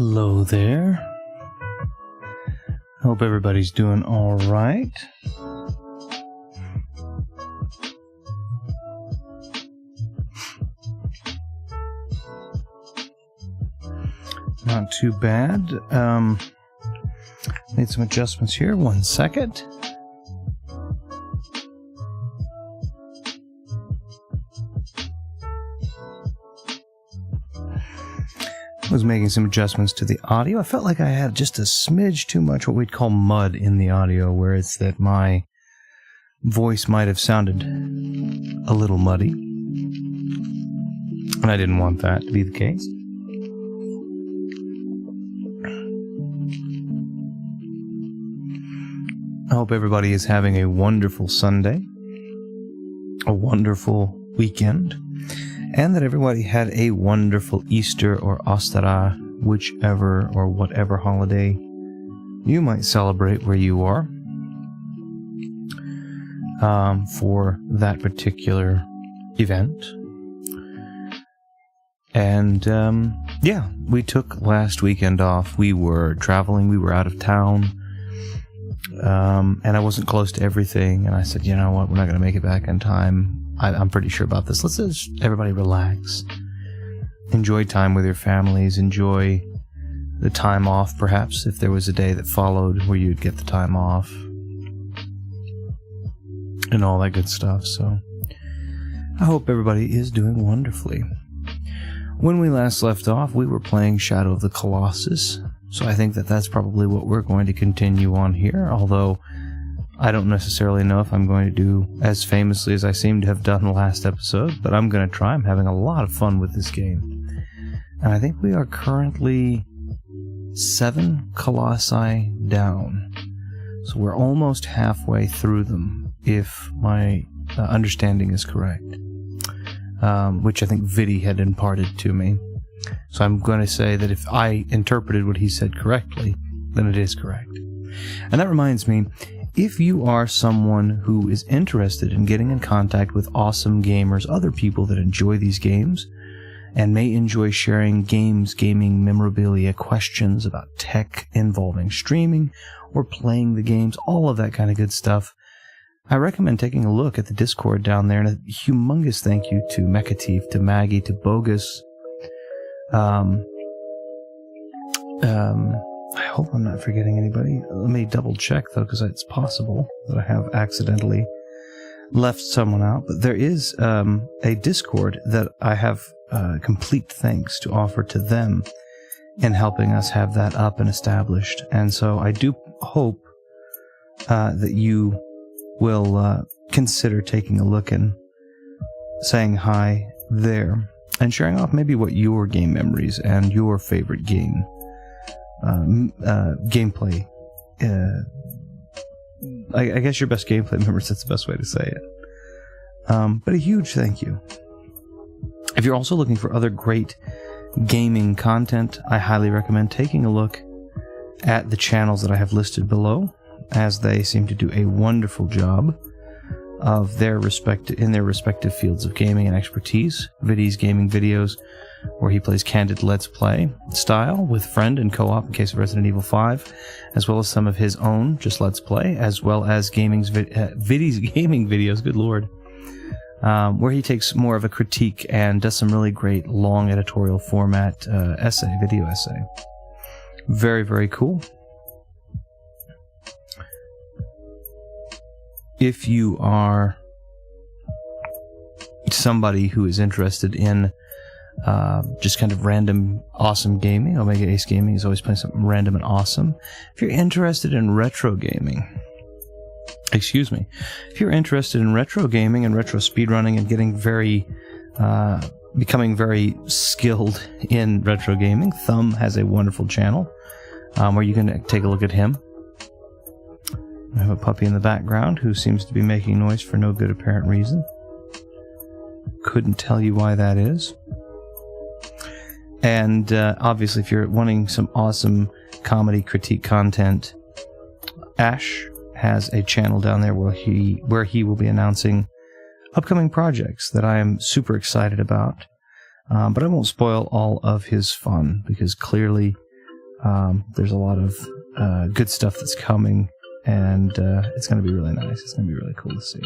Hello there. Hope everybody's doing all right. Not too bad. Made some adjustments here. 1 second. Was making some adjustments to the audio. I felt like I had just a smidge too much what we'd call mud in the audio, where it's that my voice might have sounded a little muddy. And I didn't want that to be the case. I hope everybody is having a wonderful Sunday, a wonderful weekend, and that everybody had a wonderful Easter or Ostara, whichever or whatever holiday you might celebrate where you are, for that particular event. And, yeah, we took last weekend off. We were traveling. We were out of town. And I wasn't close to everything. And I said, you know what? We're not going to make it back in time. I'm pretty sure about this. Let's just everybody relax. Enjoy time with your families. Enjoy the time off, perhaps, if there was a day that followed where you'd get the time off. And all that good stuff. So I hope everybody is doing wonderfully. When we last left off, we were playing Shadow of the Colossus. So I think that that's probably what we're going to continue on here, although I don't necessarily know if I'm going to do as famously as I seem to have done the last episode, but I'm going to try. I'm having a lot of fun with this game. And I think we are currently 7 Colossi down. So we're almost halfway through them, if my understanding is correct. Which I think Vidi had imparted to me. So I'm going to say that if I interpreted what he said correctly, then it is correct. And that reminds me, if you are someone who is interested in getting in contact with awesome gamers, other people that enjoy these games, and may enjoy sharing games, gaming, memorabilia, questions about tech involving streaming, or playing the games, all of that kind of good stuff, I recommend taking a look at the Discord down there, and a humongous thank you to Mechatif, to Maggie, to Bogus. I hope I'm not forgetting anybody. Let me double check, though, because it's possible that I have accidentally left someone out. But there is a Discord that I have complete thanks to offer to them in helping us have that up and established. And so I do hope that you will consider taking a look and saying hi there, and sharing off maybe what your game memories and your favorite game gameplay. I guess your best gameplay memories, that's the best way to say it. But a huge thank you. If you're also looking for other great gaming content, I highly recommend taking a look at the channels that I have listed below, as they seem to do a wonderful job of their respective fields of gaming and expertise. Vidi's gaming videos, where he plays candid Let's Play style with friend and co-op in case of Resident Evil 5, as well as some of his own just Let's Play, as well as Vidi's gaming videos, good lord, where he takes more of a critique and does some really great long editorial format video essay. Very, very cool. If you are somebody who is interested in just kind of random awesome gaming, Omega Ace Gaming is always playing something random and awesome. If you're interested in retro gaming, if you're interested in retro gaming and retro speedrunning and getting becoming very skilled in retro gaming, Thumb has a wonderful channel where you can take a look at him. I have a puppy in the background who seems to be making noise for no good apparent reason. Couldn't tell you why that is. And obviously, if you're wanting some awesome comedy critique content, Ash has a channel down there where he will be announcing upcoming projects that I am super excited about. But I won't spoil all of his fun, because clearly There's a lot of good stuff that's coming, and it's going to be really nice. It's going to be really cool to see.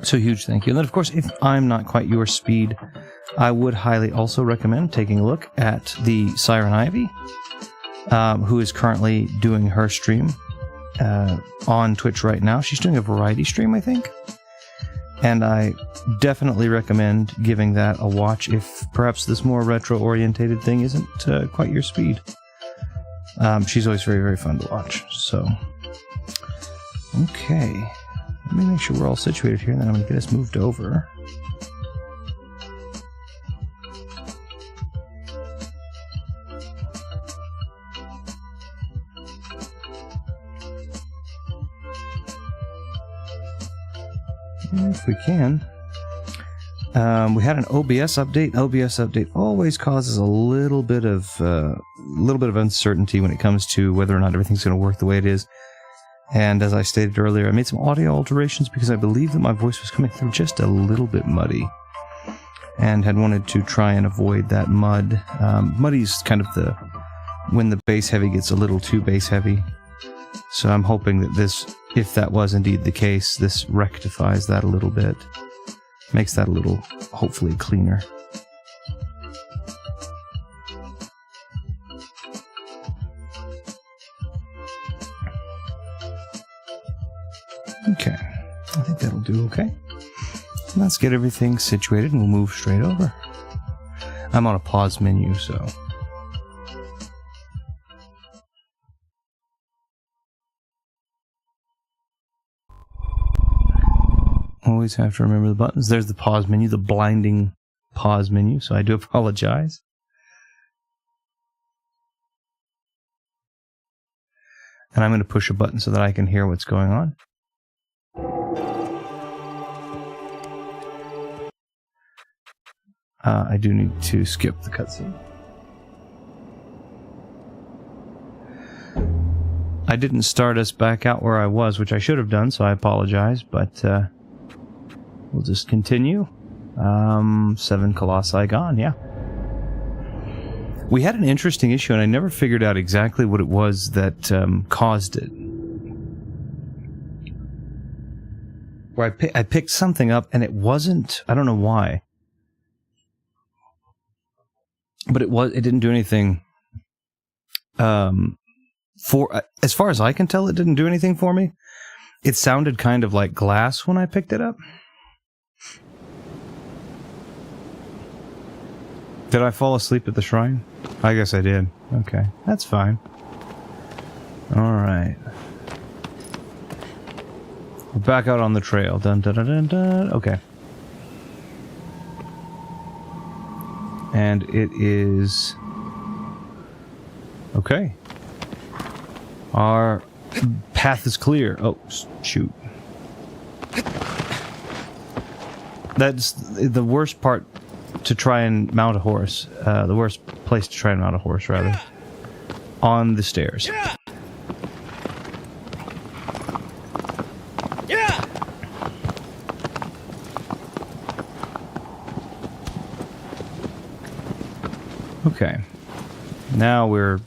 So huge thank you. And then, of course, if I'm not quite your speed, I would highly also recommend taking a look at the Siren Ivy, who is currently doing her stream on Twitch right now. She's doing a variety stream, I think. And I definitely recommend giving that a watch if perhaps this more retro-orientated thing isn't quite your speed. She's always very, very fun to watch. So, okay. Let me make sure we're all situated here, and then I'm going to get us moved over. If we can. We had an OBS update. OBS update always causes a little bit of uncertainty when it comes to whether or not everything's going to work the way it is. And as I stated earlier, I made some audio alterations because I believe that my voice was coming through just a little bit muddy, and had wanted to try and avoid that mud. Muddy's kind of when the bass heavy gets a little too bass heavy. So I'm hoping that this, if that was indeed the case, this rectifies that a little bit. Makes that a little, hopefully, cleaner. Okay, I think that'll do okay. Let's get everything situated and we'll move straight over. I'm on a pause menu, so... Always have to remember the buttons. There's the pause menu, the blinding pause menu, so I do apologize. And I'm going to push a button so that I can hear what's going on. I do need to skip the cutscene. I didn't start us back out where I was, which I should have done, so I apologize, but we'll just continue. 7 Colossi gone, yeah. We had an interesting issue, and I never figured out exactly what it was that caused it. Where I picked something up, and it wasn't... I don't know why. But it didn't do anything... as far as I can tell, it didn't do anything for me. It sounded kind of like glass when I picked it up. Did I fall asleep at the shrine? I guess I did. Okay, that's fine. Alright. We're back out on the trail. Dun dun dun dun dun. Okay. And it is... Okay. Our path is clear. Oh, shoot. That's the worst part to try and mount a horse. The worst place to try and mount a horse, rather. On the stairs. Okay. Now we're...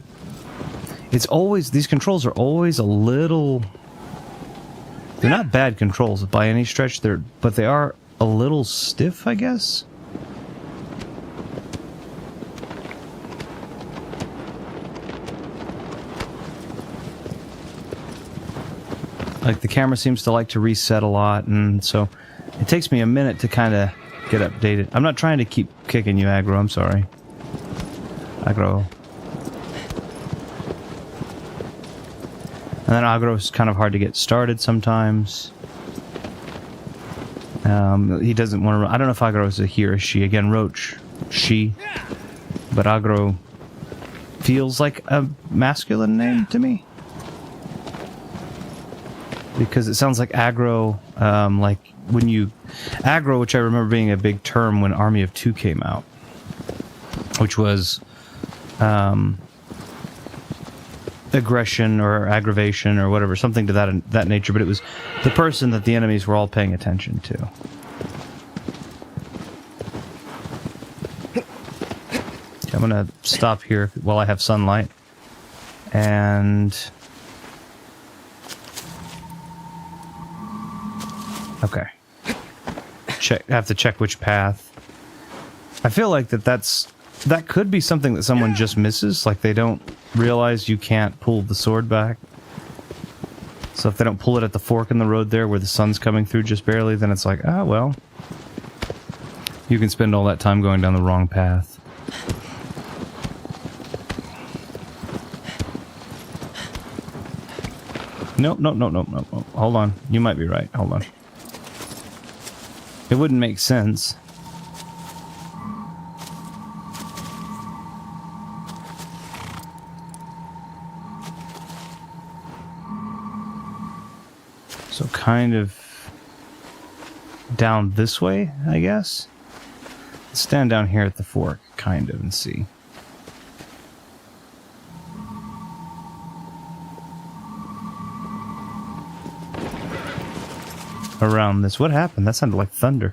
It's always... These controls are always a little... They're not bad controls by any stretch, but they are a little stiff, I guess? Like, the camera seems to like to reset a lot, and so it takes me a minute to kind of get updated. I'm not trying to keep kicking you, Aggro, I'm sorry. Aggro. And then Agro's kind of hard to get started sometimes. He doesn't want to... I don't know if Agro's a he or a she. Again, Roach, she. But Agro feels like a masculine name to me. Because it sounds like aggro, like when you... Aggro, which I remember being a big term when Army of Two came out. Which was... aggression or aggravation or whatever, something to that nature, but it was the person that the enemies were all paying attention to. Okay, I'm gonna stop here while I have sunlight, and okay, I have to check which path. I feel like that could be something that someone just misses, like they don't realize you can't pull the sword back. So if they don't pull it at the fork in the road there where the sun's coming through just barely, then it's like, ah, well, you can spend all that time going down the wrong path. Nope. Hold on. You might be right. Hold on. It wouldn't make sense. So kind of down this way, I guess. Let's stand down here at the fork, kind of, and see. Around this. What happened? That sounded like thunder.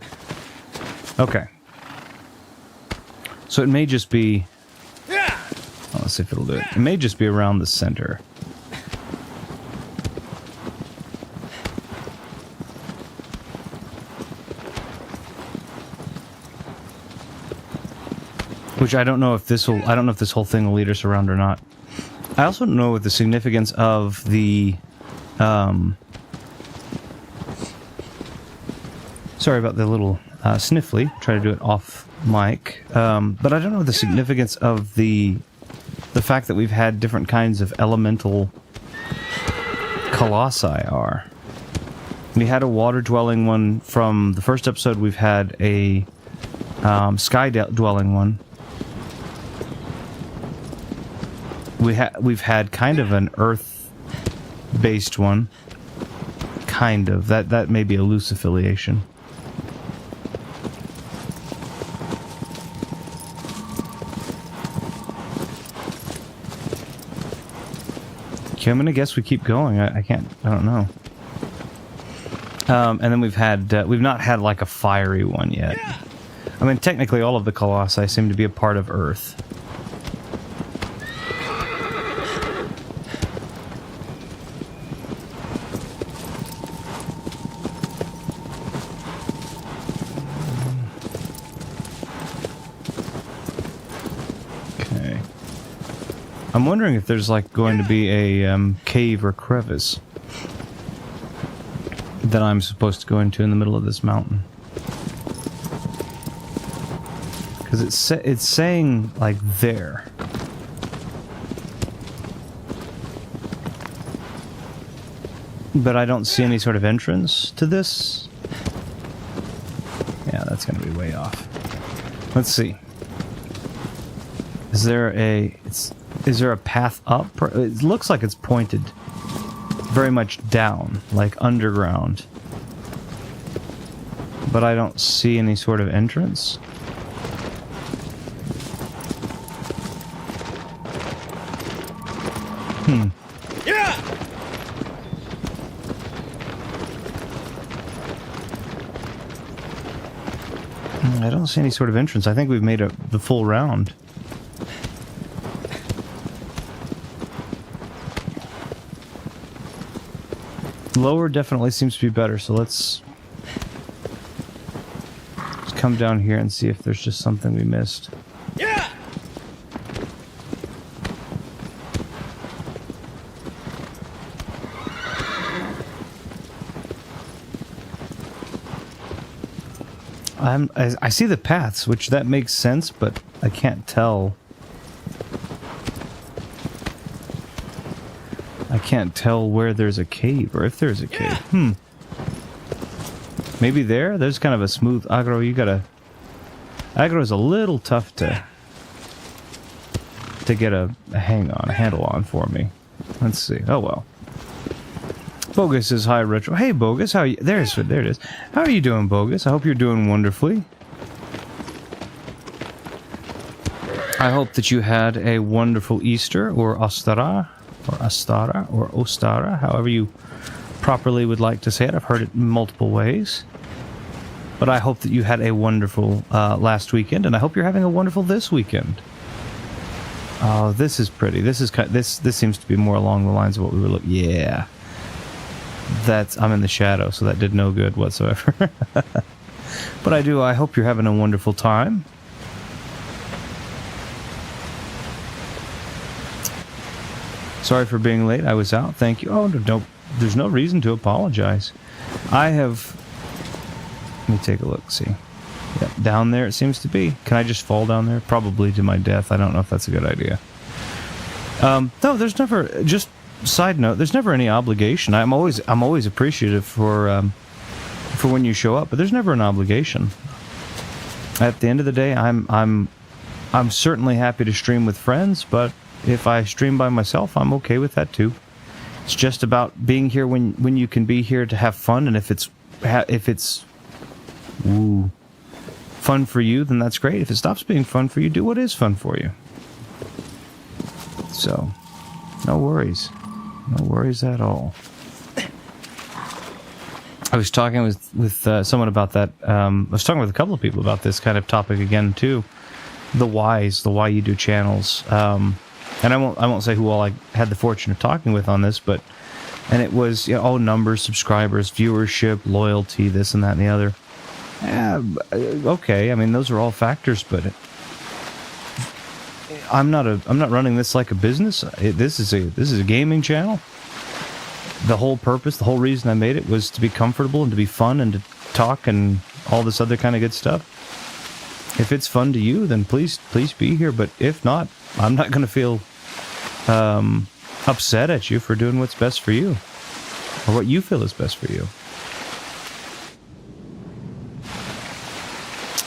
Okay. So it may just be... Oh, let's see if it'll do it. It may just be around the center. Which I don't know if this whole thing will lead us around or not. I also don't know what the significance of the... Sorry about the little sniffly. Try to do it off mic. But I don't know the significance of the fact that we've had different kinds of elemental colossi are. We had a water-dwelling one from the first episode. We've had a sky-dwelling one. We've had kind of an earth-based one. Kind of. That may be a loose affiliation. Okay, I'm gonna guess we keep going. I don't know. And then we've not had like a fiery one yet. I mean, technically all of the Colossi seem to be a part of Earth. Okay. I'm wondering if there's like going to be a cave or crevice that I'm supposed to go into in the middle of this mountain. Because it's saying, like, there. But I don't see any sort of entrance to this. Yeah, that's going to be way off. Let's see. Is there a path up? It looks like it's pointed very much down, like underground. But I don't see any sort of entrance. Yeah. I don't see any sort of entrance. I think we've made the full round. Lower definitely seems to be better, so let's come down here and see if there's just something we missed. Yeah. I see the paths, which that makes sense, but I can't tell. I can't tell where there's a cave, or if there's a cave. Maybe there? There's kind of a smooth... Aggro, Aggro's a little tough to get a handle on for me. Let's see. Oh, well. Bogus is hi, Retro. Hey, Bogus, how are you? There it is. How are you doing, Bogus? I hope you're doing wonderfully. I hope that you had a wonderful Easter, or Ostara. or Astara, or Ostara, however you properly would like to say it. I've heard it in multiple ways. But I hope that you had a wonderful last weekend, and I hope you're having a wonderful this weekend. Oh, this is pretty. This seems to be more along the lines of what we were looking. Yeah, I'm in the shadow, so that did no good whatsoever. But I hope you're having a wonderful time. Sorry for being late. I was out. Thank you. Oh, no, there's no reason to apologize. Let me take a look. See. Yep, down there it seems to be. Can I just fall down there? Probably to my death. I don't know if that's a good idea. No, there's never. Just side note. There's never any obligation. I'm always appreciative for when you show up, but there's never an obligation. At the end of the day, I'm certainly happy to stream with friends, but if I stream by myself, I'm okay with that too. It's just about being here when you can be here to have fun, and if it's fun for you, then that's great. If it stops being fun for you, do what is fun for you. So, no worries. No worries at all. I was talking with someone about that. I was talking with a couple of people about this kind of topic again too. The why you do channels. And I won't say who all I had the fortune of talking with on this, and it was numbers, subscribers, viewership, loyalty, this and that and the other. Okay, I mean those are all factors, but I'm not running this like a business. This is a gaming channel. The whole purpose, the whole reason I made it was to be comfortable and to be fun and to talk and all this other kind of good stuff. If it's fun to you, then please be here. But if not, I'm not going to feel upset at you for doing what's best for you or what you feel is best for you.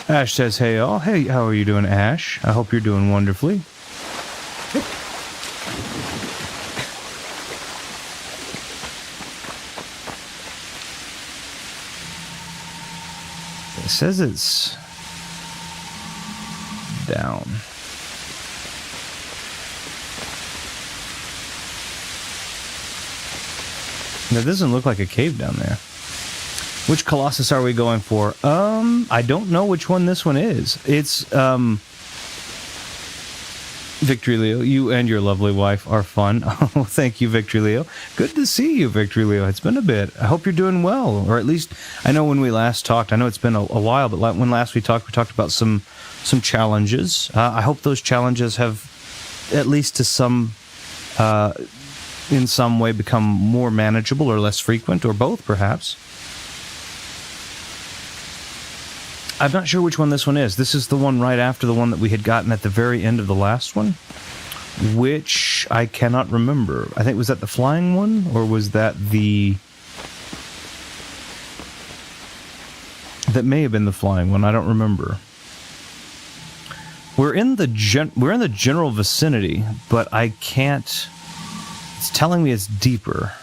Ash says, hey all. Hey, how are you doing, Ash? I hope you're doing wonderfully. It says it's down. That doesn't look like a cave down there. Which Colossus are we going for? I don't know which one this one is. It's, Victory Leo, you and your lovely wife are fun. Oh, thank you, Victory Leo. Good to see you, Victory Leo. It's been a bit. I hope you're doing well. Or at least, I know when we last talked, I know it's been a while, but when last we talked about some challenges. I hope those challenges have, at least to in some way, become more manageable or less frequent, or both, perhaps. I'm not sure which one this one is. This is the one right after the one that we had gotten at the very end of the last one, which I cannot remember. I think, was that the flying one, or was that the... That may have been the flying one. I don't remember. We're in the general vicinity, but I can't... It's telling me it's deeper.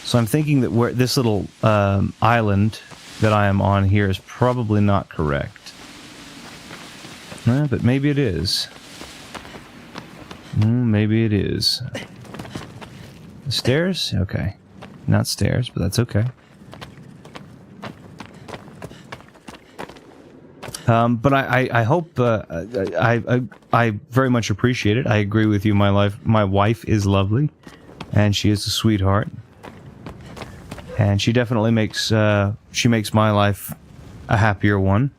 So I'm thinking that this little island that I am on here is probably not correct. But maybe it is. Maybe it is. Stairs? Okay. Not stairs, but that's okay. But I hope I very much appreciate it. I agree with you. My wife is lovely, and she is a sweetheart, and she definitely makes my life a happier one.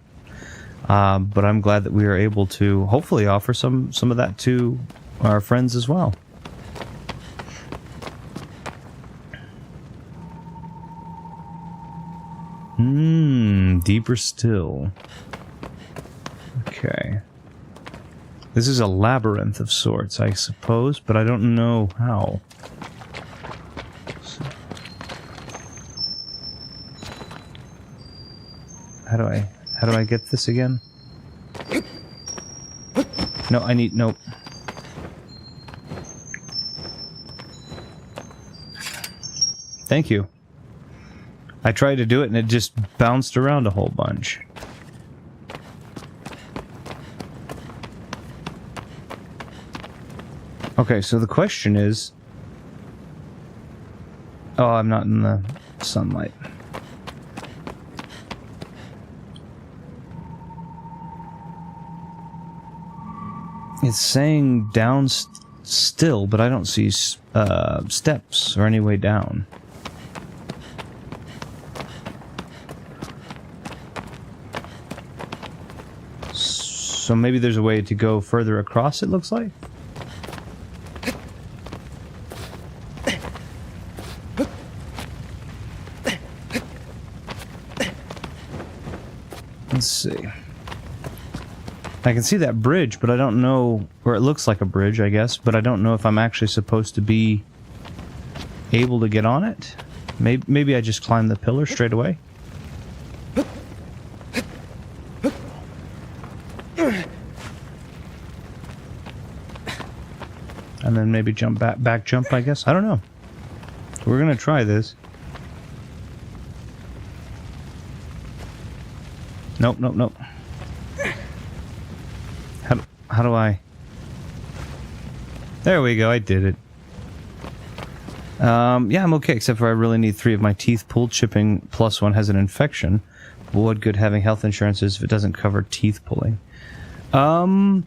But I'm glad that we are able to hopefully offer some of that to our friends as well. Deeper still. Okay. This is a labyrinth of sorts, I suppose, but I don't know how. How do I get this again? No, nope. Thank you. I tried to do it and it just bounced around a whole bunch. Okay, so the question is... Oh, I'm not in the sunlight. It's saying down still, but I don't see steps or any way down. So maybe there's a way to go further across, it looks like? Let's see. I can see that bridge, but I don't know... Or it looks like a bridge, I guess, but I don't know if I'm actually supposed to be able to get on it. Maybe I just climb the pillar straight away. And then maybe jump back jump, I guess. I don't know. We're gonna try this. Nope, nope, nope. How do I... There we go, I did it. Yeah, I'm okay, except for I really need 3 of my teeth pulled. Chipping plus 1 has an infection. What good having health insurance is if it doesn't cover teeth pulling? Do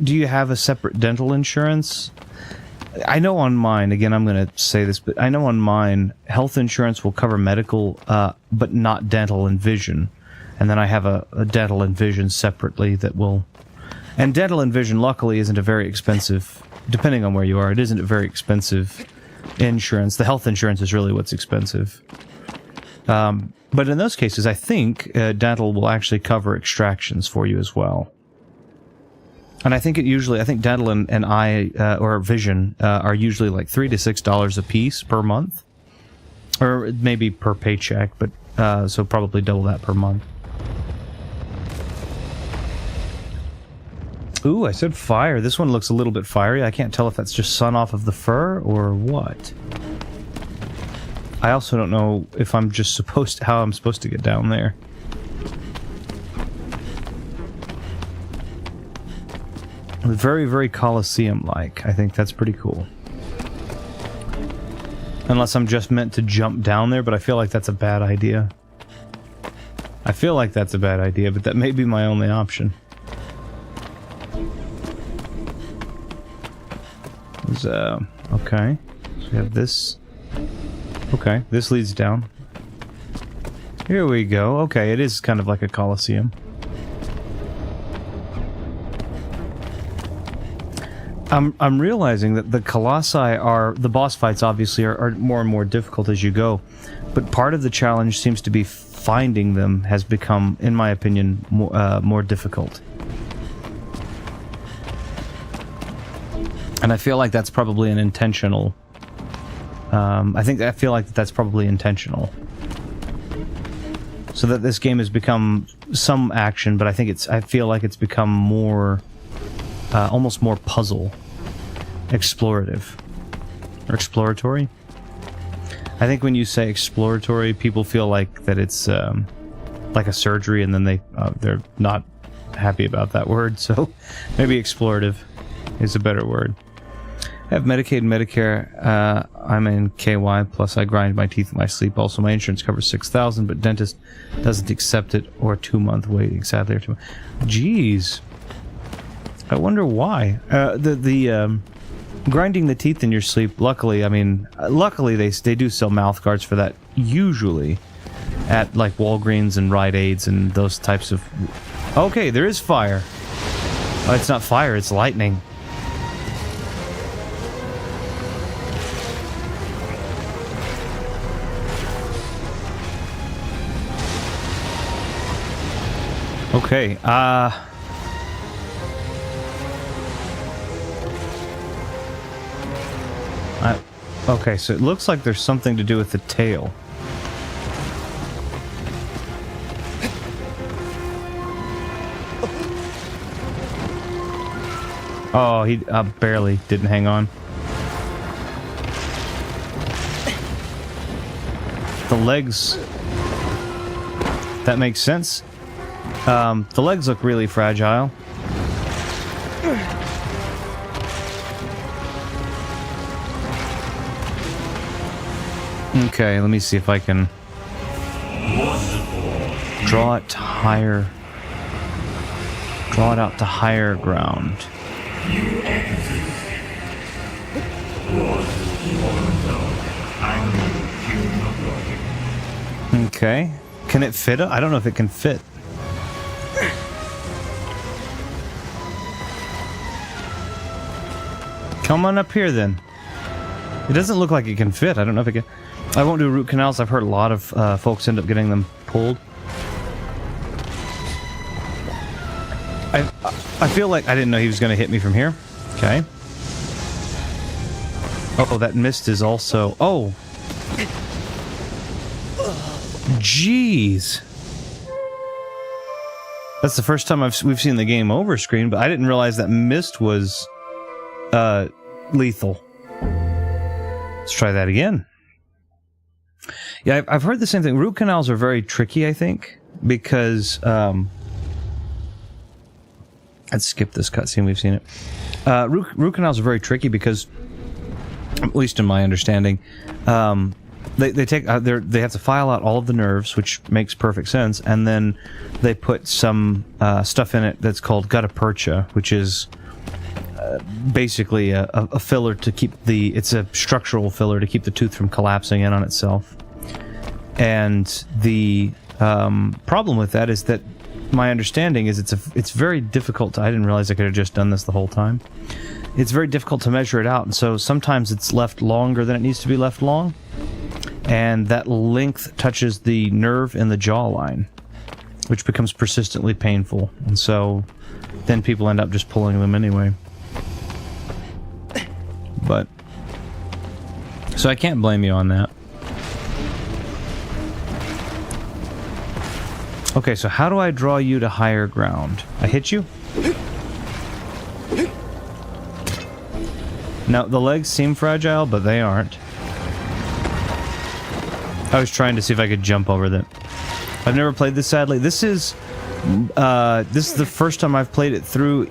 you have a separate dental insurance? I know on mine, again, I'm going to say this, but I know on mine, health insurance will cover medical, but not dental and vision. And then I have a dental and vision separately that will... And dental and vision, luckily, isn't a very expensive... Depending on where you are, it isn't a very expensive insurance. The health insurance is really what's expensive. But in those cases, I think dental will actually cover extractions for you as well. And I think I think dental and eye or vision are usually like $3 to $6 a piece per month, or maybe per paycheck. But so probably double that per month. Ooh, I said fire. This one looks a little bit fiery. I can't tell if that's just sun off of the fur or what. I also don't know if I'm just how I'm supposed to get down there. Very, very Colosseum-like. I think that's pretty cool. Unless I'm just meant to jump down there, but I feel like that's a bad idea. I feel like that's a bad idea, but that may be my only option. Okay. So we have this. Okay, this leads down. Here we go. Okay, it is kind of like a Colosseum. I'm realizing that the Colossi the boss fights obviously are more and more difficult as you go, but part of the challenge seems to be finding them has become, in my opinion, more difficult. And I feel like that's probably an intentional... I feel like that's probably intentional. So that this game has become some action, but I feel like it's become more... almost more puzzle. Explorative. Or exploratory? I think when you say exploratory, people feel like that it's like a surgery, and then they're not happy about that word, so maybe explorative is a better word. I have Medicaid and Medicare. I'm in KY, plus I grind my teeth in my sleep. Also, my insurance covers $6,000, but dentist doesn't accept it, or 2-month waiting, sadly. Or 2 months. Jeez. I wonder why. The grinding the teeth in your sleep, luckily they do sell mouth guards for that, usually at like Walgreens and Rite Aids and those types of... Okay, there is fire. Oh, it's not fire, it's lightning. Okay, okay, so it looks like there's something to do with the tail. Oh, he barely didn't hang on. The legs... That makes sense. The legs look really fragile. Okay, let me see if I can draw it to higher. Draw it out to higher ground. Okay. Can it fit? I don't know if it can fit. Come on up here then. It doesn't look like it can fit. I don't know if it can. I won't do root canals. I've heard a lot of folks end up getting them pulled. I feel like I didn't know he was going to hit me from here. Okay. Oh, that mist is also... Oh! Jeez! That's the first time we've seen the game over screen, but I didn't realize that mist was lethal. Let's try that again. Yeah, I've heard the same thing. Root canals are very tricky, I think, because... Let's skip this cutscene. We've seen it. Root canals are very tricky because, at least in my understanding, they have to file out all of the nerves, which makes perfect sense, and then they put some stuff in it that's called gutta percha, which is basically a filler to keep it's a structural filler to keep the tooth from collapsing in on itself. And the problem with that is that my understanding is it's very difficult to... I didn't realize I could have just done this the whole time. It's very difficult to measure it out, and so sometimes it's left longer than it needs to be left long, and that length touches the nerve in the jawline, which becomes persistently painful, and so then people end up just pulling them anyway. But... So I can't blame you on that. Okay, so how do I draw you to higher ground? I hit you? Now, the legs seem fragile, but they aren't. I was trying to see if I could jump over them. I've never played this, sadly. This is the first time I've played it through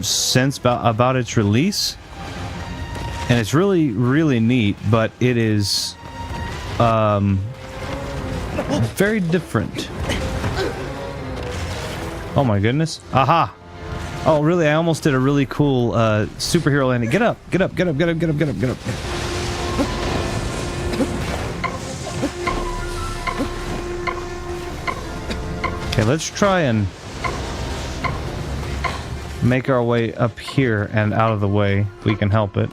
since about its release. And it's really, really neat, but it is very different. Oh my goodness. Aha! Oh really, I almost did a really cool superhero landing. Get up! Get up! Get up! Get up! Get up! Get up! Get up! Okay, let's try and make our way up here and out of the way if we can help it.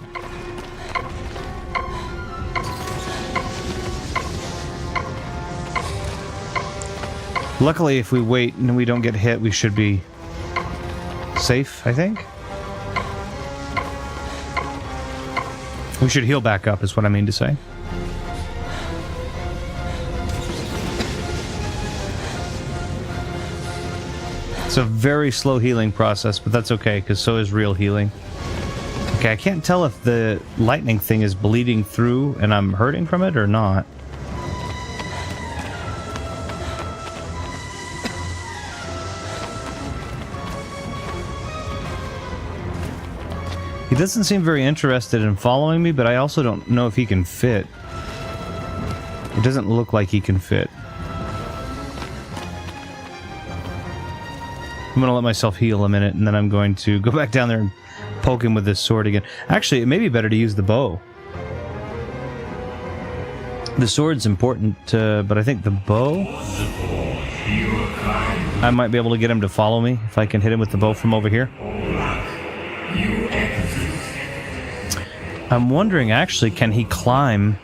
Luckily, if we wait and we don't get hit, we should be safe, I think. We should heal back up, is what I mean to say. It's a very slow healing process, but that's okay, because so is real healing. Okay, I can't tell if the lightning thing is bleeding through and I'm hurting from it or not. He doesn't seem very interested in following me, but I also don't know if he can fit. It doesn't look like he can fit. I'm going to let myself heal a minute, and then I'm going to go back down there and poke him with this sword again. Actually, it may be better to use the bow. The sword's important, but I think the bow... I might be able to get him to follow me if I can hit him with the bow from over here. I'm wondering, actually, can he climb?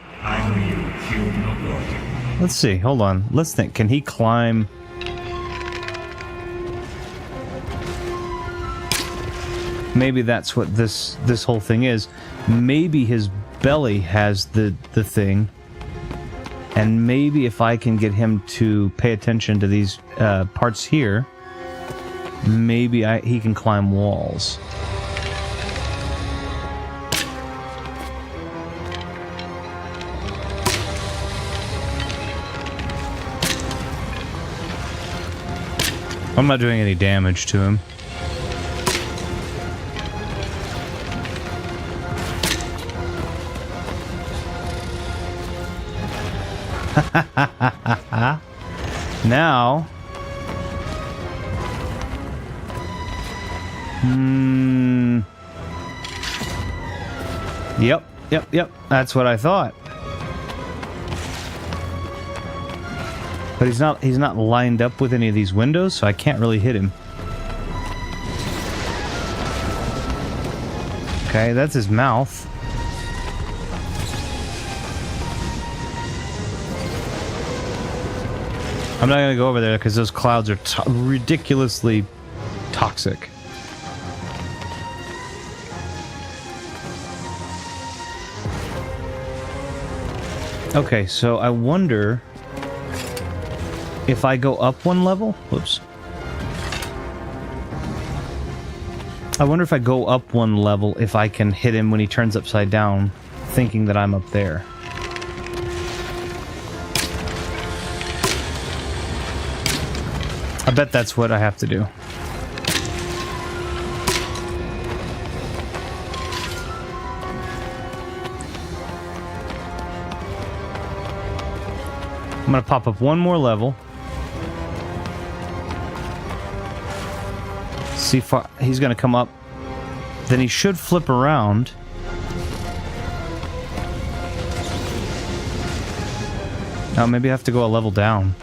Let's see, hold on. Let's think. Can he climb? Maybe that's what this whole thing is. Maybe his belly has the thing. And maybe if I can get him to pay attention to these parts here, maybe he can climb walls. I'm not doing any damage to him. Now... Yep. That's what I thought. But he's not lined up with any of these windows, so I can't really hit him. Okay, that's his mouth. I'm not gonna go over there because those clouds are ridiculously toxic. Okay, so I wonder if I go up one level. Whoops. I wonder if I go up one level if I can hit him when he turns upside down, thinking that I'm up there. I bet that's what I have to do. I'm gonna pop up one more level. See if he's gonna come up. Then he should flip around. Oh, maybe I have to go a level down.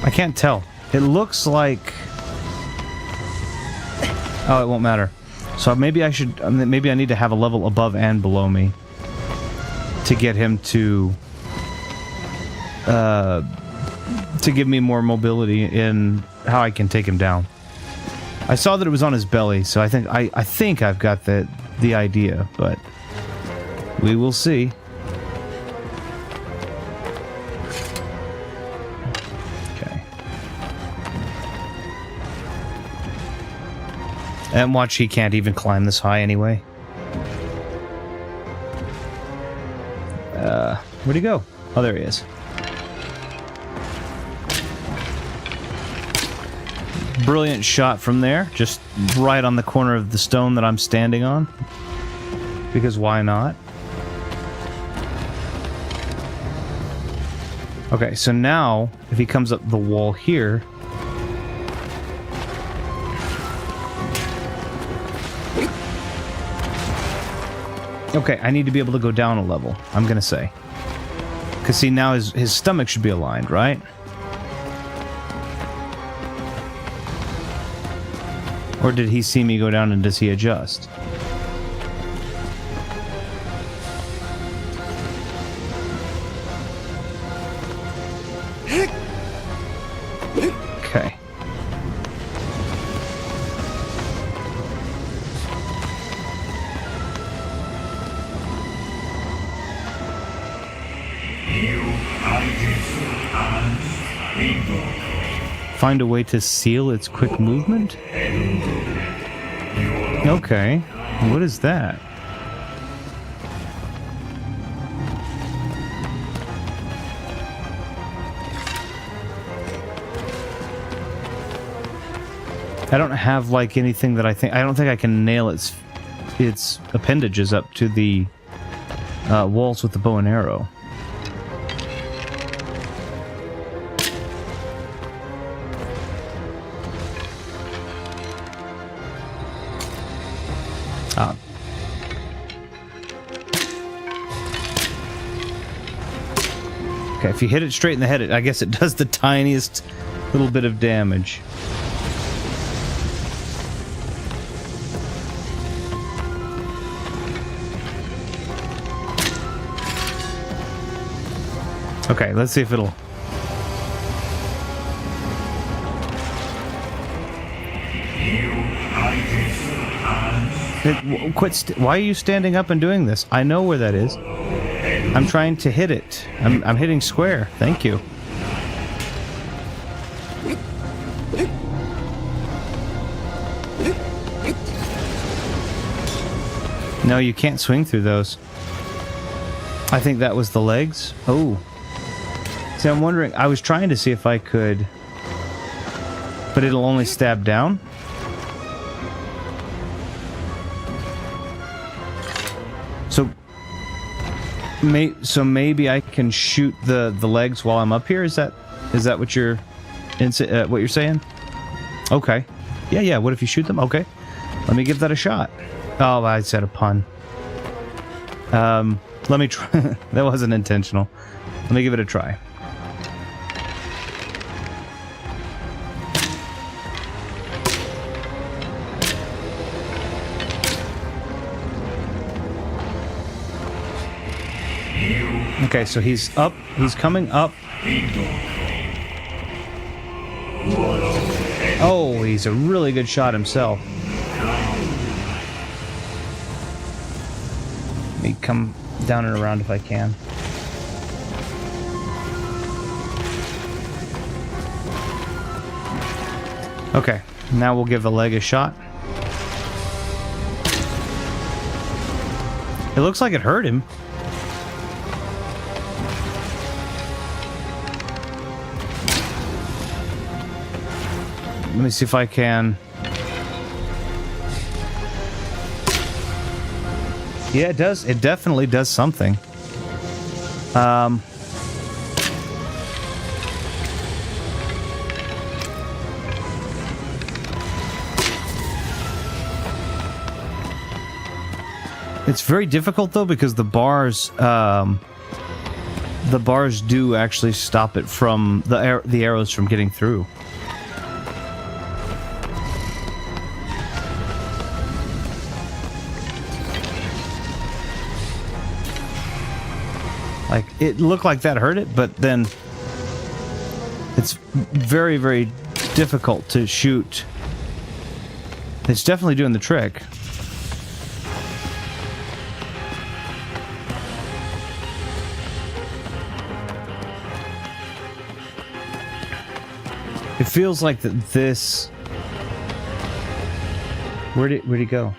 I can't tell. It looks like... Oh, it won't matter. So maybe I should... maybe I need to have a level above and below me to get him to give me more mobility in how I can take him down. I saw that it was on his belly, so I think I've got the idea, but we will see. And watch, he can't even climb this high anyway. Where'd he go? Oh, there he is. Brilliant shot from there. Just right on the corner of the stone that I'm standing on. Because why not? Okay, so now, if he comes up the wall here... Okay, I need to be able to go down a level, I'm gonna say. Because see, now his stomach should be aligned, right? Or did he see me go down and does he adjust? Okay. Find a way to seal its quick movement? Okay. What is that? I don't have like anything that I don't think I can nail its appendages up to the walls with the bow and arrow. Okay, if you hit it straight in the head, I guess it does the tiniest little bit of damage. Okay, let's see if it'll... Why are you standing up and doing this? I know where that is. I'm trying to hit it. I'm hitting square. Thank you. No, you can't swing through those. I think that was the legs. Oh. See, I'm wondering... I was trying to see if I could... But it'll only stab down? So maybe I can shoot the legs while I'm up here? Is that what you're saying? Okay. Yeah, what if you shoot them? Okay. Let me give that a shot. Oh, I said a pun. Let me try. That wasn't intentional. Let me give it a try. Okay, so he's up. He's coming up. Oh, he's a really good shot himself. Let me come down and around if I can. Okay, now we'll give the leg a shot. It looks like it hurt him. Let me see if I can. Yeah, it does. It definitely does something. It's very difficult though because the bars do actually stop it from the arrows from getting through. Like, it looked like that hurt it, but then it's very, very difficult to shoot. It's definitely doing the trick. It feels like this... Where'd he go?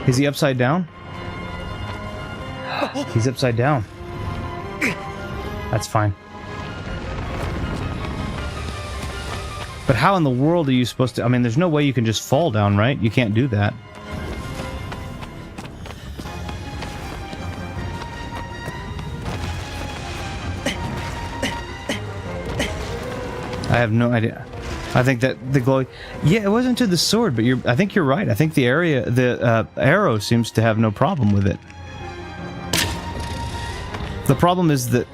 Is he upside down? He's upside down. That's fine. But how in the world are you supposed to... I mean, there's no way you can just fall down, right? You can't do that. I have no idea. I think that the glow... Yeah, it wasn't to the sword, but I think you're right. I think the arrow seems to have no problem with it. The problem is that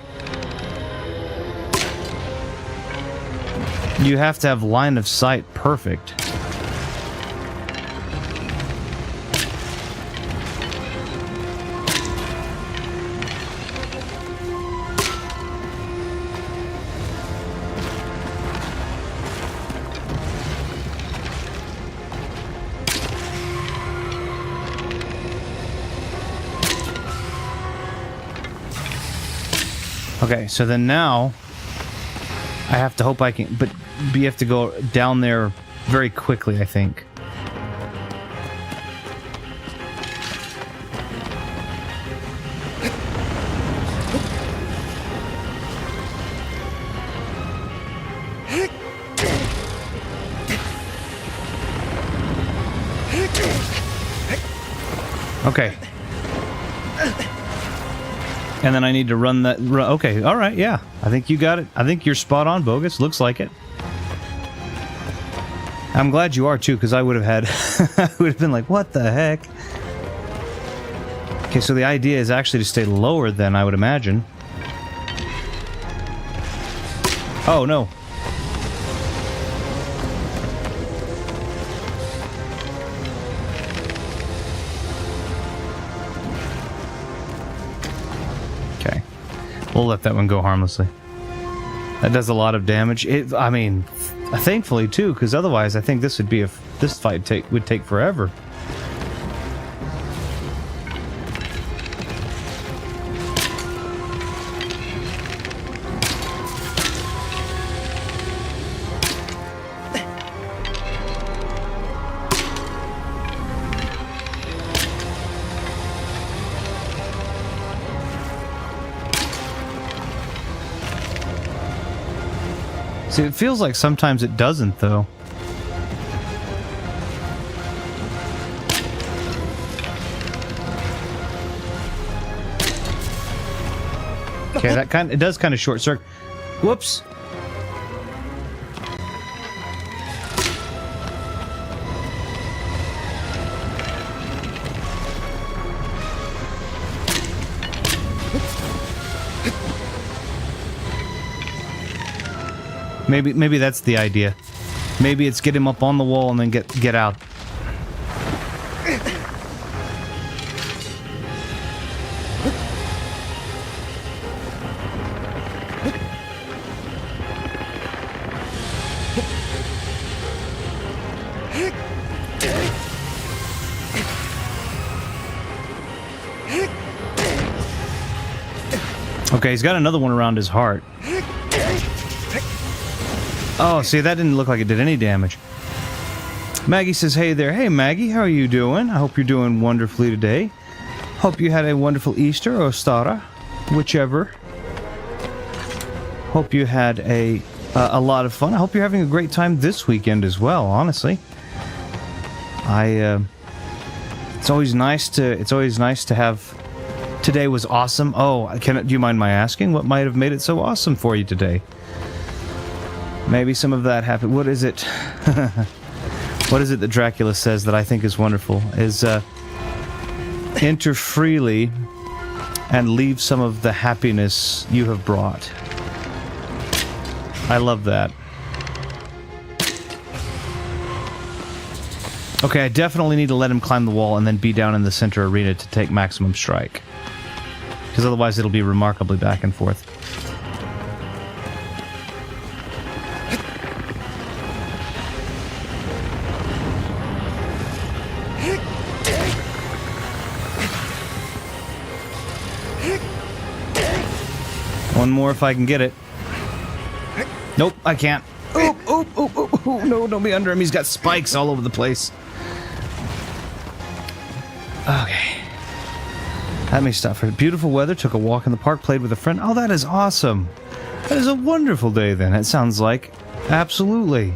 you have to have line of sight perfect. Okay, so then now I have to hope I can, but you have to go down there very quickly, I think. Okay. And then I need to run that... Okay, alright, yeah. I think you got it. I think you're spot on, Bogus. Looks like it. I'm glad you are, too, because I would have had... I would have been like, what the heck? Okay, so the idea is actually to stay lower than I would imagine. Oh, no. We'll let that one go harmlessly. That does a lot of damage. I mean, thankfully too, because otherwise I think this would be this fight would take forever. See, it feels like sometimes it doesn't, though. Okay, it does kind of short circuit. Whoops. Maybe that's the idea. Maybe it's get him up on the wall and then get out. Okay, he's got another one around his heart. Oh, see, that didn't look like it did any damage. Maggie says, hey there. Hey, Maggie, how are you doing? I hope you're doing wonderfully today. Hope you had a wonderful Easter or Ostara, whichever. Hope you had a lot of fun. I hope you're having a great time this weekend as well, honestly. It's always nice to have... Today was awesome. Oh, do you mind my asking? What might have made it so awesome for you today? Maybe some of that happened. What is it? What is it that Dracula says that I think is wonderful? Is enter freely and leave some of the happiness you have brought. I love that. Okay, I definitely need to let him climb the wall and then be down in the center arena to take maximum strike. Because otherwise it'll be remarkably back and forth. One more if I can get it. Nope, I can't. Oh, no, don't be under him. He's got spikes all over the place. Okay. Let me stop for beautiful weather. Took a walk in the park, played with a friend. Oh, that is awesome. That is a wonderful day then, it sounds like. Absolutely.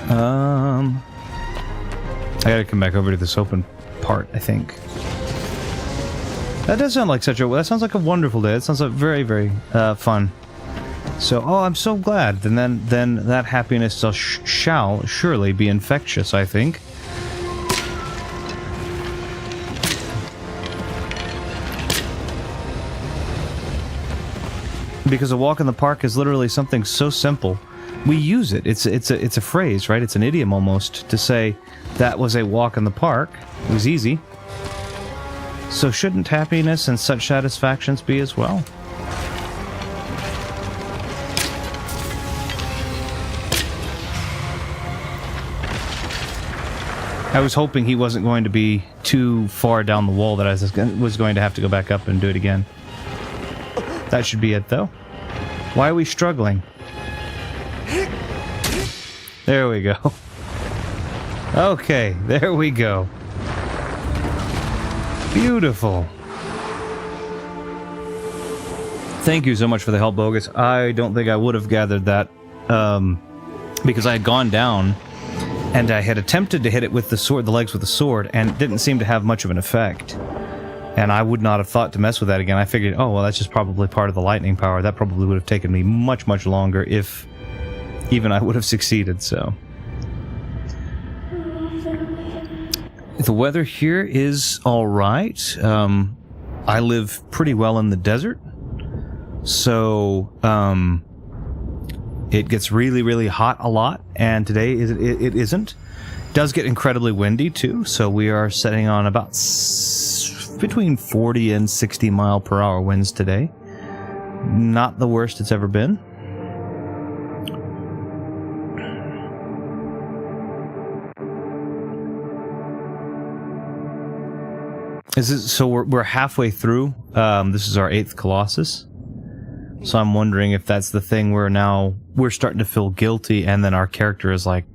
I gotta come back over to this open part, I think. That does sound like that sounds like a wonderful day. It sounds like very, very fun. So, I'm so glad. And then that happiness shall surely be infectious, I think. Because a walk in the park is literally something so simple. We use it. It's a phrase, right? It's an idiom almost to say that was a walk in the park. It was easy. So shouldn't happiness and such satisfactions be as well? I was hoping he wasn't going to be too far down the wall that I was going to have to go back up and do it again. That should be it, though. Why are we struggling? There we go. Okay, there we go. Beautiful. Thank you so much for the help, Bogus. I don't think I would have gathered that because I had gone down and I had attempted to hit it with the sword, the legs with the sword, and it didn't seem to have much of an effect. And I would not have thought to mess with that again. I figured, oh, well, that's just probably part of the lightning power. That probably would have taken me much, much longer if even I would have succeeded, so. The weather here is alright. I live pretty well in the desert. So, it gets really, really hot a lot, and today it isn't. It does get incredibly windy, too, so we are setting on about between 40 and 60 mile per hour winds today. Not the worst it's ever been. So we're halfway through. This is our 8th Colossus. So I'm wondering if that's the thing where now we're starting to feel guilty, and then our character is like,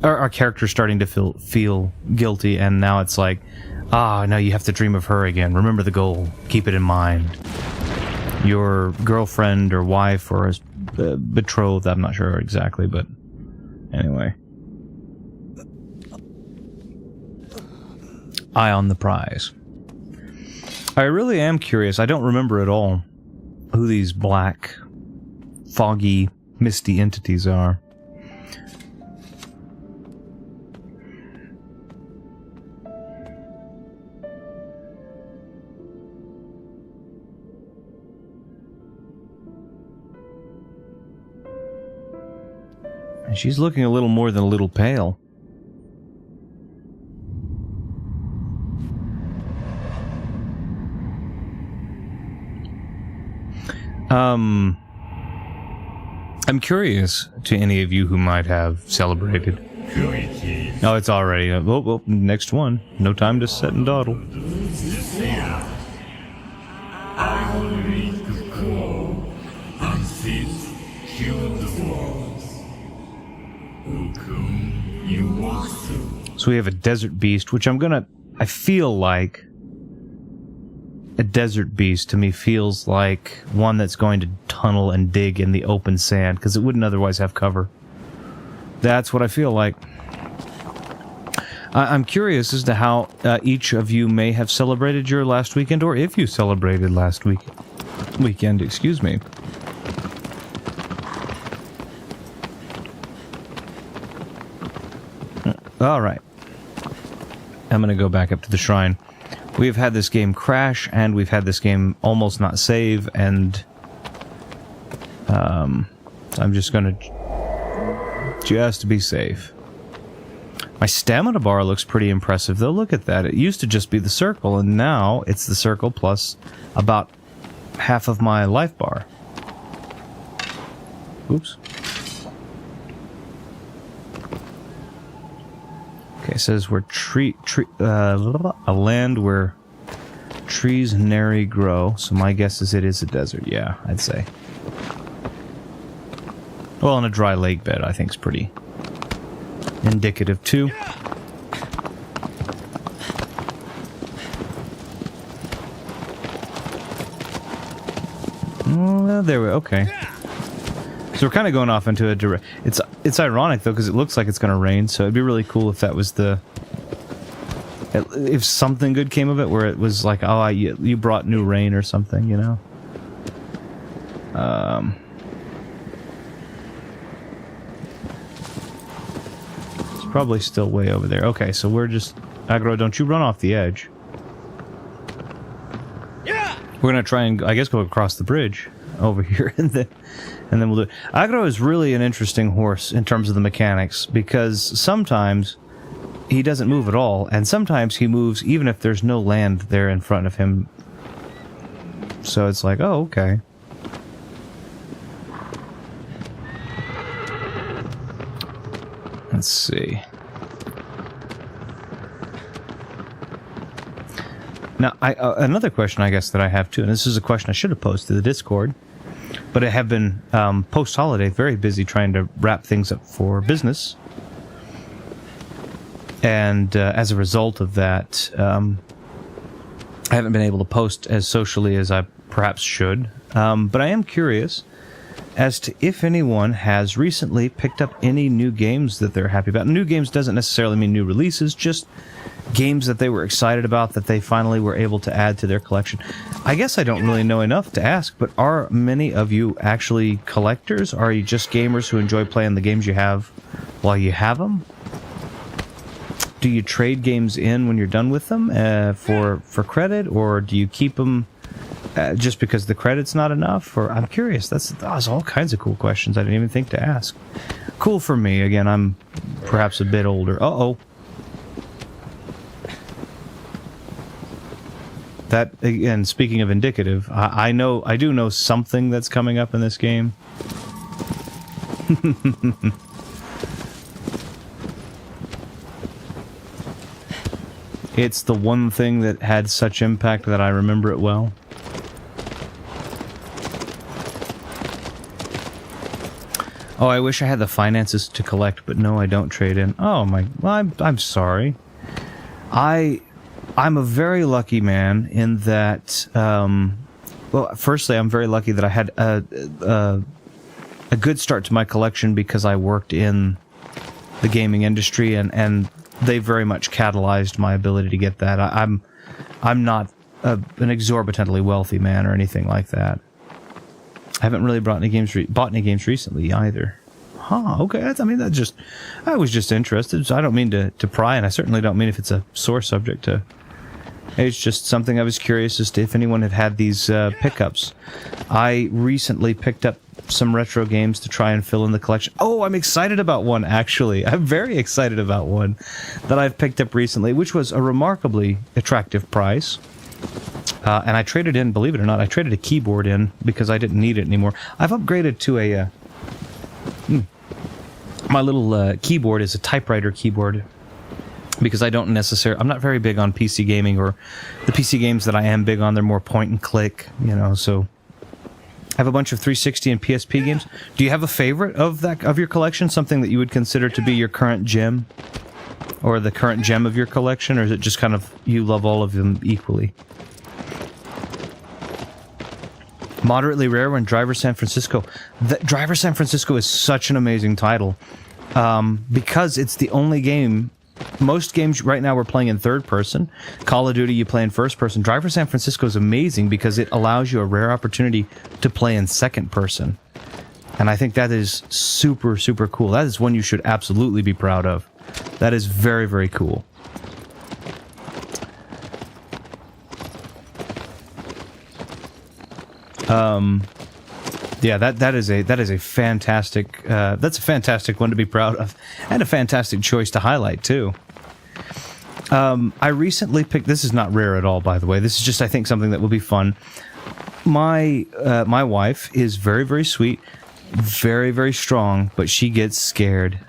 our character's starting to feel guilty, and now it's like, Ah, now you have to dream of her again. Remember the goal. Keep it in mind. Your girlfriend or wife or betrothed, I'm not sure exactly, but anyway. Eye on the prize. I really am curious. I don't remember at all who these black, foggy, misty entities are. And she's looking a little more than a little pale. I'm curious to any of you who might have celebrated. Oh, it's already. Oh, next one. No time to sit and dawdle. So we have a desert beast, which I feel like a desert beast to me feels like one that's going to tunnel and dig in the open sand, because it wouldn't otherwise have cover. That's what I feel like. I'm curious as to how each of you may have celebrated your last weekend, or if you celebrated last weekend, excuse me. All right. I'm going to go back up to the shrine. We've had this game crash, and we've had this game almost not save, and I'm just going to just be safe. My stamina bar looks pretty impressive, though. Look at that. It used to just be the circle, and now it's the circle plus about half of my life bar. Oops. Okay, it says we're a land where trees nary grow. So my guess is it is a desert. Yeah, I'd say. Well, in a dry lake bed, I think is pretty indicative too. Well, there we go. Okay. So we're kind of going off into a direct... It's ironic, though, because it looks like it's going to rain, so it'd be really cool if that was the... If something good came of it, where it was like, oh, you brought new rain or something, you know? It's probably still way over there. Okay, so we're just... Aggro, don't you run off the edge. Yeah! We're going to try and, I guess, go across the bridge over here, and then we'll do it. Aggro is really an interesting horse in terms of the mechanics, because sometimes he doesn't move at all, and sometimes he moves even if there's no land there in front of him. So it's like, oh, okay. Let's see. Now, another question I guess that I have too, and this is a question I should have posted to the Discord, but I have been, post-holiday, very busy trying to wrap things up for business. And as a result of that, I haven't been able to post as socially as I perhaps should. But I am curious as to if anyone has recently picked up any new games that they're happy about. New games doesn't necessarily mean new releases, just games that they were excited about that they finally were able to add to their collection. I guess I don't really know enough to ask, but are many of you actually collectors? Are you just gamers who enjoy playing the games you have while you have them? Do you trade games in when you're done with them for credit, or do you keep them just because the credit's not enough? Or I'm curious. That's all kinds of cool questions I didn't even think to ask. Cool for me. Again, I'm perhaps a bit older. Uh-oh. That, again, speaking of indicative, I do know something that's coming up in this game. It's the one thing that had such impact that I remember it well. Oh, I wish I had the finances to collect, but no, I don't trade in. Oh my, well, I'm sorry. I'm a very lucky man in that, well, firstly, I'm very lucky that I had a good start to my collection because I worked in the gaming industry, and they very much catalyzed my ability to get that. I'm not an exorbitantly wealthy man or anything like that. I haven't really bought any games recently either. Huh, okay. I was just interested, so I don't mean to pry, and I certainly don't mean if it's a sore subject to... It's just something I was curious as to if anyone had these pickups. I recently picked up some retro games to try and fill in the collection. Oh, I'm excited about one, actually. I'm very excited about one that I've picked up recently, which was a remarkably attractive price. And I traded in, believe it or not, I traded a keyboard in because I didn't need it anymore. I've upgraded to a... my little keyboard is a typewriter keyboard because I'm not very big on PC gaming, or the PC games that I am big on, they're more point and click, so I have a bunch of 360 and PSP games. Do you have a favorite of your collection, something that you would consider to be your current gem, or the current gem of your collection, or is it just kind of you love all of them equally? Moderately rare when Driver San Francisco. Driver San Francisco is such an amazing title because it's the only game. Most games right now we're playing in third person. Call of Duty you play in first person. Driver San Francisco is amazing because it allows you a rare opportunity to play in second person. And I think that is super, super cool. That is one you should absolutely be proud of. That is very, very cool. Yeah, that is a fantastic that's a fantastic one to be proud of, and a fantastic choice to highlight too. I recently picked. This is not rare at all, by the way. This is just, I think, something that will be fun. My wife is very, very sweet, very, very strong, but she gets scared.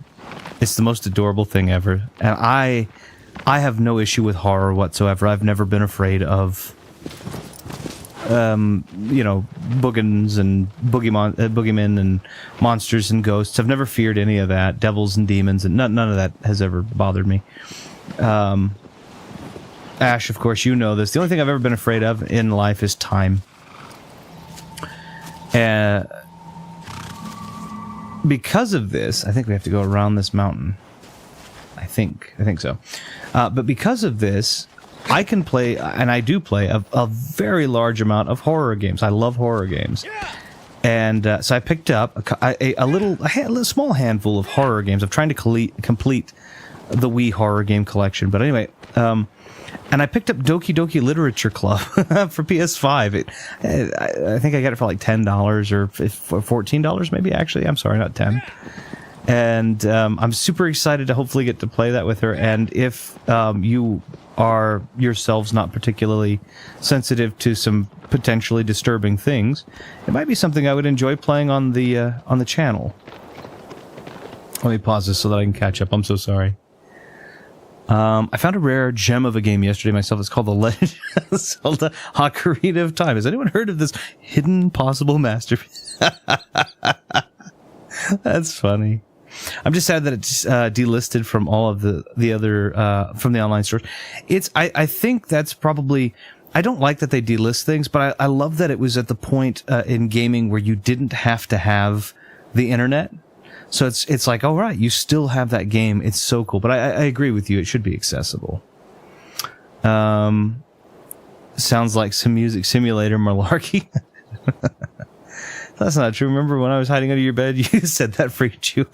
It's the most adorable thing ever, and I have no issue with horror whatsoever. I've never been afraid of boogans and boogeymen and monsters and ghosts. I've never feared any of that. Devils and demons, and none of that has ever bothered me. Ash, of course, you know this. The only thing I've ever been afraid of in life is time. Because of this, I think we have to go around this mountain. I think so. But because of this, I can play, and I do play, a very large amount of horror games. I love horror games. And so I picked up a small handful of horror games. I'm trying to complete the Wii horror game collection. But anyway, and I picked up Doki Doki Literature Club for PS5. I think I got it for like $10 or $14 maybe, actually. I'm sorry, not 10. And I'm super excited to hopefully get to play that with her. And if you are yourselves not particularly sensitive to some potentially disturbing things, it might be something I would enjoy playing on the channel. Let me pause this so that I can catch up. I'm so sorry. I found a rare gem of a game yesterday myself. It's called The Legend of Zelda Ocarina of Time. Has anyone heard of this hidden possible masterpiece? That's funny. I'm just sad that it's delisted from all of the other from the online stores. I think that's probably. I don't like that they delist things, but I love that it was at the point in gaming where you didn't have to have the internet. So it's like, all right, you still have that game. It's so cool. But I agree with you. It should be accessible. Sounds like some music simulator malarkey. That's not true. Remember when I was hiding under your bed? You said that freaked you.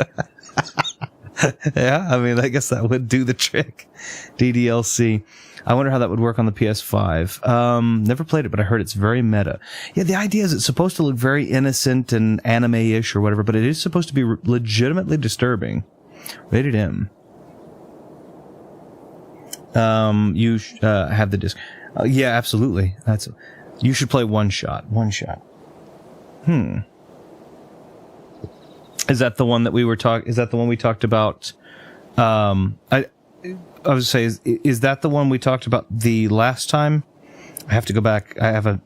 Yeah, I mean, I guess that would do the trick. DDLC. I wonder how that would work on the PS5. Never played it, but I heard it's very meta. Yeah, the idea is it's supposed to look very innocent and anime-ish or whatever, but it is supposed to be legitimately disturbing. Rated M. You have the disc. Yeah, absolutely. You should play One Shot. One Shot. Is that the one that we were Is that the one we talked about? I was saying, is that the one we talked about the last time? I have to go back. I have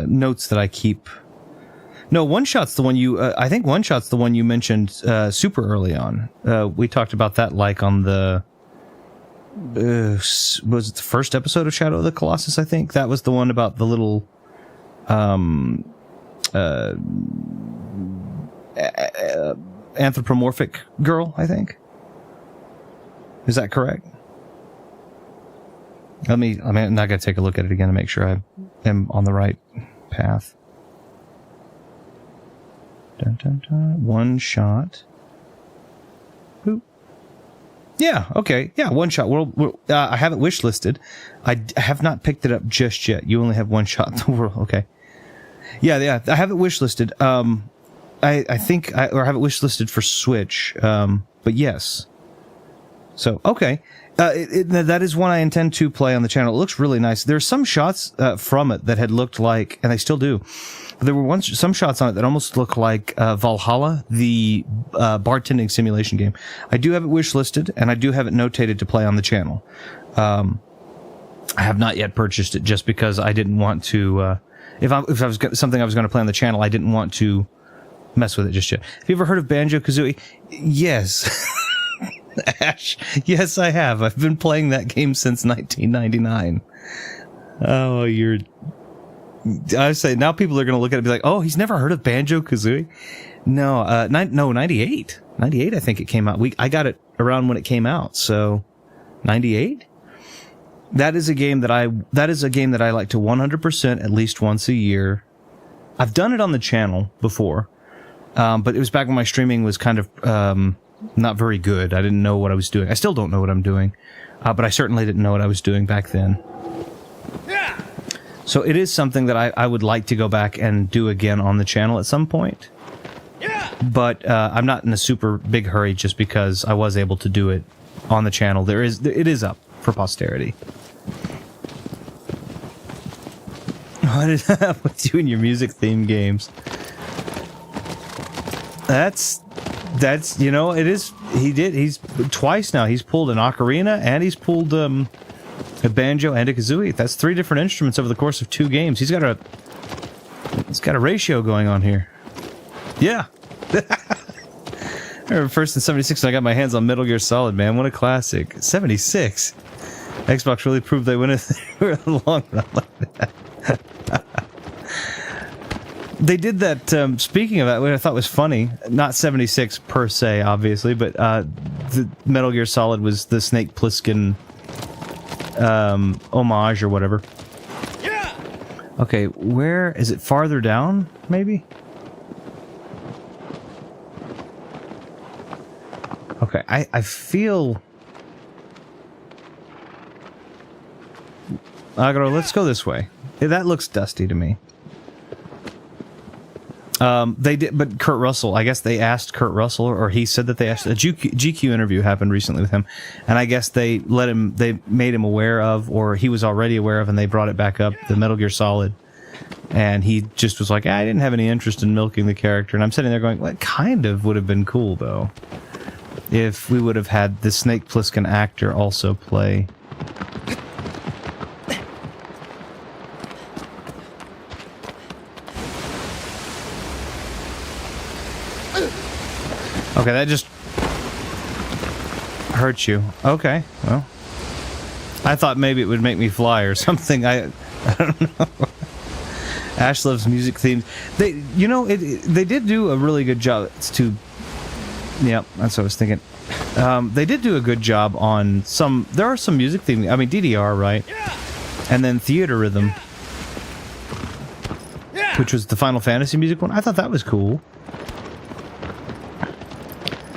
notes that I keep. No, One Shot's the one you... I think One Shot's the one you mentioned super early on. We talked about that like on the... was it the first episode of Shadow of the Colossus, I think? That was the one about the little... anthropomorphic girl, I think. Is that correct? I'm not gonna take a look at it again to make sure I am on the right path. Dun, dun, dun. One Shot. Boop. Yeah, okay. Yeah, One Shot. I have it wish listed. I have not picked it up just yet. You only have One Shot in the world. Okay. Yeah. I have it wish listed. I think I have it wish listed for Switch. But yes. So, okay. That is one I intend to play on the channel. It looks really nice. There's some shots from it that had looked like, and they still do. There were some shots on it that almost look like Valhalla, the bartending simulation game. I do have it wish listed, and I do have it notated to play on the channel. I have not yet purchased it just because I didn't want to. If I was something I was going to play on the channel, I didn't want to mess with it just yet. Have you ever heard of Banjo-Kazooie? Yes. Ash, yes, I have. I've been playing that game since 1999. Oh, I say now people are going to look at it and be like, "Oh, he's never heard of Banjo-Kazooie." No, 98. 98, I think it came out. I got it around when it came out, so 98. That is a game that I like to 100% at least once a year. I've done it on the channel before, but it was back when my streaming was kind of not very good. I didn't know what I was doing. I still don't know what I'm doing, but I certainly didn't know what I was doing back then. So it is something that I would like to go back and do again on the channel at some point. But I'm not in a super big hurry just because I was able to do it on the channel. It is up for posterity. What is that with you and your music theme games? That's it is. He's twice now. He's pulled an ocarina and he's pulled a banjo and a kazooie. That's 3 different instruments over the course of 2 games. He's got a ratio going on here. Yeah. I remember first in 76 when I got my hands on Metal Gear Solid, man. What a classic. 76. Xbox really proved they went in the long run like that. They did that, speaking of that, what I thought was funny, not 76 per se, obviously, but the Metal Gear Solid was the Snake Plissken homage or whatever. Yeah. Okay, where is it? Farther down, maybe? Okay, I feel... Agro, let's go this way. Yeah, that looks dusty to me. They did, but Kurt Russell, I guess they asked Kurt Russell, or he said that they asked, a GQ interview happened recently with him, and I guess they made him aware of, or he was already aware of, and they brought it back up, the Metal Gear Solid, and he just was like, I didn't have any interest in milking the character, and I'm sitting there going, well, it kind of would have been cool, though, if we would have had the Snake Plissken actor also play... Okay, that just hurt you. Okay, well, I thought maybe it would make me fly or something. I don't know. Ash loves music themes. They did do a really good job. Yeah, that's what I was thinking. They did do a good job on some. There are some music themes. I mean, DDR, right? And then Theater Rhythm, which was the Final Fantasy music one. I thought that was cool.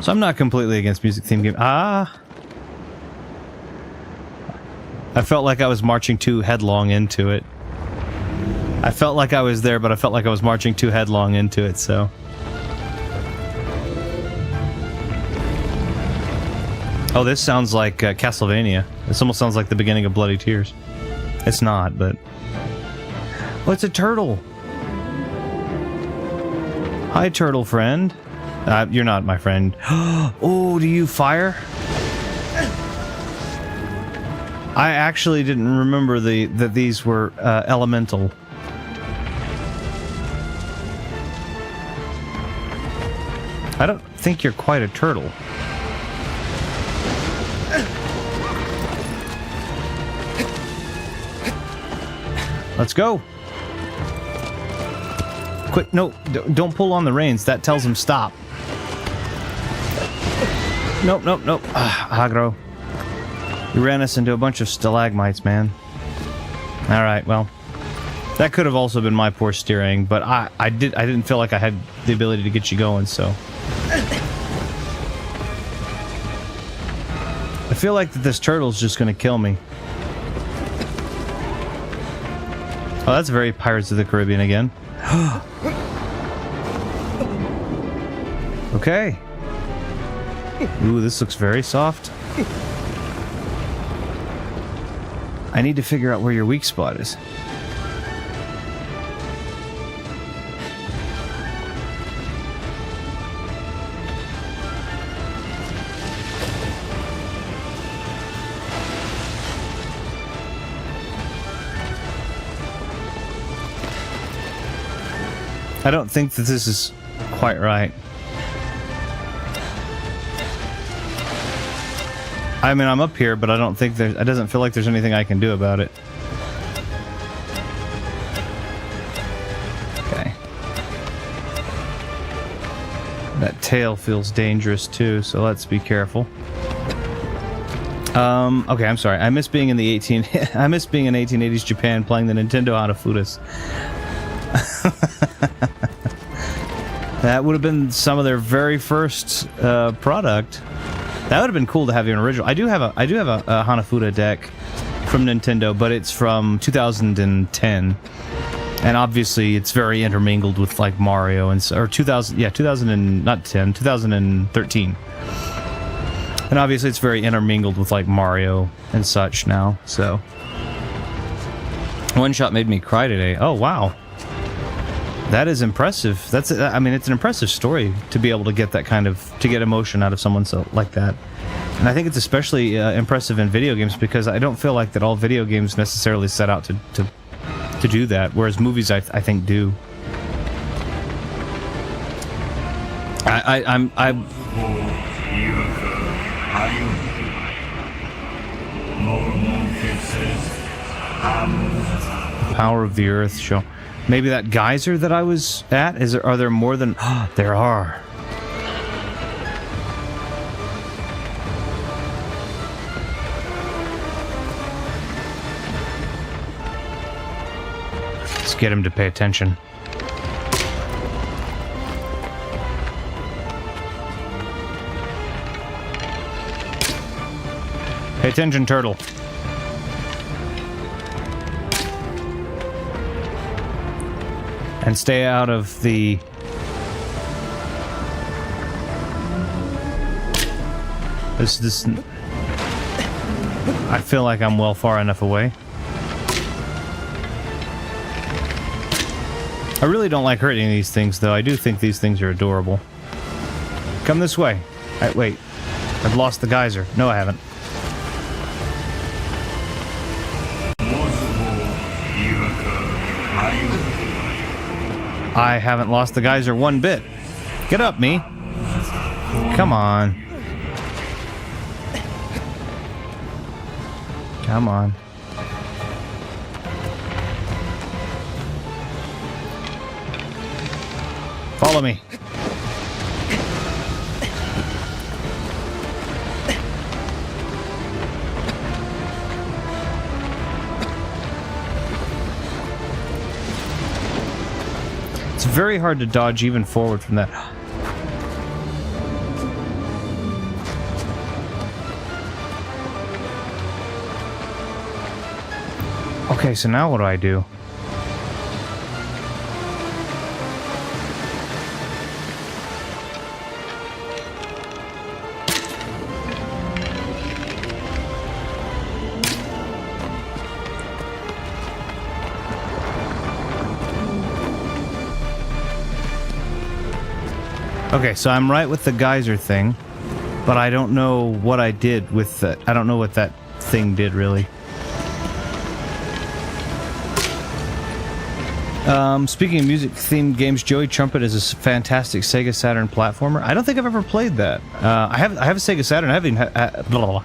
So I'm not completely against music theme game. I felt like I was marching too headlong into it. I felt like I was there, but I felt like I was marching too headlong into it, so... Oh, this sounds like Castlevania. This almost sounds like the beginning of Bloody Tears. It's not, but... Oh, it's a turtle! Hi, turtle friend. You're not my friend. Oh, do you fire? I actually didn't remember that these were elemental. I don't think you're quite a turtle. Let's go. Quick, no, don't pull on the reins. That tells him stop. Nope, nope, nope. Agro. You ran us into a bunch of stalagmites, man. Alright, well. That could have also been my poor steering, but I didn't feel like I had the ability to get you going, so. I feel like that this turtle's just gonna kill me. Oh, that's very Pirates of the Caribbean again. Okay. Ooh, this looks very soft. I need to figure out where your weak spot is. I don't think that this is quite right. I mean, I'm up here, but I don't think it doesn't feel like there's anything I can do about it. Okay. That tail feels dangerous too, so let's be careful. Okay, I'm sorry. I miss being in the I miss being in 1880s Japan playing the Nintendo Hanafudas. That would have been some of their very first product. That would have been cool to have an original. I do have a Hanafuda deck from Nintendo, but it's from 2010, and obviously it's very intermingled with like Mario and 2013, and obviously it's very intermingled with like Mario and such now. So One Shot made me cry today. Oh wow. That is impressive. I mean, it's an impressive story to be able to get that kind of, to get emotion out of someone like that. And I think it's especially impressive in video games because I don't feel like that all video games necessarily set out to do that, whereas movies I think do. I'm Power of the Earth show. Maybe that geyser that I was at? Are there more than... there are. Let's get him to pay attention. Pay attention, turtle. And stay out of the... This... I feel like I'm well far enough away. I really don't like hurting these things, though. I do think these things are adorable. Come this way. Wait. I've lost the geyser. No, I haven't. I haven't lost the geyser one bit. Get up, me. Come on. Come on. Follow me. It's very hard to dodge even forward from that. Okay, so now what do I do? Okay, so I'm right with the geyser thing, but I don't know what I did with that. I don't know what that thing did, really. Speaking of music-themed games, Joey Trumpet is a fantastic Sega Saturn platformer. I don't think I've ever played that. I have a Sega Saturn. I haven't even blah, blah, blah.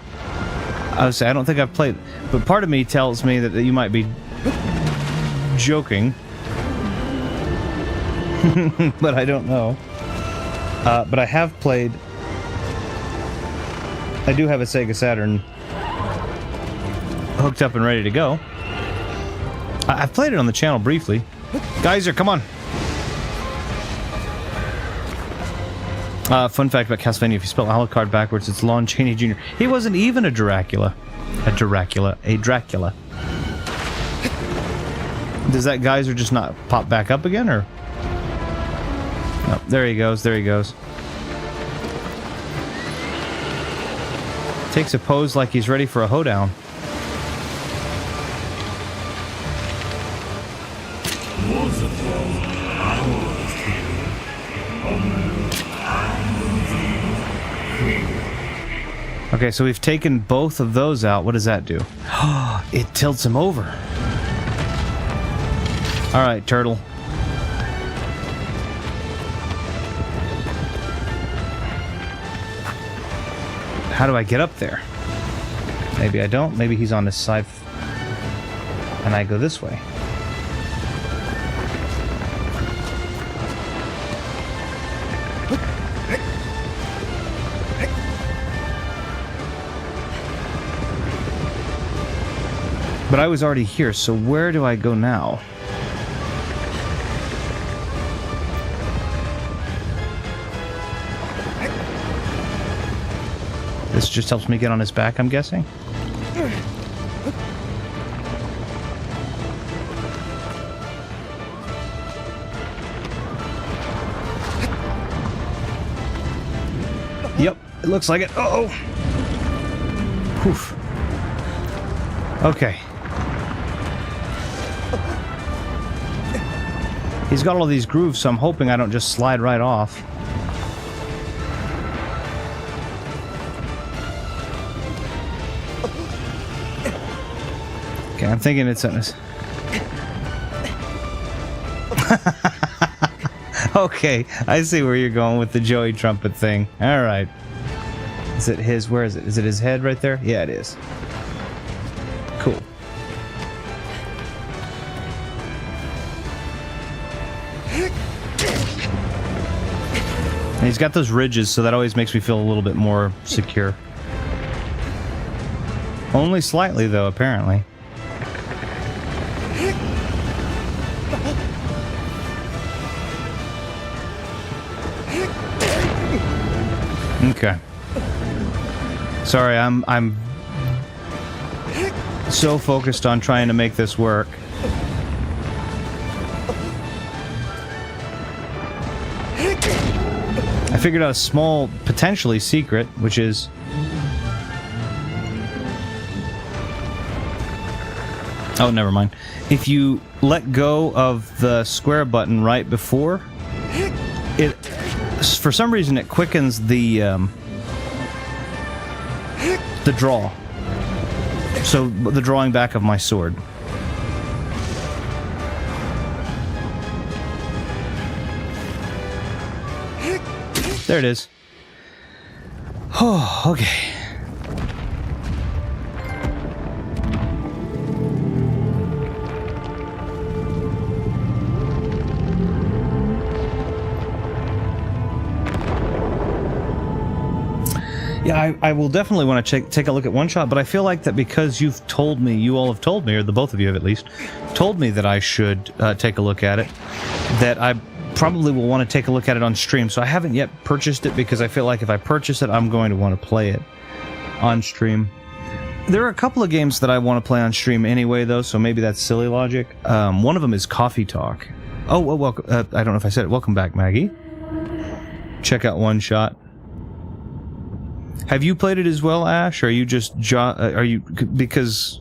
I would say I don't think I've played, but part of me tells me that you might be joking, but I don't know. But I have played. I do have a Sega Saturn hooked up and ready to go. I've played it on the channel briefly. Geyser, come on! Fun fact about Castlevania, if you spell Alucard backwards, it's Lon Chaney Jr. He wasn't even a Dracula. A Dracula. Does that geyser just not pop back up again, or? No, there he goes, Takes a pose like he's ready for a hoedown. Okay, so we've taken both of those out. What does that do? It tilts him over. Alright, turtle. How do I get up there? Maybe I don't. Maybe he's on this side. And I go this way. But I was already here, so where do I go now? This just helps me get on his back, I'm guessing? Yep, it looks like it. Uh-oh! Whew. Okay. He's got all these grooves, so I'm hoping I don't just slide right off. Okay, I'm thinking it's on this. Okay, I see where you're going with the Joey Trumpet thing. Alright. Is it his... Where is it? Is it his head right there? Yeah, it is. Cool. And he's got those ridges, so that always makes me feel a little bit more secure. Only slightly, though, apparently. Okay. Sorry, I'm so focused on trying to make this work. I figured out a small, potentially secret, which is... Oh, never mind. If you let go of the square button right before, it... For some reason, it quickens the draw. So, the drawing back of my sword. There it is. Oh, okay. Yeah, I will definitely want to take a look at One Shot, but I feel like that because you've told me, you all have told me, or the both of you have at least, told me that I should take a look at it, that I probably will want to take a look at it on stream. So I haven't yet purchased it because I feel like if I purchase it, I'm going to want to play it on stream. There are a couple of games that I want to play on stream anyway, though, so maybe that's silly logic. One of them is Coffee Talk. Oh, well, welcome. I don't know if I said it. Welcome back, Maggie. Check out One Shot. Have you played it as well, Ash? Or are you just... are you... Because...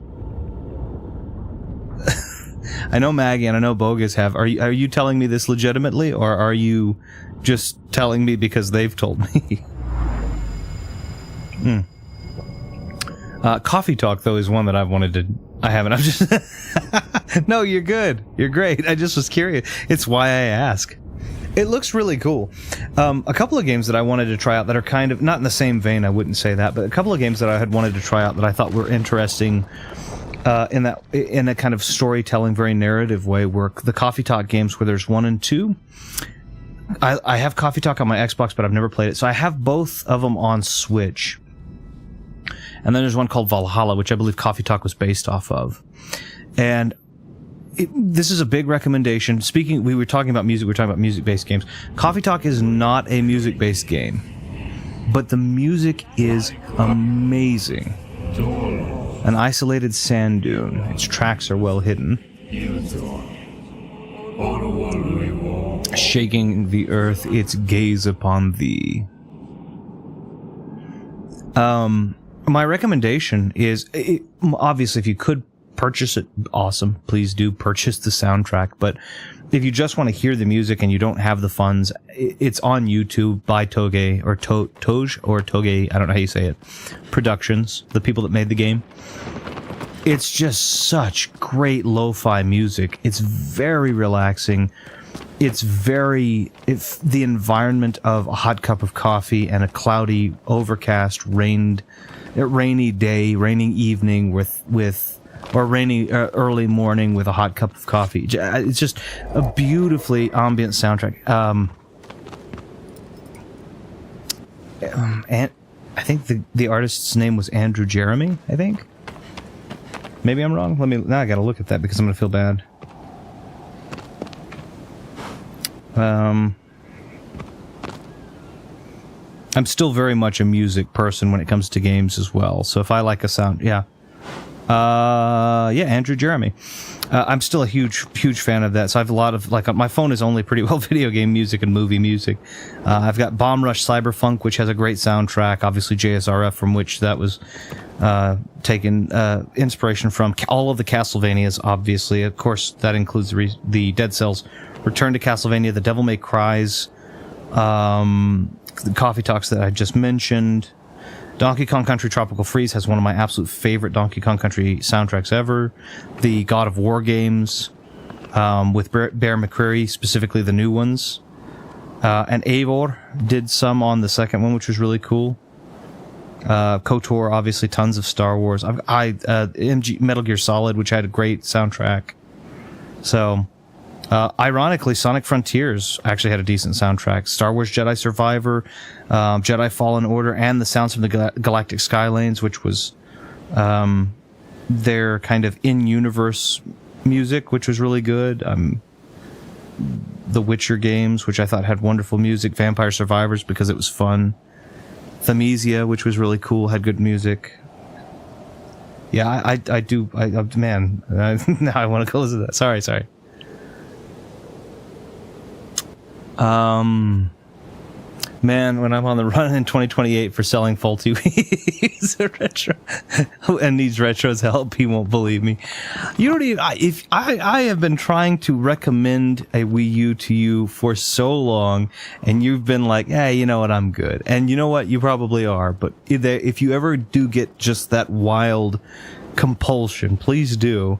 I know Maggie and I know Bogus have. Are you telling me this legitimately, or are you just telling me because they've told me? Coffee Talk, though, is one that I've wanted to... I haven't. I'm just... No, you're good. You're great. I just was curious. It's why I ask. It looks really cool. A couple of games that I wanted to try out that are kind of, not in the same vein, I wouldn't say that, but a couple of games that I had wanted to try out that I thought were interesting in a kind of storytelling, very narrative way were the Coffee Talk games where there's 1 and 2. I have Coffee Talk on my Xbox, but I've never played it. So I have both of them on Switch. And then there's one called Valhalla, which I believe Coffee Talk was based off of. And this is a big recommendation. We were talking about music. We were talking about music-based games. Coffee Talk is not a music-based game, but the music is amazing. An isolated sand dune. Its tracks are well hidden. Shaking the earth, its gaze upon thee. My recommendation is, obviously, if you could purchase it, awesome. Please do purchase the soundtrack. But if you just want to hear the music and you don't have the funds, it's on YouTube by Toge or Toge or Toge, I don't know how you say it, Productions, the people that made the game. It's just such great lo-fi music. It's very relaxing. It's the environment of a hot cup of coffee and a cloudy, overcast, rainy day, raining evening or rainy early morning with a hot cup of coffee. It's just a beautifully ambient soundtrack. And I think the artist's name was Andrew Jeremy, I think. Maybe I'm wrong. Now I gotta look at that because I'm gonna feel bad. I'm still very much a music person when it comes to games as well. So if I like a sound, Andrew Jeremy. I'm still a huge fan of that. So I have a lot of, my phone is only pretty well video game music and movie music. I've got Bomb Rush Cyberfunk, which has a great soundtrack. Obviously JSRF, from which that was taken inspiration from. All of the Castlevanias, obviously. Of course, that includes the Dead Cells Return to Castlevania, the Devil May Cries, the Coffee Talks that I just mentioned. Donkey Kong Country Tropical Freeze has one of my absolute favorite Donkey Kong Country soundtracks ever. The God of War games, with Bear McCreary, specifically the new ones. And Eivor did some on the second one, which was really cool. KOTOR, obviously, tons of Star Wars. Metal Gear Solid, which had a great soundtrack. So, ironically, Sonic Frontiers actually had a decent soundtrack. Star Wars Jedi Survivor, Jedi Fallen Order, and the Sounds from the Galactic Skylanes, which was their kind of in-universe music, which was really good. The Witcher games, which I thought had wonderful music. Vampire Survivors, because it was fun. Thamisia, which was really cool, had good music. Yeah, I do. Man, now I want to go listen to that. Sorry. Man, when I'm on the run in 2028 for selling faulty Wii's retro and needs retros help, he won't believe me. You don't even. I have been trying to recommend a Wii U to you for so long, and you've been like, "Hey, you know what? I'm good." And you know what? You probably are. But if you ever do get just that wild compulsion, please do.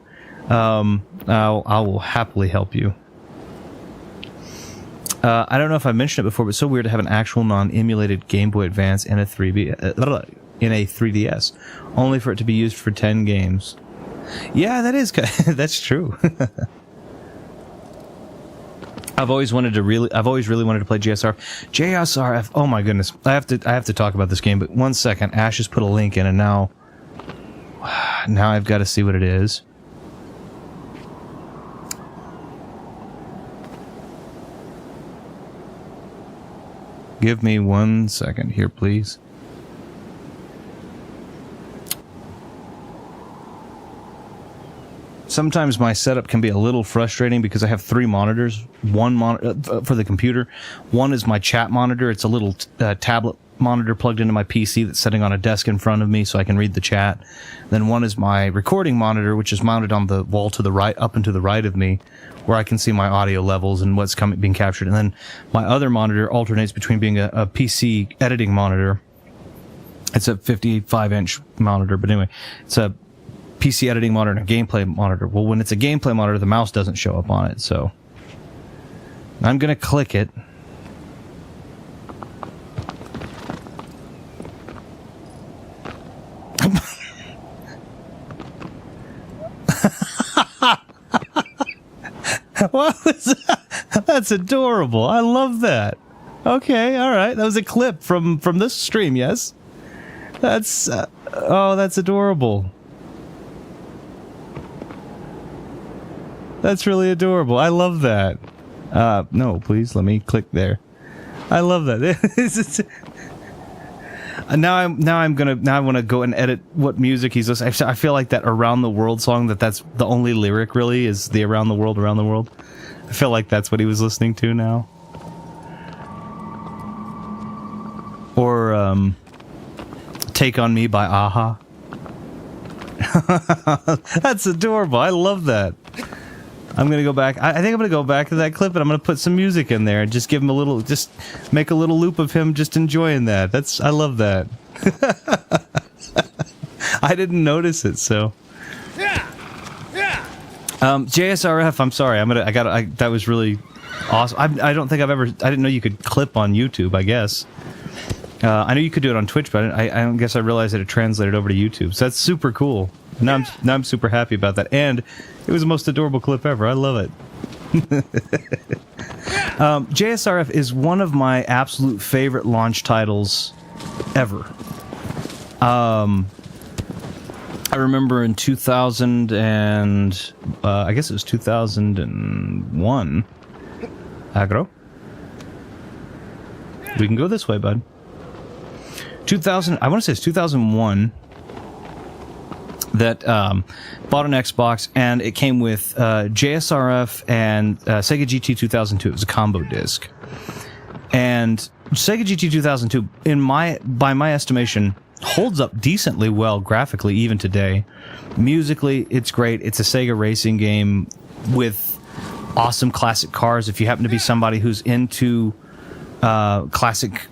I will happily help you. I don't know if I mentioned it before, but it's so weird to have an actual non-emulated Game Boy Advance in a 3DS, only for it to be used for 10 games. Yeah, that's true. I've always really wanted to play JSRF. Oh my goodness, I have to talk about this game. But 1 second, Ash has put a link in, and now I've got to see what it is. Give me 1 second here, please. Sometimes my setup can be a little frustrating because I have 3 monitors. One monitor for the computer. One is my chat monitor. It's a little tablet monitor plugged into my PC that's sitting on a desk in front of me so I can read the chat. Then one is my recording monitor, which is mounted on the wall to the right, up and to the right of me, where I can see my audio levels and what's being captured. And then my other monitor alternates between being a PC editing monitor. It's a 55-inch monitor, but anyway, it's a PC editing monitor and a gameplay monitor. Well, when it's a gameplay monitor, the mouse doesn't show up on it, so I'm going to click it. What was that? That's adorable. I love that. Okay, all right. That was a clip from this stream, yes? That's... oh, that's adorable. That's really adorable. I love that. No, please, let me click there. I love that. Now I want to go and edit what music he's listening. I feel like that Around the World song, that's the only lyric really is the Around the World, Around the World. I feel like that's what he was listening to now. Or Take on Me by Aha. That's adorable. I love that. I'm going to go back. I think I'm going to go back to that clip and I'm going to put some music in there and just give him just make a little loop of him just enjoying that. I love that. I didn't notice it, so. JSRF, I'm sorry. That was really awesome. I don't think I didn't know you could clip on YouTube, I guess. I know you could do it on Twitch, but I don't guess I realized that it translated over to YouTube. So that's super cool. Now I'm super happy about that. And it was the most adorable clip ever. I love it. JSRF is one of my absolute favorite launch titles ever. I remember in 2000 and I guess it was 2001. Agro. We can go this way, bud. I want to say it's 2001 that bought an Xbox, and it came with JSRF and Sega GT 2002. It was a combo disc. And Sega GT 2002, by my estimation, holds up decently well graphically even today. Musically, it's great. It's a Sega racing game with awesome classic cars. If you happen to be somebody who's into classic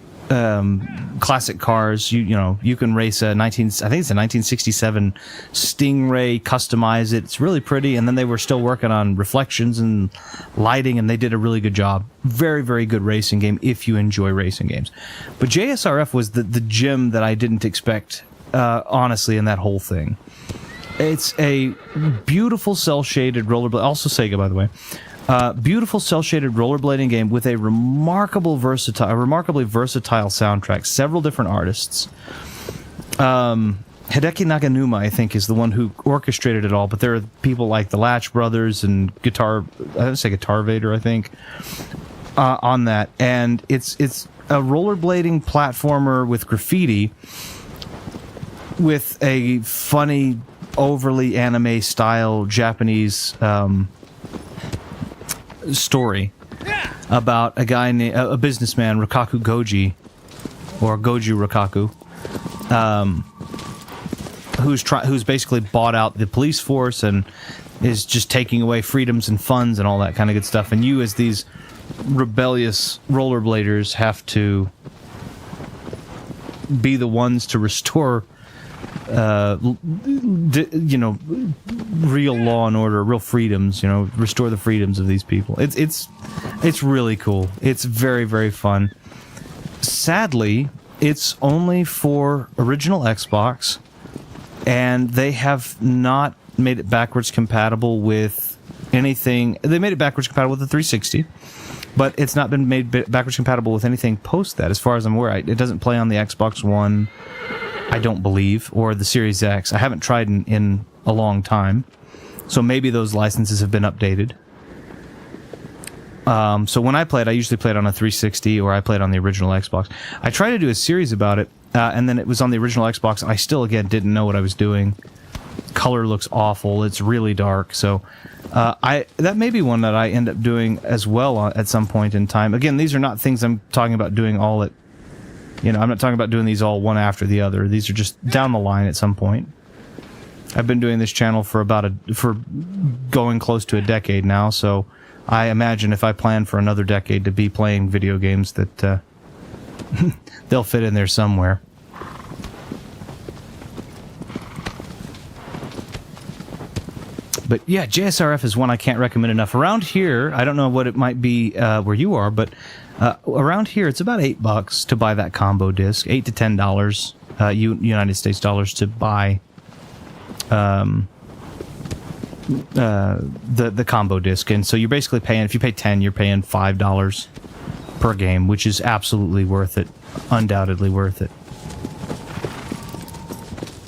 cars, you can race I think it's a 1967 Stingray, customize it. It's really pretty, and then they were still working on reflections and lighting, and they did a really good job. Very, very good racing game if you enjoy racing games. But JSRF was the gem that I didn't expect, honestly, in that whole thing. It's a beautiful cel-shaded rollerblade, also Sega, by the way. Beautiful cel-shaded rollerblading game with a remarkably versatile soundtrack. Several different artists. Hideki Naganuma, I think, is the one who orchestrated it all. But there are people like the Latch Brothers and Guitar Vader, I think, on that. And it's a rollerblading platformer with graffiti, with a funny, overly anime style Japanese story about a guy named a businessman, Rikaku Goji, or Goju Rikaku, who's basically bought out the police force and is just taking away freedoms and funds and all that kind of good stuff. And you, as these rebellious rollerbladers, have to be the ones to restore real law and order, real freedoms, restore the freedoms of these people. It's really cool. It's very, very fun. Sadly, it's only for original Xbox, and they have not made it backwards compatible with anything. They made it backwards compatible with the 360, but it's not been made backwards compatible with anything post that, as far as I'm aware. It doesn't play on the Xbox One, I don't believe, or the Series X. I haven't tried in a long time, so maybe those licenses have been updated. So when I usually played on a 360, or I played on the original Xbox. I tried to do a series about it, and then it was on the original Xbox, and I still, again, didn't know what I was doing. Color looks awful. It's really dark, so that may be one that I end up doing as well at some point in time. Again, these are not things I'm talking about doing all at... I'm not talking about doing these all one after the other. These are just down the line at some point. I've been doing this channel for going close to a decade now, so I imagine if I plan for another decade to be playing video games, that they'll fit in there somewhere. But yeah, JSRF is one I can't recommend enough. Around here, I don't know what it might be where you are, but around here it's about $8 to buy that combo disc, $8 to $10 United States dollars to buy the combo disc. And so you're basically paying, if you pay 10, you're paying $5 per game, which is absolutely worth it, undoubtedly worth it.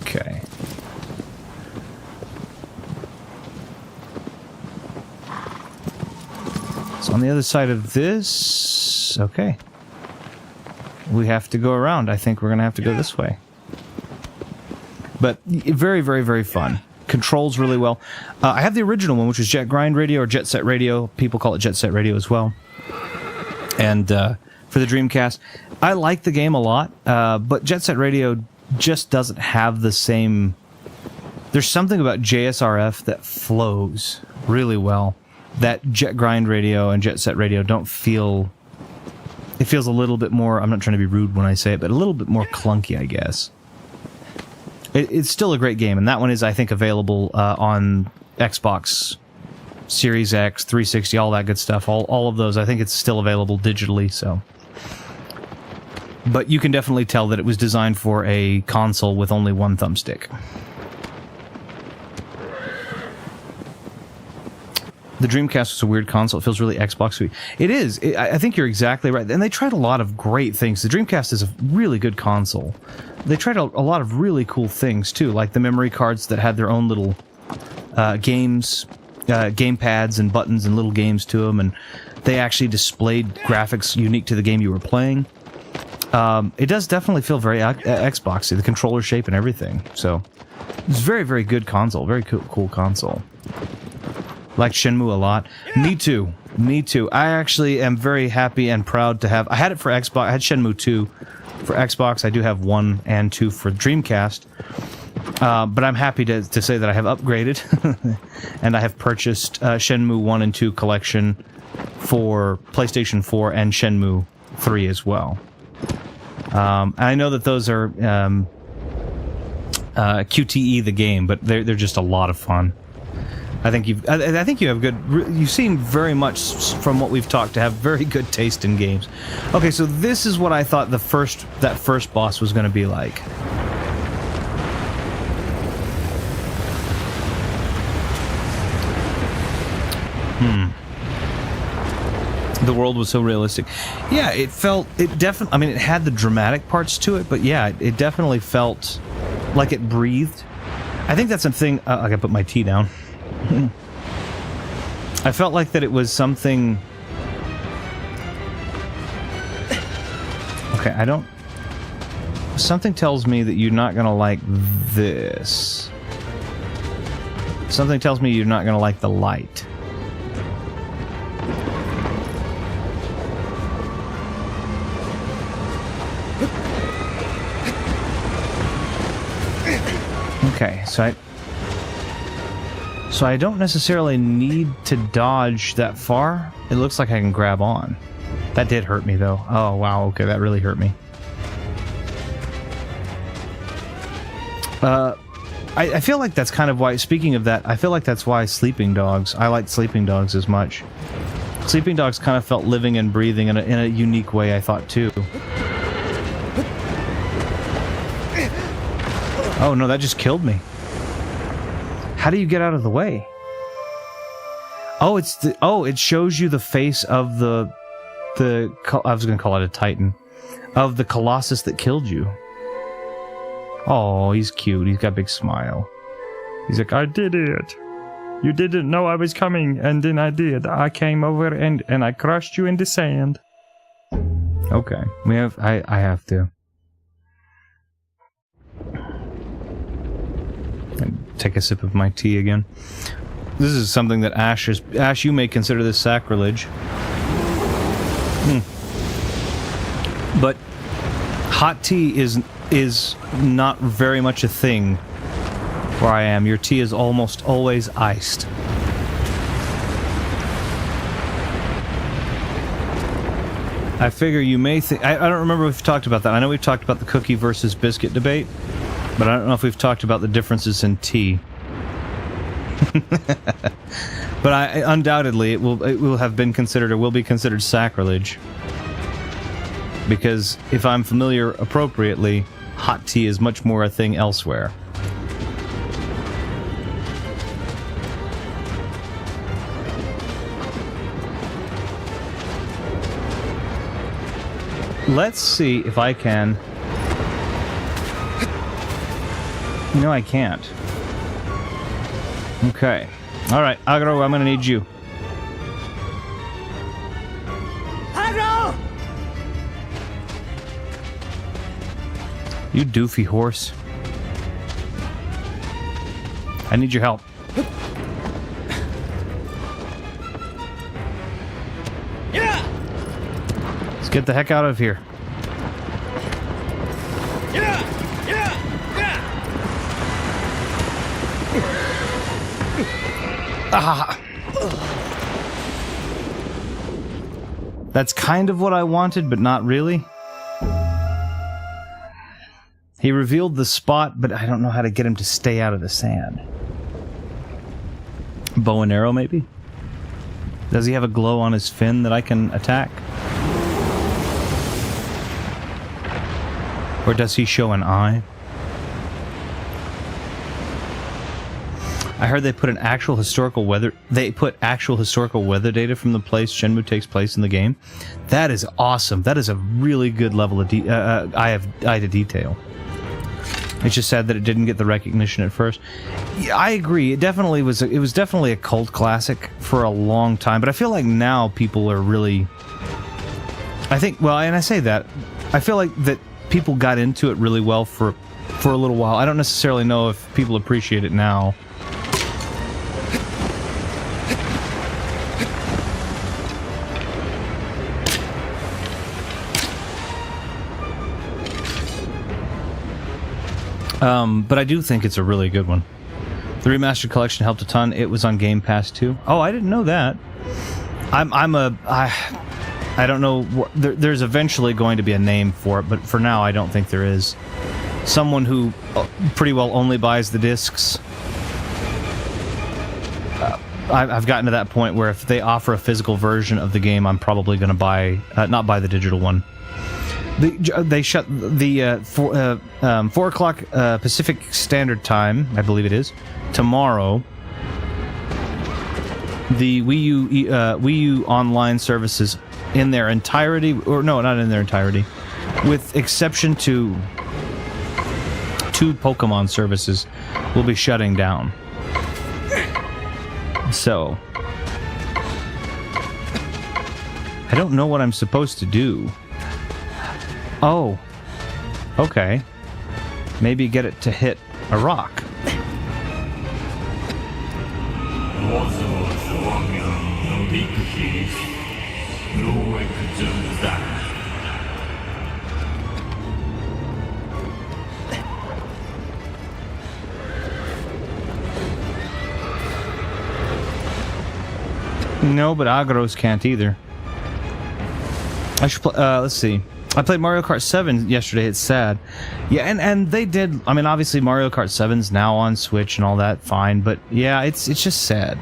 Okay. So on the other side of this, okay, we have to go around. I think we're gonna have to go this way. But very, very, very fun. Controls really well. I have the original one, which was Jet Grind Radio or Jet Set Radio. People call it Jet Set Radio as well. And for the Dreamcast, I like the game a lot, but Jet Set Radio just doesn't have the same. There's something about JSRF that flows really well that Jet Grind Radio and Jet Set Radio don't feel. It feels a little bit more. I'm not trying to be rude when I say it, but a little bit more clunky, I guess. It's still a great game, and that one is, I think, available on Xbox Series X, 360, all that good stuff. All of those, I think it's still available digitally. So, but you can definitely tell that it was designed for a console with only one thumbstick. The Dreamcast was a weird console. It feels really Xbox-y. It is. I think you're exactly right. And they tried a lot of great things. The Dreamcast is a really good console. They tried a lot of really cool things, too, like the memory cards that had their own little games, game pads and buttons and little games to them, and they actually displayed graphics unique to the game you were playing. It does definitely feel very Xbox-y, the controller shape and everything. So, it's a very, very good console. Very cool console. Like Shenmue a lot. Me too. Me too. I actually am very happy and proud to have. I had it for Xbox. I had Shenmue 2 for Xbox. I do have 1 and 2 for Dreamcast. But I'm happy to say that I have upgraded and I have purchased Shenmue 1 and 2 collection for PlayStation 4 and Shenmue 3 as well. I know that those are QTE the game, but they're just a lot of fun. I think you have good. You seem very much, from what we've talked, to have very good taste in games. Okay, so this is what I thought that first boss was going to be like. The world was so realistic. Yeah, it definitely. I mean, it had the dramatic parts to it, but yeah, it definitely felt like it breathed. I think that's something. I gotta put my tea down. I felt like that it was something. Okay, I don't. Something tells me that you're not gonna like this. Something tells me you're not gonna like the light. Okay, so I don't necessarily need to dodge that far. It looks like I can grab on. That did hurt me, though. Oh, wow, okay, that really hurt me. I feel like that's kind of why, speaking of that, I feel like that's why Sleeping Dogs, I like Sleeping Dogs as much. Sleeping Dogs kind of felt living and breathing in a unique way, I thought, too. Oh, no, that just killed me. How do you get out of the way? Oh, it shows you the face of the I was going to call it a Titan, of the Colossus that killed you. Oh, he's cute. He's got a big smile. He's like, I did it. You didn't know I was coming, and then I did. I came over and I crushed you in the sand. Okay, I have to. Take a sip of my tea again. This is something that Ash, you may consider this sacrilege. But hot tea is not very much a thing where I am. Your tea is almost always iced. I figure you may think... I don't remember if we've talked about that. I know we've talked about the cookie versus biscuit debate, but I don't know if we've talked about the differences in tea. But undoubtedly it will have been considered, or will be considered, sacrilege. Because if I'm familiar appropriately, hot tea is much more a thing elsewhere. Let's see if I can... No, I can't. Okay. Alright, Agro, I'm gonna need you. Agro! You doofy horse. I need your help. Yeah! Let's get the heck out of here. Yeah! Yeah! Yeah! Ah! That's kind of what I wanted, but not really. He revealed the spot, but I don't know how to get him to stay out of the sand. Bow and arrow, maybe? Does he have a glow on his fin that I can attack? Or does he show an eye? I heard they put actual historical weather data from the place Shenmue takes place in the game. That is awesome. That is a really good level of eye to detail. It's just sad that it didn't get the recognition at first. Yeah, I agree. It was definitely a cult classic for a long time, but I feel like now people are really... I think, well, and I say that, I feel like that people got into it really well for a little while. I don't necessarily know if people appreciate it now. But I do think it's a really good one. The remastered collection helped a ton. It was on Game Pass too. Oh, I didn't know that. I don't know. There's eventually going to be a name for it, but for now, I don't think there is. Someone who pretty well only buys the discs. I've gotten to that point where if they offer a physical version of the game, I'm probably going to not buy the digital one. They shut the 4 o'clock Pacific Standard Time, I believe it is, tomorrow. The Wii U online services in their entirety, or no, not in their entirety, with exception to 2 Pokemon services, will be shutting down. So, I don't know what I'm supposed to do. Oh, okay. Maybe get it to hit a rock. No, but Agros can't either. I should play, let's see. I played Mario Kart 7 yesterday. It's sad. Yeah, and they did... I mean, obviously Mario Kart 7's now on Switch and all that, fine. But yeah, it's just sad.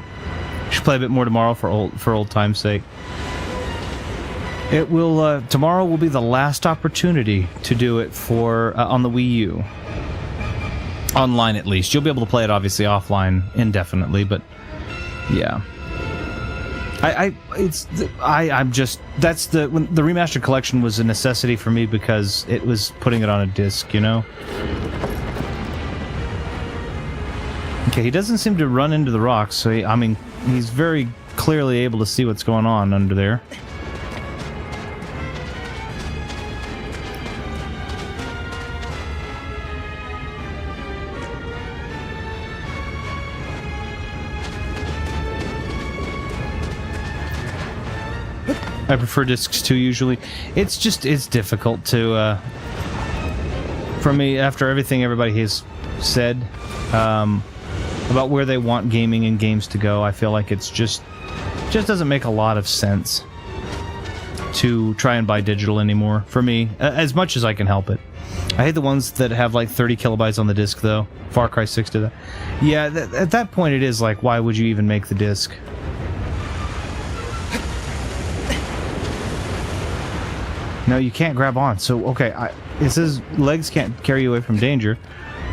I should play a bit more tomorrow for old time's sake. It will... tomorrow will be the last opportunity to do it for... on the Wii U. Online, at least. You'll be able to play it, obviously, offline indefinitely, but... Yeah. I'm just... That's the remastered collection was a necessity for me because it was putting it on a disc, you know? Okay, he doesn't seem to run into the rocks, so he's very clearly able to see what's going on under there. I prefer discs too, usually. It's difficult to, for me, after everything everybody has said, about where they want gaming and games to go, I feel like it's just doesn't make a lot of sense. to try and buy digital anymore, for me, as much as I can help it. I hate the ones that have like 30 kilobytes on the disc, though. Far Cry 6 did that. Yeah, at that point it is like, why would you even make the disc? No, you can't grab on. So, okay, it says legs can't carry you away from danger.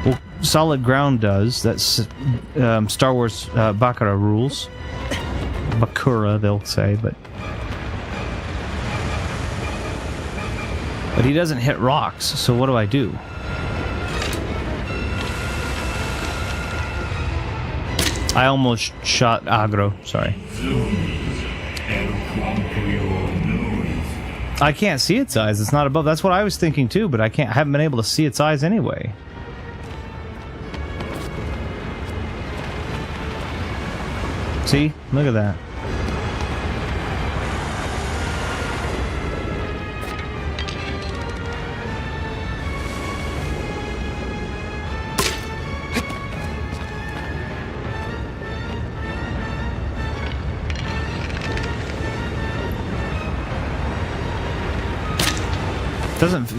Well, solid ground does. That's Star Wars Bakura rules. Bakura, they'll say, but he doesn't hit rocks, so what do I do? I almost shot Agro, sorry. I can't see its eyes, it's not above. That's what I was thinking too, but I haven't been able to see its eyes anyway. See? Look at that.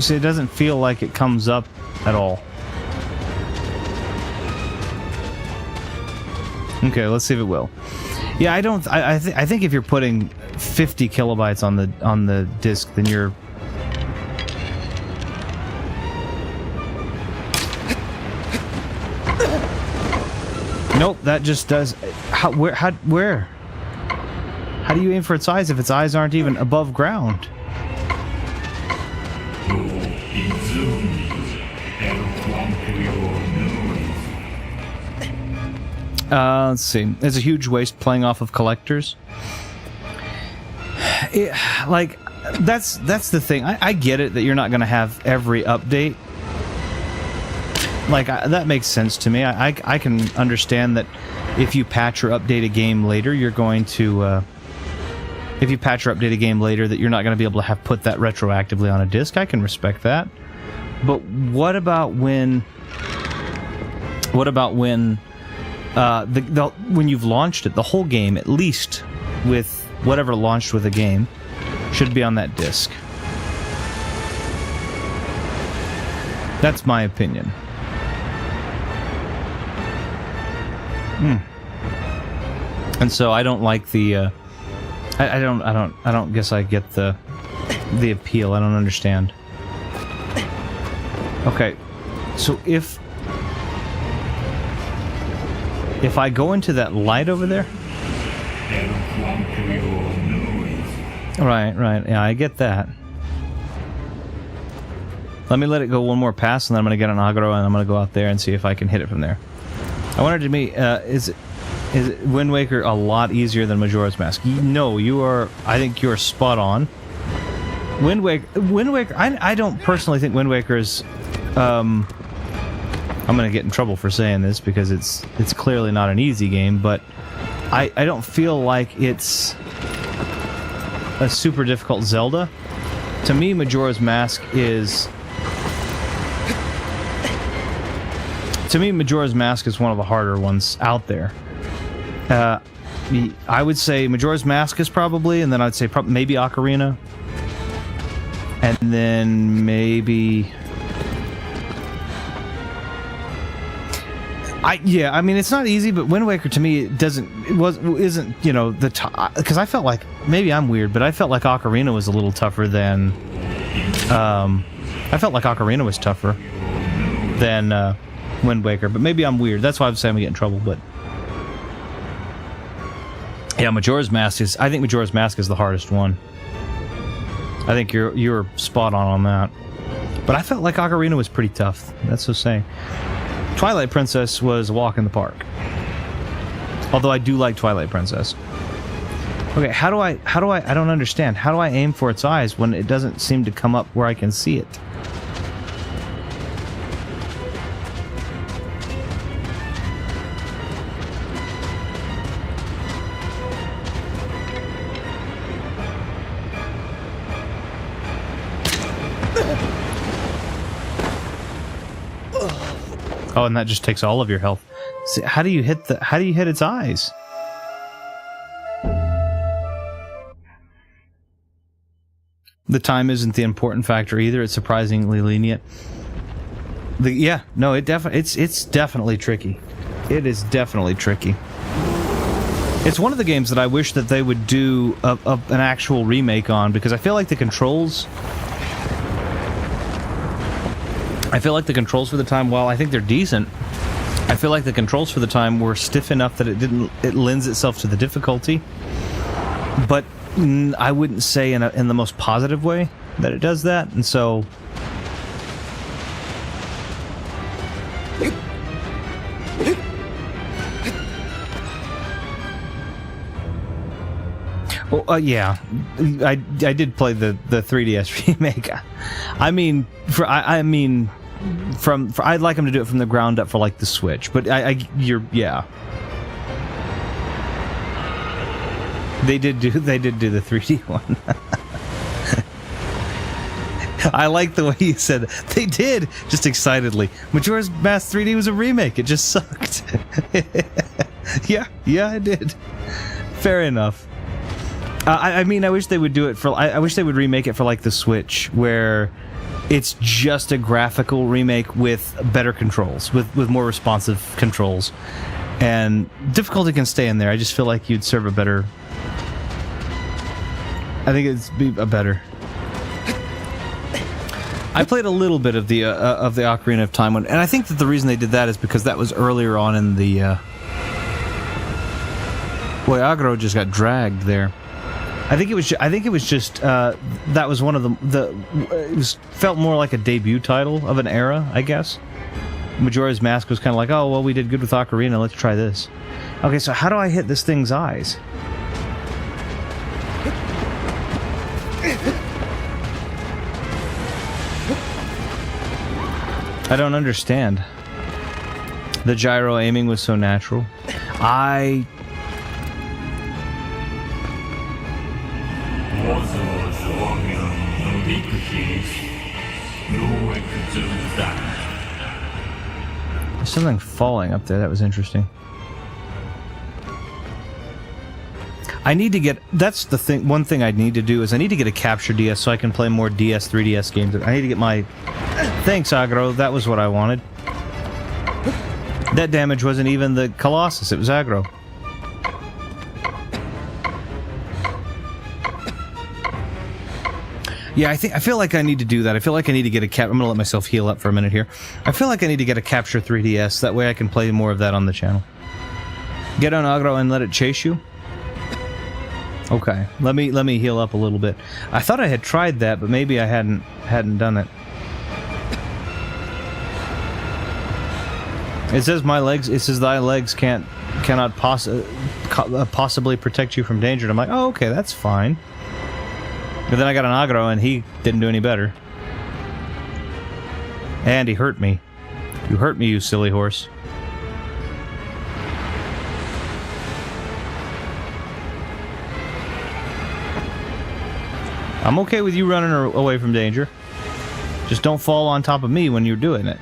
It doesn't feel like it comes up at all. Okay, let's see if it will. Yeah, I think if you're putting 50 kilobytes on the disc, then you're nope. That just does. Where? How do you aim for its eyes if its eyes aren't even above ground? Let's see. It's a huge waste playing off of collectors. That's the thing. I get it that you're not going to have every update. That makes sense to me. I can understand that if you patch or update a game later, you're going to... if you patch or update a game later, that you're not going to be able to have put that retroactively on a disc. I can respect that. But what about when... when you've launched it, the whole game, at least with whatever launched with a game, should be on that disc. That's my opinion. And so I don't like the. I don't guess I get the appeal. I don't understand. Okay, so if I go into that light over there... Right, yeah, I get that. Let me let it go one more pass, and then I'm going to get an Agro, and I'm going to go out there and see if I can hit it from there. I wondered to me, is Wind Waker a lot easier than Majora's Mask? No, I think you're spot on. Wind Waker, I don't personally think Wind Waker is... I'm gonna get in trouble for saying this because it's clearly not an easy game, but I don't feel like it's a super difficult Zelda. To me, Majora's Mask is... one of the harder ones out there. I would say Majora's Mask is probably, and then I'd say maybe Ocarina, and then maybe... I mean, it's not easy, but Wind Waker to me isn't the top, because I felt like, maybe I'm weird, but I felt like Ocarina was a little tougher than I felt like Ocarina was tougher than Wind Waker, but maybe I'm weird. That's why I'm saying we get in trouble. But yeah, Majora's Mask is. I think Majora's Mask is the hardest one. I think you're spot on that. But I felt like Ocarina was pretty tough. That's so saying. Twilight Princess was a walk in the park. Although I do like Twilight Princess. Okay, how do I don't understand. How do I aim for its eyes when it doesn't seem to come up where I can see it? Oh, and that just takes all of your health. See, how do you hit its eyes? The time isn't the important factor either. It's surprisingly lenient. It's definitely tricky. It is definitely tricky. It's one of the games that I wish that they would do an actual remake on, because I feel like the controls for the time, while I think they're decent, I feel like the controls for the time were stiff enough that it lends itself to the difficulty. But I wouldn't say in the most positive way that it does that, and so yeah, I did play the 3DS remake. I mean, I'd like them to do it from the ground up for like the Switch, but yeah. They did do the 3D one. I like the way you said it. They did, just excitedly. Majora's Mask 3D was a remake. It just sucked. yeah, it did. Fair enough. I mean, I wish they would do it for. I wish they would remake it for like the Switch, where it's just a graphical remake with better controls, with more responsive controls, and difficulty can stay in there. I just feel like you'd serve a better. I think it'd be a better. I played a little bit of the Ocarina of Time one, and I think that the reason they did that is because that was earlier on in the. Boy, Agro just got dragged there. I think it was just that was one of felt more like a debut title of an era, I guess. Majora's Mask was kind of like, oh well, we did good with Ocarina, let's try this. Okay, so how do I hit this thing's eyes? I don't understand. The gyro aiming was so natural. There's something falling up there. That was interesting. I need to get... That's the thing. One thing I need to do is I need to get a capture DS so I can play more 3DS games. I need to get my... Thanks, Agro. That was what I wanted. That damage wasn't even the Colossus. It was Agro. Yeah, I feel like I need to do that. I feel like I need to get a I'm gonna let myself heal up for a minute here. I feel like I need to get a capture 3DS. That way I can play more of that on the channel. Get on Agro and let it chase you. Okay, let me heal up a little bit. I thought I had tried that, but maybe I hadn't done it. It says my legs. It says thy legs cannot possibly protect you from danger. And I'm like, oh, okay, that's fine. But then I got an Agro, and he didn't do any better. And he hurt me. You hurt me, you silly horse. I'm okay with you running away from danger. Just don't fall on top of me when you're doing it.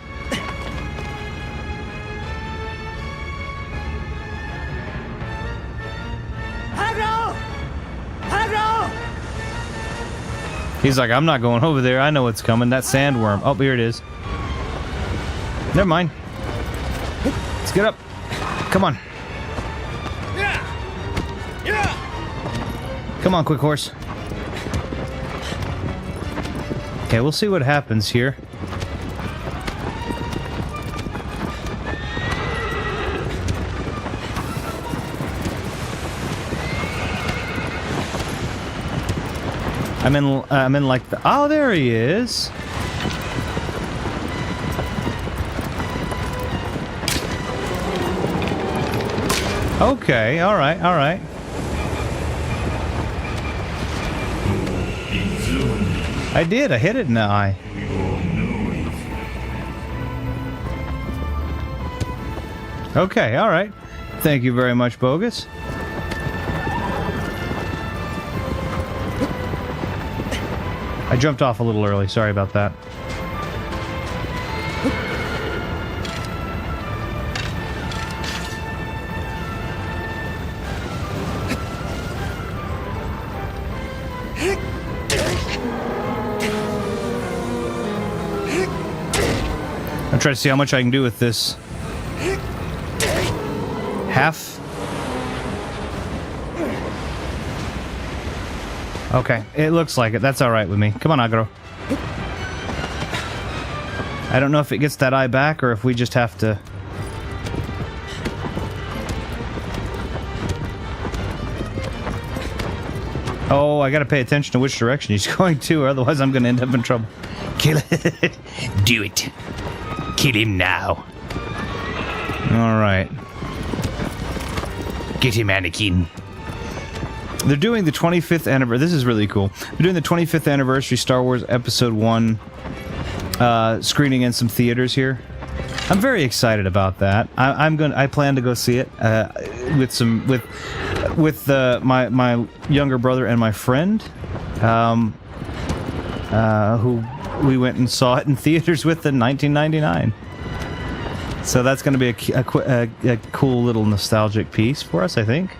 He's like, I'm not going over there. I know what's coming. That sandworm. Oh, here it is. Never mind. Let's get up. Come on. Come on, quick horse. Okay, we'll see what happens here. I'm in like the... Oh, there he is. Okay, alright. I did, I hit it in the eye. Okay, alright. Thank you very much, Bogus. I jumped off a little early, sorry about that. I'll try to see how much I can do with this. Half? Okay, it looks like it. That's alright with me. Come on, Agro. I don't know if it gets that eye back or if we just have to... Oh, I gotta pay attention to which direction he's going to, or otherwise I'm gonna end up in trouble. Kill it. Do it. Kill him now. Alright. Get him, Anakin. They're doing the 25th anniversary. This is really cool. They're doing the 25th anniversary Star Wars Episode 1 screening in some theaters here. I'm very excited about that. I plan to go see it with my younger brother and my friend, who we went and saw it in theaters with in 1999. So that's going to be a cool little nostalgic piece for us, I think.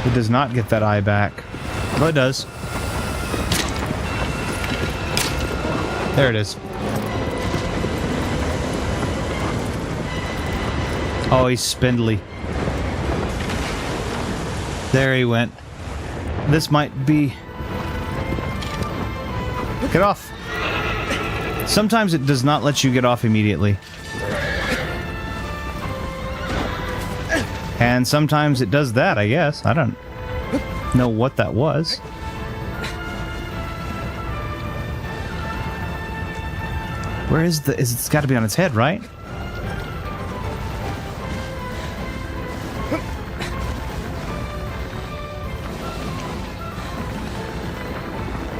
It does not get that eye back. Well, it does. There it is. Oh, he's spindly. There he went. This might be... Get off. Sometimes it does not let you get off immediately. And sometimes it does that, I guess. I don't know what that was. Where is the... It's got to be on its head, right?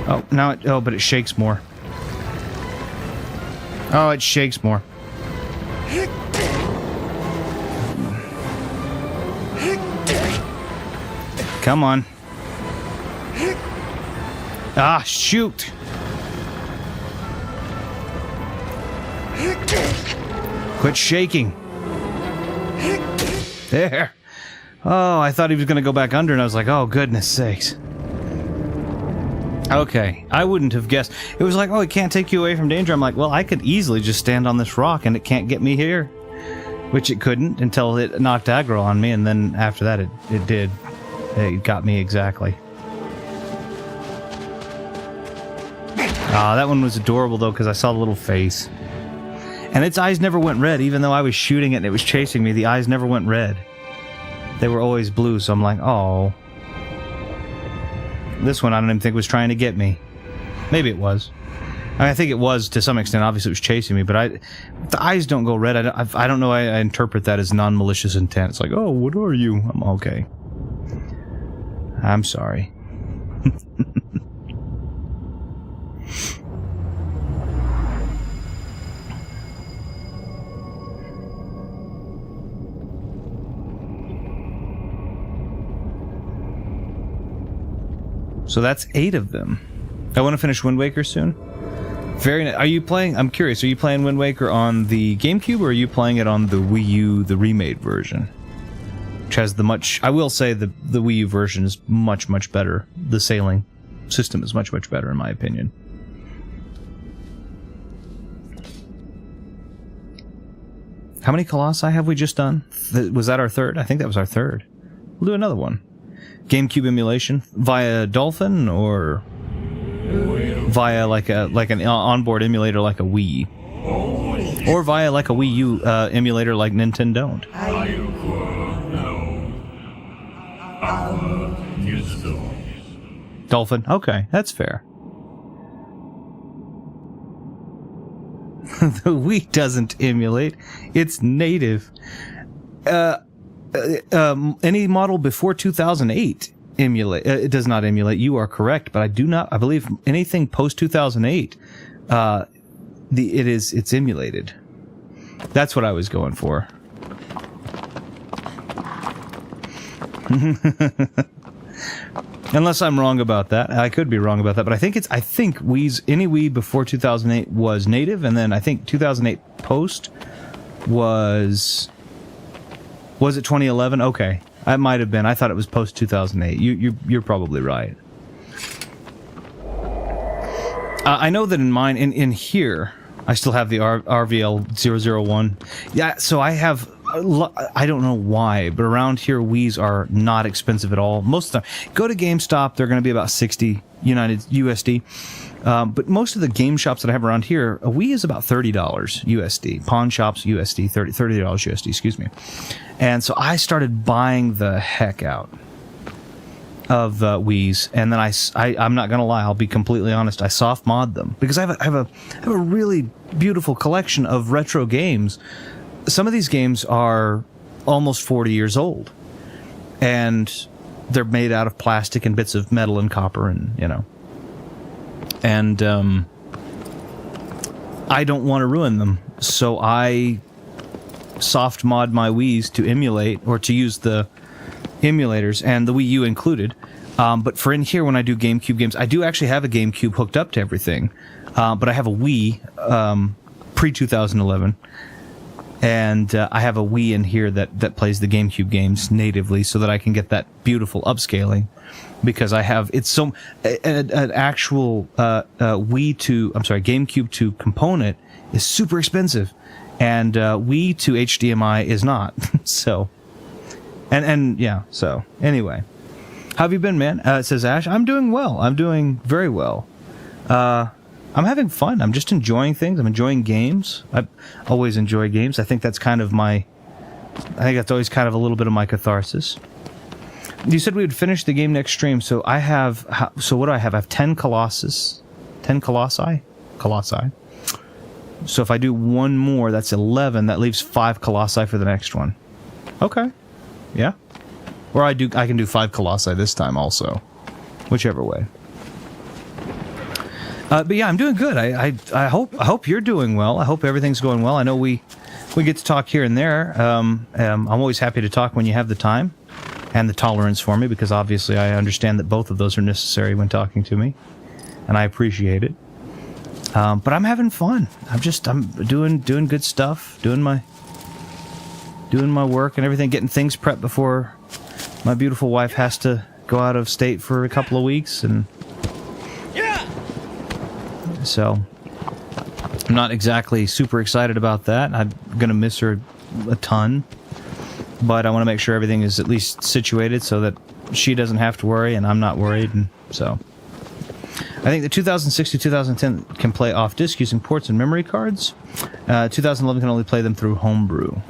Oh, now it... Oh, but it shakes more. Oh, it shakes more. Come on. Ah, shoot! Quit shaking. There. Oh, I thought he was going to go back under, and I was like, oh, goodness sakes. Okay, I wouldn't have guessed. It was like, oh, it can't take you away from danger. I'm like, well, I could easily just stand on this rock, and it can't get me here. Which it couldn't until it knocked aggro on me, and then after that, it did. It got me exactly. Ah, that one was adorable, though, because I saw the little face. And its eyes never went red, even though I was shooting it and it was chasing me. The eyes never went red. They were always blue, so I'm like, oh. This one I don't even think was trying to get me. Maybe it was. I think it was to some extent. Obviously, it was chasing me, but the eyes don't go red. I don't know. I interpret that as non-malicious intent. It's like, oh, what are you? I'm okay. I'm sorry. So that's 8 of them. I want to finish Wind Waker soon. Very nice. Are you playing... I'm curious, are you playing Wind Waker on the GameCube, or are you playing it on the Wii U, the remade version? Which has the much... I will say the Wii U version is much, much better. The sailing system is much, much better, in my opinion. How many Colossi have we just done? Was that our third? I think that was our third. We'll do another one. GameCube emulation via Dolphin, or via like an onboard emulator like a Wii, or via like a Wii U emulator like Nintendo. Dolphin. Okay, that's fair. The Wii doesn't emulate; it's native. Any model before 2008 emulate. It does not emulate. You are correct, but I do not. I believe anything post 2008, it's emulated. That's what I was going for. Unless I'm wrong about that, I could be wrong about that. But I think any Wii before 2008 was native, and then I think 2008 post was. Was it 2011? Okay, it might have been. I thought it was post 2008. You're probably right. I know that in mine, in here, I still have the RVL001. Yeah, so I have, I don't know why, but around here, Wiis are not expensive at all. Most of the time, go to GameStop, they're going to be about 60 USD. But most of the game shops that I have around here, a Wii is about $30 USD. Pawn shops USD, $30 USD, excuse me. And so I started buying the heck out of Wiis, and then I'm not gonna lie, I'll be completely honest, I soft mod them because I have a really beautiful collection of retro games. Some of these games are almost 40 years old, and they're made out of plastic and bits of metal and copper, and and I don't want to ruin them, so I soft mod my Wiis to emulate, or to use the emulators, and the Wii U included. But for in here, when I do GameCube games, I do actually have a GameCube hooked up to everything. But I have a Wii pre-2011, and I have a Wii in here that plays the GameCube games natively, so that I can get that beautiful upscaling. Because I have an actual GameCube to component is super expensive, and Wii to HDMI is not. So. And yeah, so anyway, how have you been, man? It says Ash, I'm doing well. I'm doing very well. I'm having fun. I'm just enjoying things. I'm enjoying games. I always enjoy games. I think that's always kind of a little bit of my catharsis. You said we would finish the game next stream, so I have. So what do I have? I have 10 Colossus, 10 Colossi. So if I do one more, that's 11. That leaves 5 Colossi for the next one. Okay. Yeah, or I can do 5 Colossi this time also, whichever way. But yeah, I'm doing good. I hope you're doing well. I hope everything's going well. I know we get to talk here and there. I'm always happy to talk when you have the time and the tolerance for me, because obviously I understand that both of those are necessary when talking to me, and I appreciate it. But I'm having fun. I'm doing good stuff, doing my work and everything, getting things prepped before my beautiful wife has to go out of state for a couple of weeks, and so I'm not exactly super excited about that. I'm gonna miss her a ton, but I want to make sure everything is at least situated so that she doesn't have to worry and I'm not worried. And so I think the 2006 to 2010 can play off disk using ports and memory cards. 2011 can only play them through Homebrew.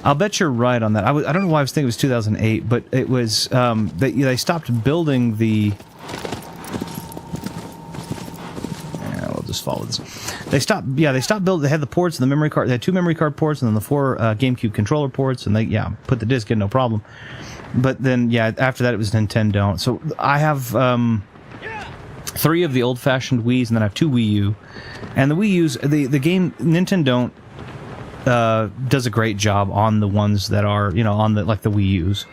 I'll bet you're right on that. I don't know why I was thinking it was 2008, but it was they stopped building the. Yeah, we'll just follow this. They stopped building. They had the ports and the memory card. They had 2 memory card ports and then the 4 GameCube controller ports, and they put the disc in, no problem. But then after that it was Nintendo. So I have 3 of the old-fashioned Wiis, and then I have 2 Wii U, and the Wii U's the game Nintendo does a great job on the ones that are, on the Wii U's,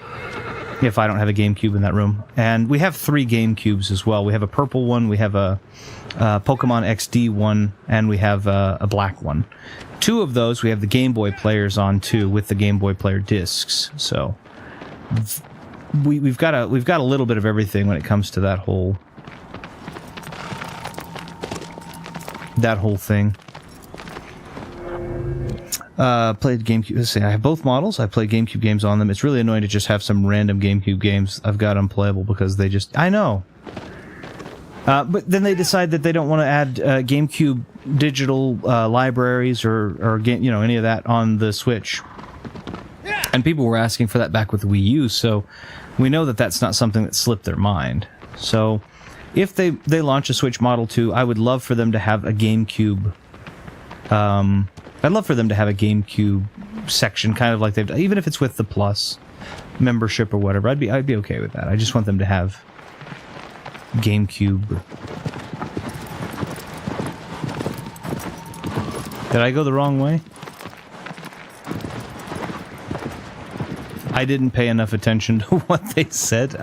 if I don't have a GameCube in that room. And we have 3 GameCubes as well. We have a purple one, we have a Pokemon XD one, and we have a black one. 2 of those we have the Game Boy players on too, with the Game Boy player discs. So we've got a little bit of everything when it comes to that whole thing. Played GameCube. Let's see, I have both models. I play GameCube games on them. It's really annoying to just have some random GameCube games I've got unplayable because they just. I know. But then they decide that they don't want to add GameCube digital libraries or any of that on the Switch. And people were asking for that back with the Wii U, so we know that that's not something that slipped their mind. So if they launch a Switch Model 2, I would love for them to have a GameCube. I'd love for them to have a GameCube section, kind of like they've done, even if it's with the Plus membership or whatever. I'd be okay with that. I just want them to have GameCube. Did I go the wrong way? I didn't pay enough attention to what they said.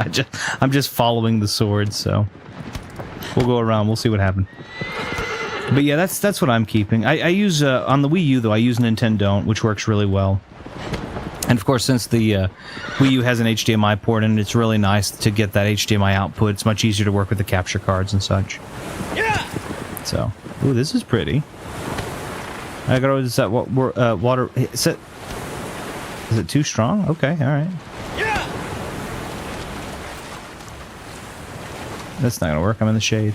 I'm just following the sword, so we'll go around. We'll see what happens. But yeah, that's what I'm keeping. I use on the Wii U though. I use Nintendo, which works really well. And of course, since the Wii U has an HDMI port in it, it's really nice to get that HDMI output. It's much easier to work with the capture cards and such. Yeah. So, ooh, this is pretty. I gotta is that what water? Is it too strong? Okay, all right. Yeah. That's not gonna work. I'm in the shade.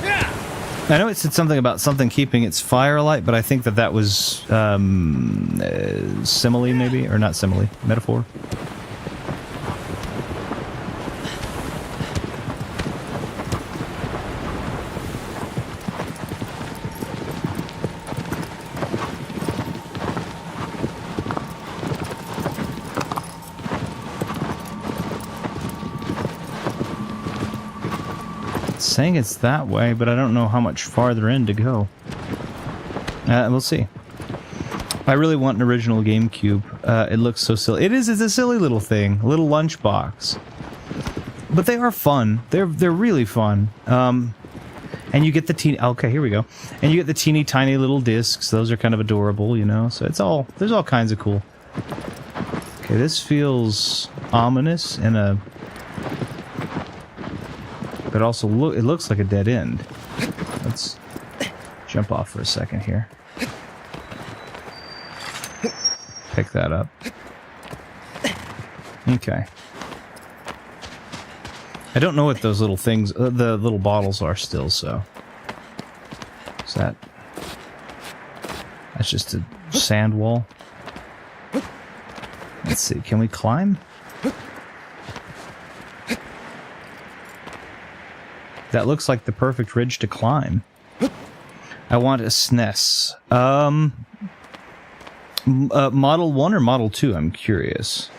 Yeah. I know it said something about something keeping its fire alight, but I think that was simile, maybe, or not simile, metaphor. Saying it's that way, but I don't know how much farther in to go. We'll see. I really want an original GameCube. It looks so silly. It's a silly little thing, a little lunchbox. But they are fun. They're really fun. And you get the teeny. Okay, here we go. And you get the teeny tiny little discs. Those are kind of adorable, you know. So there's all kinds of cool. Okay, this feels ominous in a. But also, it looks like a dead end. Let's jump off for a second here. Pick that up. Okay. I don't know what those little things, the little bottles are still, so. Is that... That's just a sand wall. Let's see, can we climb? That looks like the perfect ridge to climb. I want a SNES. Model 1 or Model 2? I'm curious.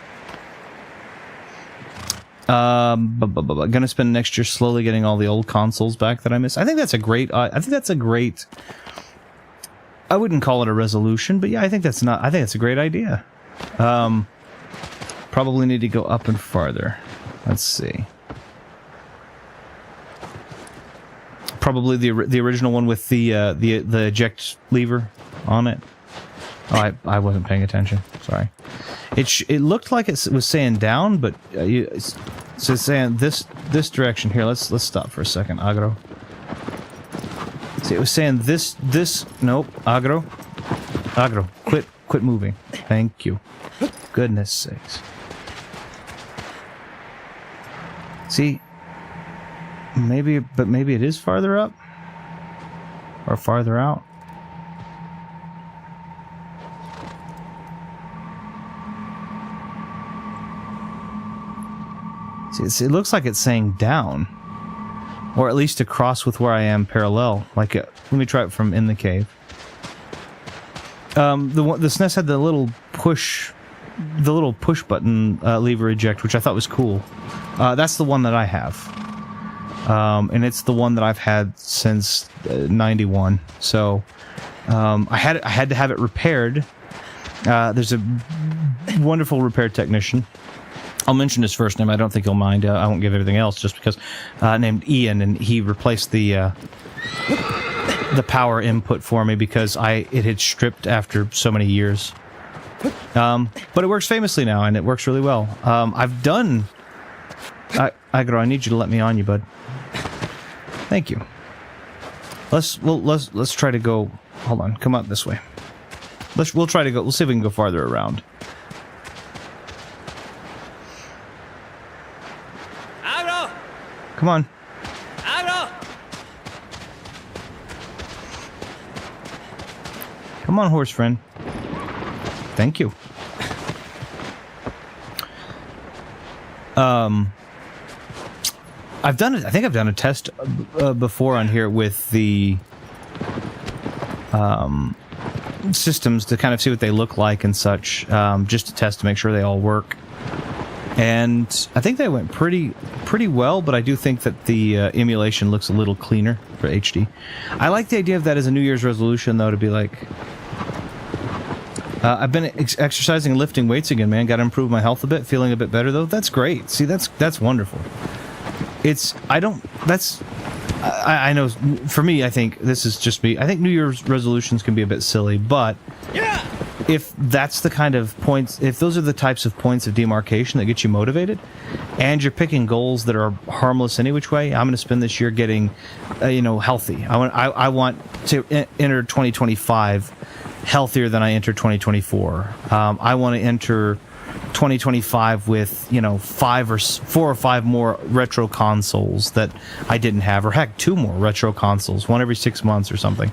Gonna spend next year slowly getting all the old consoles back that I missed. I think that's a great... I wouldn't call it a resolution, but yeah, I think that's a great idea. Probably need to go up and farther. Let's see. Probably the original one with the eject lever on it. Oh, I wasn't paying attention. Sorry. It looked like it was saying down, but it's saying this direction here. Let's stop for a second. Agro. See, it was saying this. Nope. Agro. Quit moving. Thank you. Goodness sakes. See. Maybe it is farther up or farther out. See, it looks like it's saying down, or at least across with where I am, parallel. Like, let me try it from in the cave. The SNES had the little push button lever eject, which I thought was cool. That's the one that I have. And it's the one that I've had since '91. So I had to have it repaired. There's a wonderful repair technician. I'll mention his first name. I don't think he'll mind. I won't give everything else just because. Named Ian, and he replaced the power input for me because it had stripped after so many years. But it works famously now, and it works really well. I've done. Agro, I need you to let me on you, bud. Thank you. Let's try to go. Hold on, come out this way. We'll try to go. We'll see if we can go farther around. Agro. Come on. Agro. Come on, horse friend. Thank you. I've done it. I think I've done a test before on here with the systems to kind of see what they look like and such, just to test to make sure they all work. And I think they went pretty well, but I do think that the emulation looks a little cleaner for HD. I like the idea of that as a New Year's resolution, though, to be like, I've been exercising and lifting weights again, man. Got to improve my health a bit. Feeling a bit better, though. That's great. See, that's wonderful. I know, for me, I think this is just me. I think New Year's resolutions can be a bit silly, but if that's the kind of points, if those are the types of points of demarcation that get you motivated, and you're picking goals that are harmless any which way, I'm going to spend this year getting, healthy. I want to enter 2025 healthier than I entered 2024. I want to enter 2025 with 4 or 5 more retro consoles that I didn't have, or heck, 2 more retro consoles, one every 6 months or something.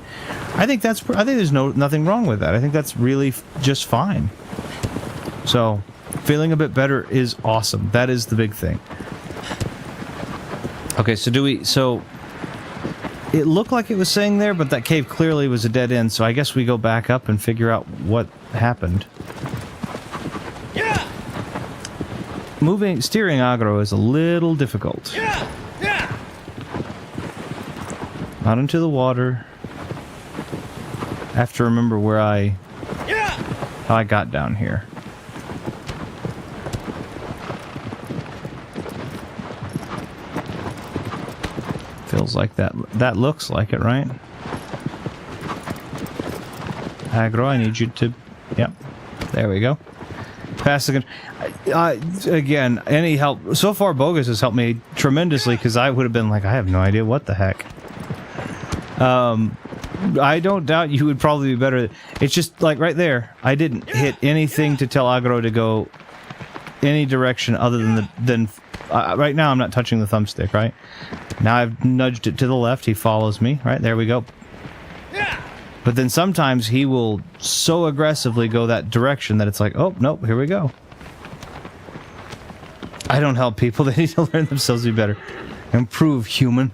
I think there's nothing wrong with that. I think that's really just fine. So feeling a bit better is awesome. That is the big thing. Okay, so it looked like it was saying there, but that cave clearly was a dead end, so I guess we go back up and figure out what happened. Steering aggro is a little difficult. Not into the water. I have to remember how I got down here. Feels like that. That looks like it, right? Aggro, I need you to... Yep. There we go. Pass the... again, any help... So far, Bogus has helped me tremendously, because I would have been like, I have no idea what the heck. I don't doubt you would probably be better. It's just, like, right there. I didn't hit anything to tell Aggro to go any direction other than right now, I'm not touching the thumbstick, right? Now I've nudged it to the left. He follows me. Right, there we go. But then sometimes he will so aggressively go that direction that it's like, oh, nope, here we go. I don't help people. They need to learn themselves to be better. Improve, human.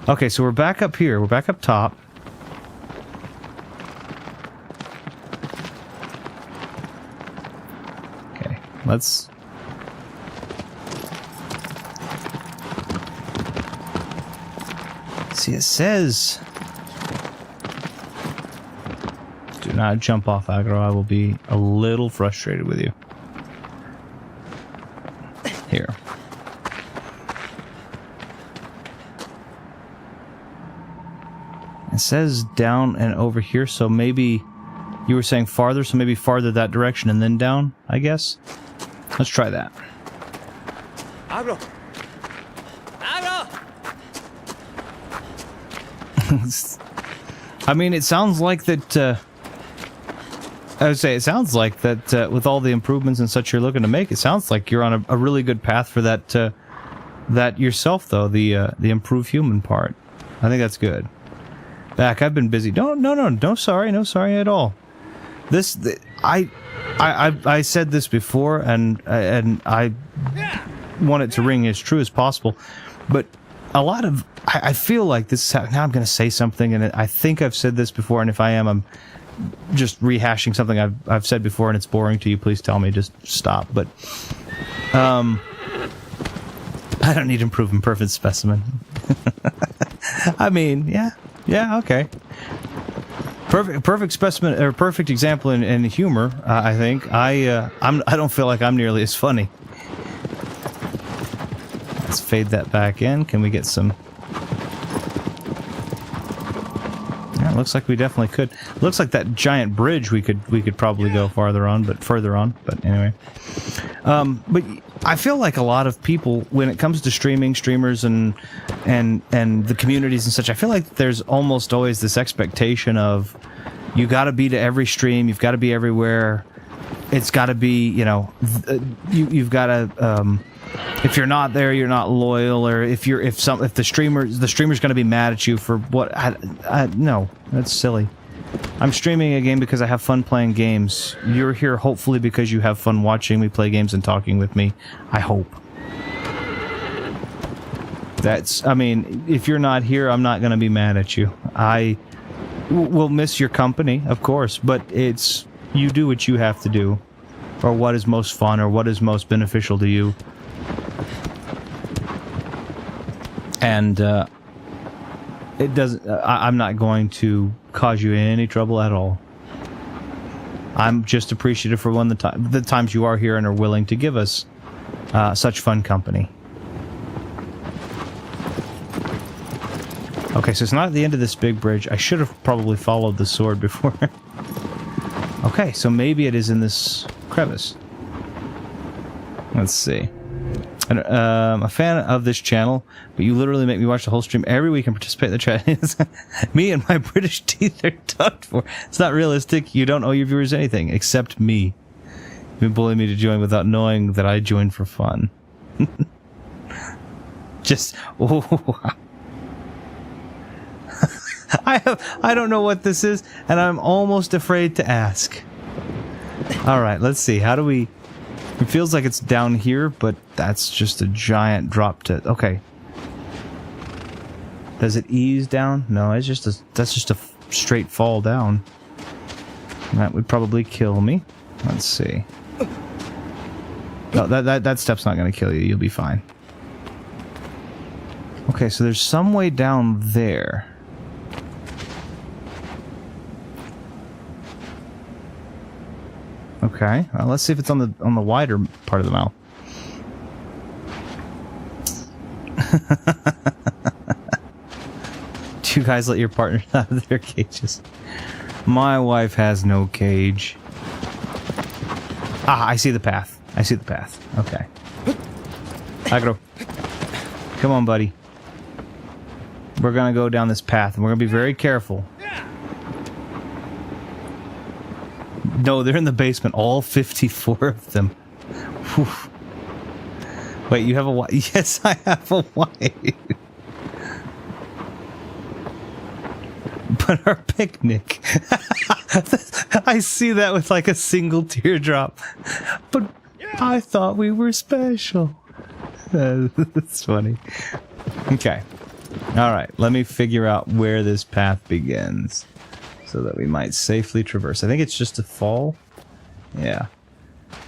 Okay, so we're back up here. We're back up top. Okay, let's... See, it says... Do not jump off, Aggro. I will be a little frustrated with you. Here. It says down and over here, so maybe you were saying farther, so maybe farther that direction and then down, I guess. Let's try that. Aggro! Aggro! I mean, it sounds like that... I would say it sounds like that with all the improvements and such you're looking to make, it sounds like you're on a really good path for that that yourself, though, the improve human part. I think that's good. Back, I've been busy. No sorry at all. I said this before, and I want it to ring as true as possible, but a lot of I feel like this is how, now I'm going to say something, and I think I've said this before, and if I am, I'm just rehashing something I've said before, and it's boring to you. Please tell me, just stop. But I don't need improvement, perfect specimen. I mean, yeah, okay. Perfect specimen, or perfect example in humor. I think I don't feel like I'm nearly as funny. Let's fade that back in. Can we get some? Yeah, looks like we definitely could. Looks like that giant bridge we could probably go further on. But anyway, but I feel like a lot of people, when it comes to streamers and the communities and such, I feel like there's almost always this expectation of you got to be to every stream, you've got to be everywhere. It's got to be, you've got to. If you're not there, you're not loyal, or if the streamer's going to be mad at you for what? No, that's silly. I'm streaming a game because I have fun playing games. You're here hopefully because you have fun watching me play games and talking with me. I hope. I mean, if you're not here, I'm not going to be mad at you. I will miss your company, of course, but you do what you have to do, or what is most fun, or what is most beneficial to you. And it doesn't. I'm not going to cause you any trouble at all. I'm just appreciative for the times you are here and are willing to give us such fun company. Okay, so it's not at the end of this big bridge. I should have probably followed the sword before. Okay, so maybe it is in this crevice. Let's see. I'm a fan of this channel, but you literally make me watch the whole stream every week and participate in the chat. Me and my British teeth are tucked for. It's not realistic. You don't owe your viewers anything, except me. You've been bullying me to join without knowing that I joined for fun. Just... Oh, I don't know what this is, and I'm almost afraid to ask. Alright, let's see. How do we... It feels like it's down here, but that's just a giant drop to... Okay. Does it ease down? No, it's just a... That's just a straight fall down. That would probably kill me. Let's see. No, that step's not going to kill you. You'll be fine. Okay, so there's some way down there. Okay, well, let's see if it's on the wider part of the mouth. Do you guys let your partners out of their cages? My wife has no cage. Ah, I see the path. I see the path. Okay. Agro. Come on, buddy. We're gonna go down this path, and we're gonna be very careful. No, they're in the basement. All 54 of them. Whew. Wait, you have a wife? Yes, I have a wife. But our picnic. I see that with like a single teardrop. But I thought we were special. That's funny. Okay. Alright, let me figure out where this path begins. So that we might safely traverse. I think it's just a fall. Yeah.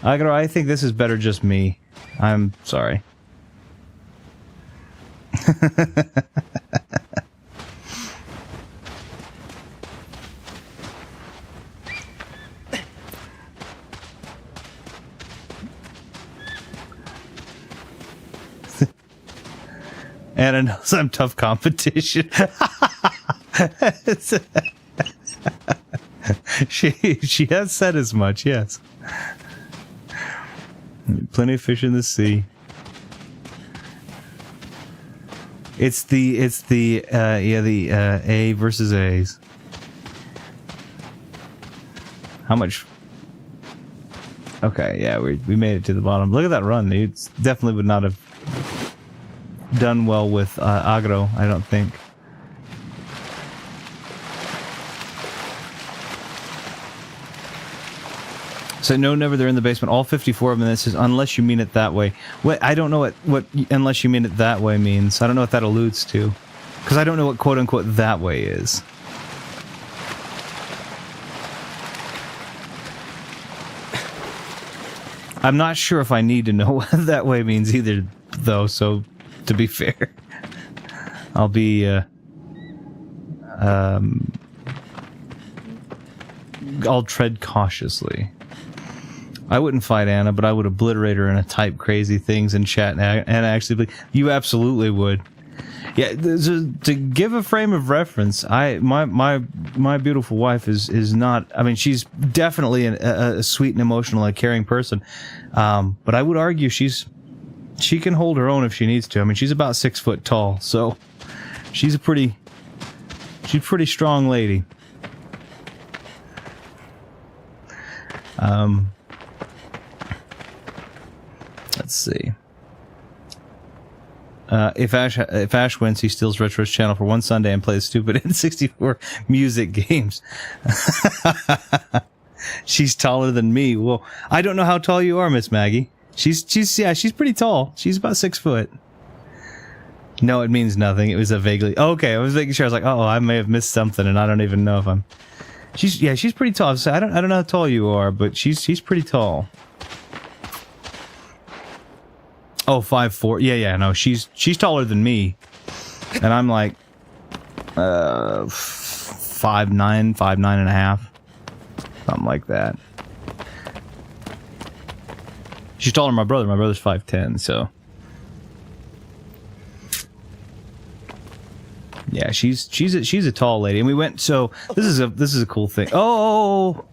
I think this is better just me. I'm sorry. Anna knows I'm tough competition. She has said as much, yes. Plenty of fish in the sea. It's the A versus A's. How much? Okay, yeah, we made it to the bottom. Look at that run. It definitely would not have done well with Agro, I don't think. So no, never. They're in the basement. All 54 of them. This is unless you mean it that way. What I don't know what unless you mean it that way means. I don't know what that alludes to, because I don't know what quote unquote that way is. I'm not sure if I need to know what that way means either, though. So to be fair, I'll be I'll tread cautiously. I wouldn't fight Anna, but I would obliterate her and type crazy things in chat. And actually, you absolutely would. Yeah, to give a frame of reference, my beautiful wife is not. I mean, she's definitely a sweet and emotional, and caring person. But I would argue she can hold her own if she needs to. I mean, she's about 6 foot tall, so she's a pretty strong lady. Let's see. If Ash wins, he steals Retro's channel for one Sunday and plays stupid N64 music games. She's taller than me. Well, I don't know how tall you are, Miss Maggie. She's pretty tall. She's about 6 foot. No, it means nothing. It was a vaguely... Oh, okay, I was making sure. I was like, oh, I may have missed something, and I don't even know if I'm... She's pretty tall. So I don't know how tall you are, but she's pretty tall. Oh, 5'4". Yeah, no, she's taller than me. And I'm like 5'9", 5'9 and a half. Something like that. She's taller than my brother. My brother's 5'10", so Yeah, she's a tall lady, and we went. So this is a cool thing. Oh,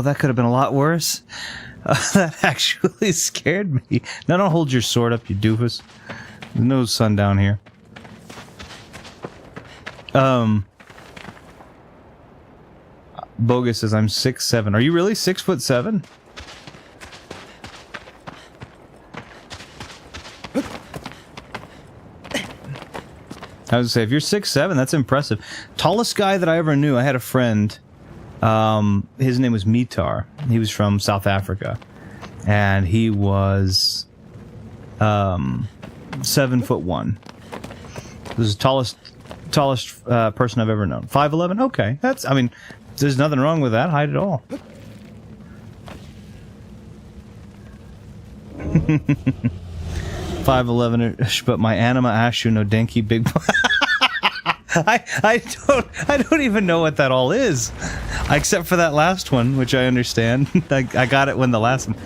that could have been a lot worse. That actually scared me. Now don't hold your sword up, you doofus. There's no sun down here. Bogus says I'm 6'7". Are you really 6'7"? I was gonna say, if you're 6'7", that's impressive. Tallest guy that I ever knew, I had a friend, his name was Mitar. He was from South Africa. And he was 7'1". This is the tallest person I've ever known. 5'11"? Okay. I mean, there's nothing wrong with that height at all. 5'11", but my anima ashu no denki big. I don't even know what that all is, except for that last one, which I understand. I got it when the last one.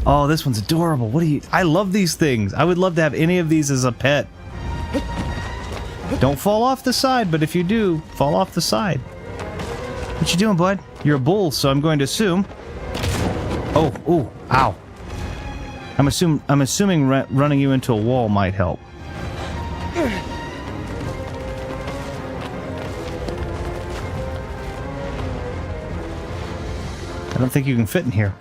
Oh, this one's adorable. I love these things. I would love to have any of these as a pet. Don't fall off the side, but if you do, fall off the side. What you doing, bud? You're a bull, so I'm going to assume. Oh, ooh, ow. I'm assuming running you into a wall might help. I don't think you can fit in here.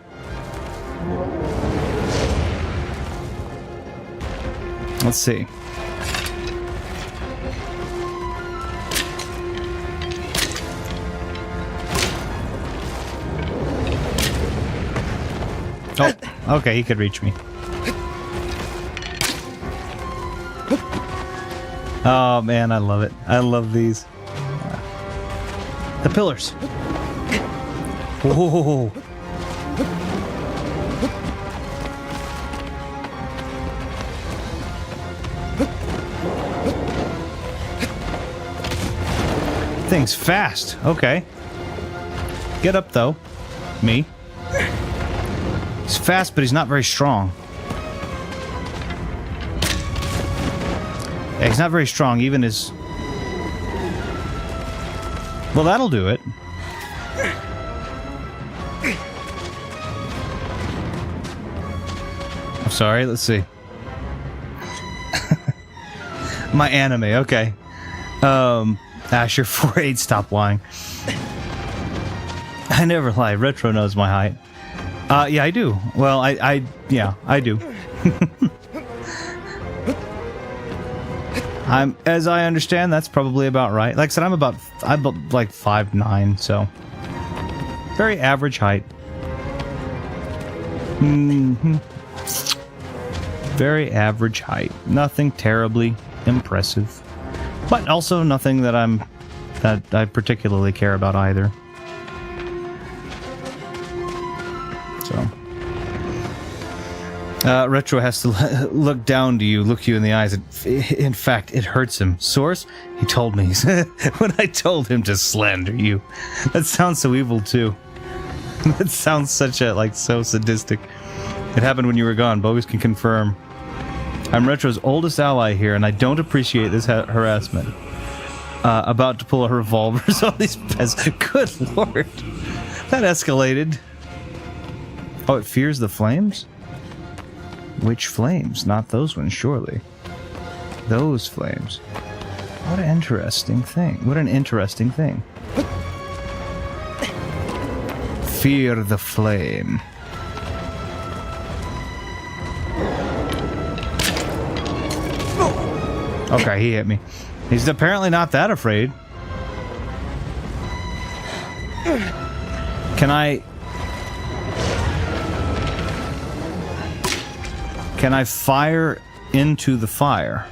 Let's see. Oh, okay, he could reach me. Oh man, I love it. I love these. The pillars. Whoa. Thing's fast. Okay. Get up though. Me. He's fast, but he's not very strong. Yeah, he's not very strong, even his... Well, that'll do it. I'm sorry, let's see. My anime, okay. Asher 4'8", stop lying. I never lie, Retro knows my height. Yeah, I do. Well, yeah, I do. As I understand, that's probably about right. Like I said, I'm like 5'9", so very average height. Very average height. Nothing terribly impressive, but also nothing that I particularly care about either. So, Retro has to look down to you, look you in the eyes. In fact, it hurts him. Source? He told me when I told him to slander you. That sounds so evil too. That sounds so sadistic. It happened when you were gone. Bogus can confirm. I'm Retro's oldest ally here, and I don't appreciate this harassment. About to pull a revolver on these pests. Good lord, that escalated. Oh, it fears the flames? Which flames? Not those ones, surely. Those flames. What an interesting thing. What an interesting thing. Fear the flame. Okay, he hit me. He's apparently not that afraid. Can I fire into the fire?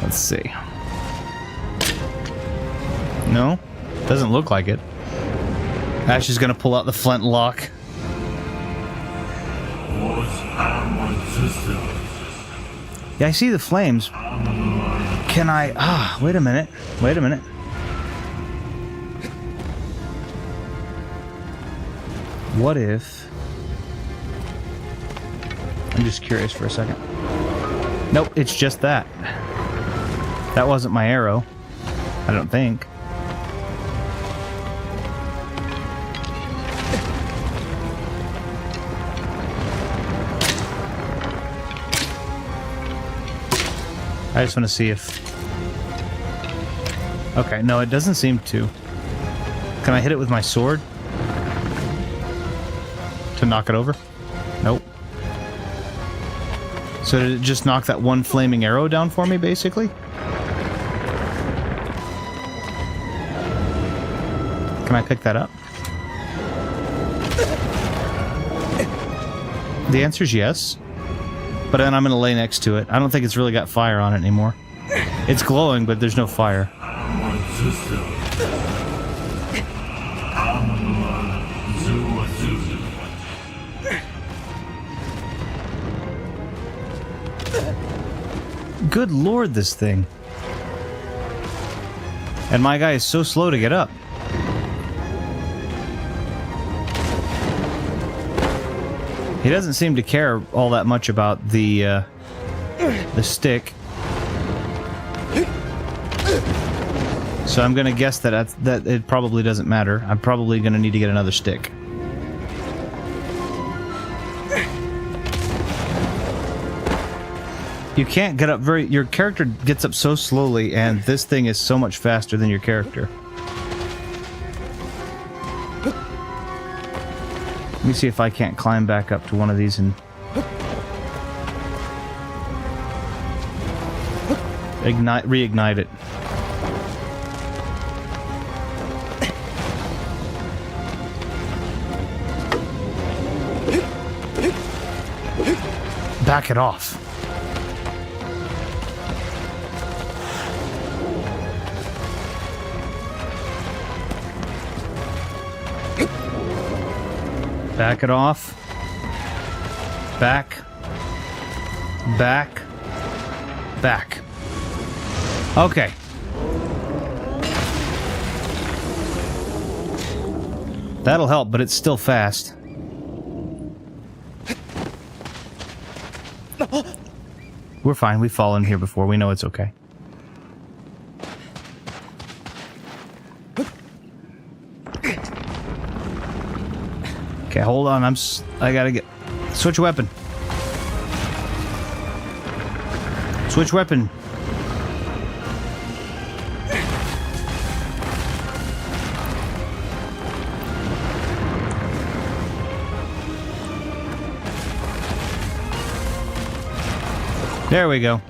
Let's see. No? Doesn't look like it. Ash is gonna pull out the flintlock. Yeah, I see the flames. Can I... wait a minute. Wait a minute. What if... I'm just curious for a second. Nope, it's just that. That wasn't my arrow. I don't think. I just want to see if... Okay, no, it doesn't seem to. Can I hit it with my sword? To knock it over? Nope. So did it just knock that one flaming arrow down for me, basically? Can I pick that up? The answer's yes. But then I'm going to lay next to it. I don't think it's really got fire on it anymore. It's glowing, but there's no fire. Good lord, this thing. And my guy is so slow to get up. He doesn't seem to care all that much about the stick. So I'm gonna guess that it probably doesn't matter. I'm probably gonna need to get another stick. You can't get up your character gets up so slowly, and this thing is so much faster than your character. Let me see if I can't climb back up to one of these and... reignite it. Back it off. Back it off. Back. Back. Back. Okay. That'll help, but it's still fast. We're fine. We've fallen here before. We know it's okay. Okay, hold on. I gotta get... Switch weapon. Switch weapon. There we go.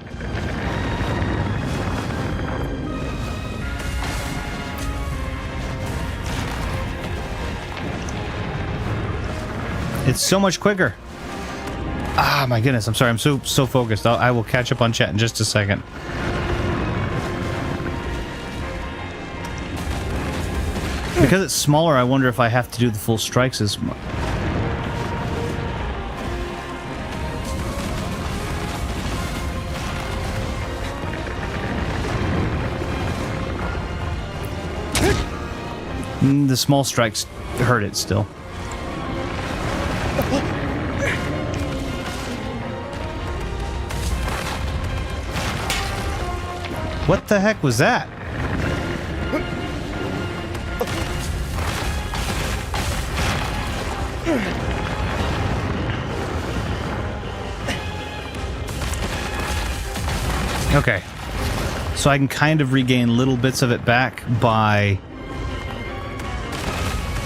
It's so much quicker. Ah, my goodness. I'm sorry. I'm so focused. I will catch up on chat in just a second. Because it's smaller, I wonder if I have to do the full strikes as much. The small strikes hurt it still. What the heck was that? Okay. So I can kind of regain little bits of it back by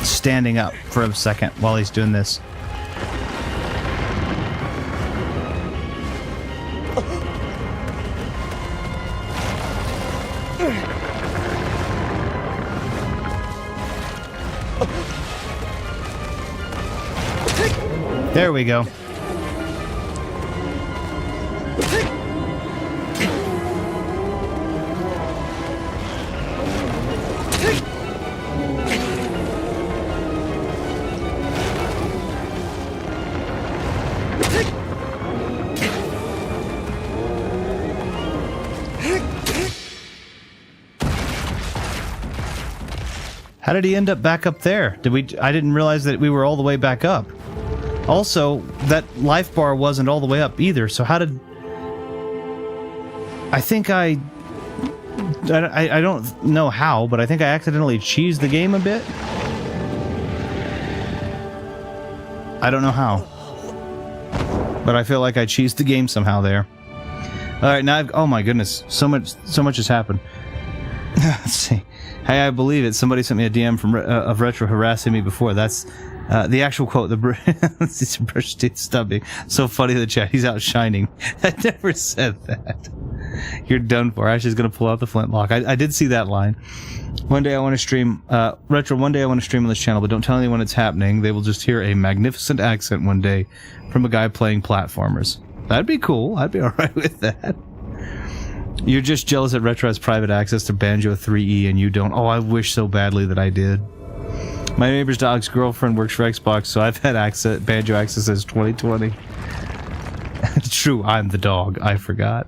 standing up for a second while he's doing this. There we go. How did he end up back up there? I didn't realize that we were all the way back up. Also, that life bar wasn't all the way up either, so how did... I think I don't know how, but I think I accidentally cheesed the game a bit. I don't know how. But I feel like I cheesed the game somehow there. Alright, now oh my goodness, so much has happened. Let's see. Hey, I believe it. Somebody sent me a DM from of Retro harassing me before. That's the actual quote. The brush teeth stubby. So funny in the chat. He's out shining. I never said that. You're done for. Ash is gonna pull out the flintlock. I did see that line. One day I want to stream Retro. One day I want to stream on this channel, but don't tell anyone it's happening. They will just hear a magnificent accent one day from a guy playing platformers. That'd be cool. I'd be all right with that. You're just jealous that Retro has private access to Banjo 3E and you don't. Oh, I wish so badly that I did. My neighbor's dog's girlfriend works for Xbox, so I've had Banjo access since 2020. True, I'm the dog. I forgot.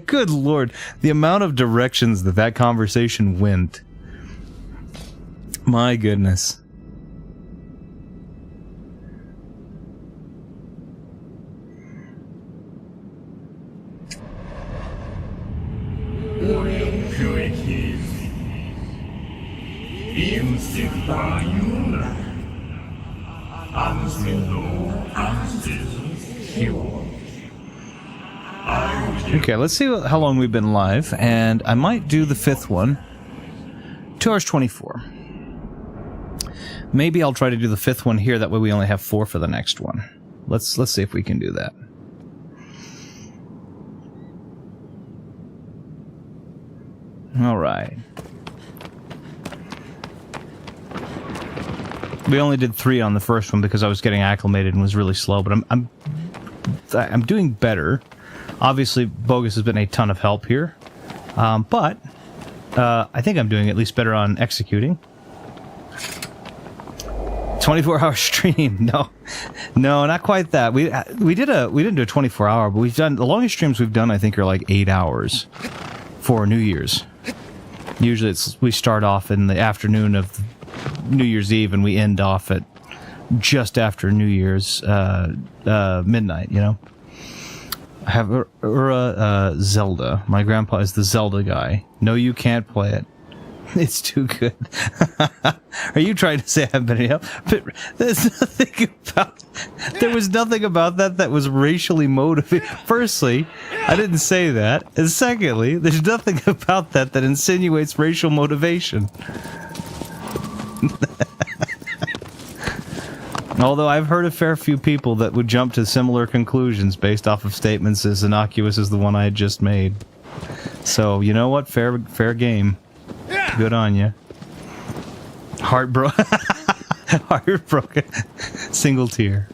Good lord. The amount of directions that conversation went. My goodness. Okay, let's see how long we've been live, and I might do the 5th one. 2 hours 24. Maybe I'll try to do the 5th one here, that way we only have 4 for the next one. Let's see if we can do that. Alright. We only did 3 on the first one because I was getting acclimated and was really slow, but I'm doing better. Obviously, Bogus has been a ton of help here, but I think I'm doing at least better on executing. 24-hour stream? No, not quite that. We didn't do a 24-hour, but we've done the longest streams we've done. I think are like 8 hours for New Year's. Usually, we start off in the afternoon of New Year's Eve and we end off at just after New Year's midnight. You know. I have Zelda. My grandpa is the Zelda guy. No, you can't play it. It's too good. Are you trying to say I haven't been any help? But there's nothing about... There was nothing about that was racially motivated. Firstly, I didn't say that. And secondly, there's nothing about that insinuates racial motivation. Although I've heard a fair few people that would jump to similar conclusions based off of statements as innocuous as the one I had just made. So, you know what? Fair game. Good on you. Heartbroken. Single tear.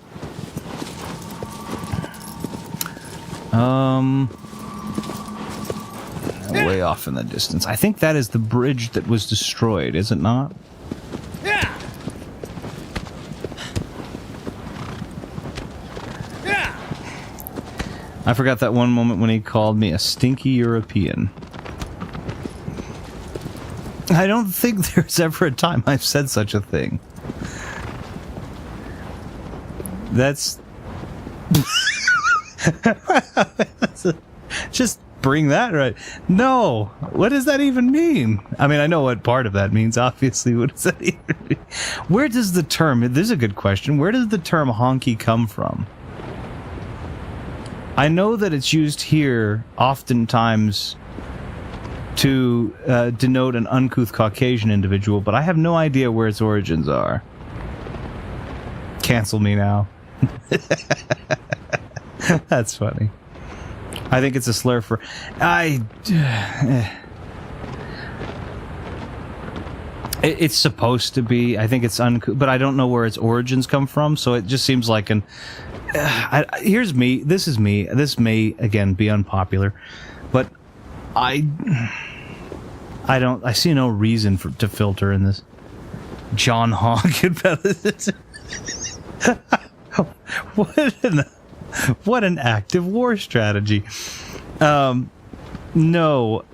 Way off in the distance. I think that is the bridge that was destroyed, is it not? I forgot that one moment when he called me a stinky European. I don't think there's ever a time I've said such a thing. That's... Just bring that right. No! What does that even mean? I mean, I know what part of that means, obviously. What does that even mean? Where does the term... This is a good question. Where does the term honky come from? I know that it's used here oftentimes to denote an uncouth Caucasian individual, but I have no idea where its origins are. Cancel me now. That's funny. I think it's a slur for... It's supposed to be. I think it's uncouth, but I don't know where its origins come from, so it just seems like an... here's me. This is me. This may, again, be unpopular, but I see no reason to filter in this. John Honk about it. What an active war strategy. No.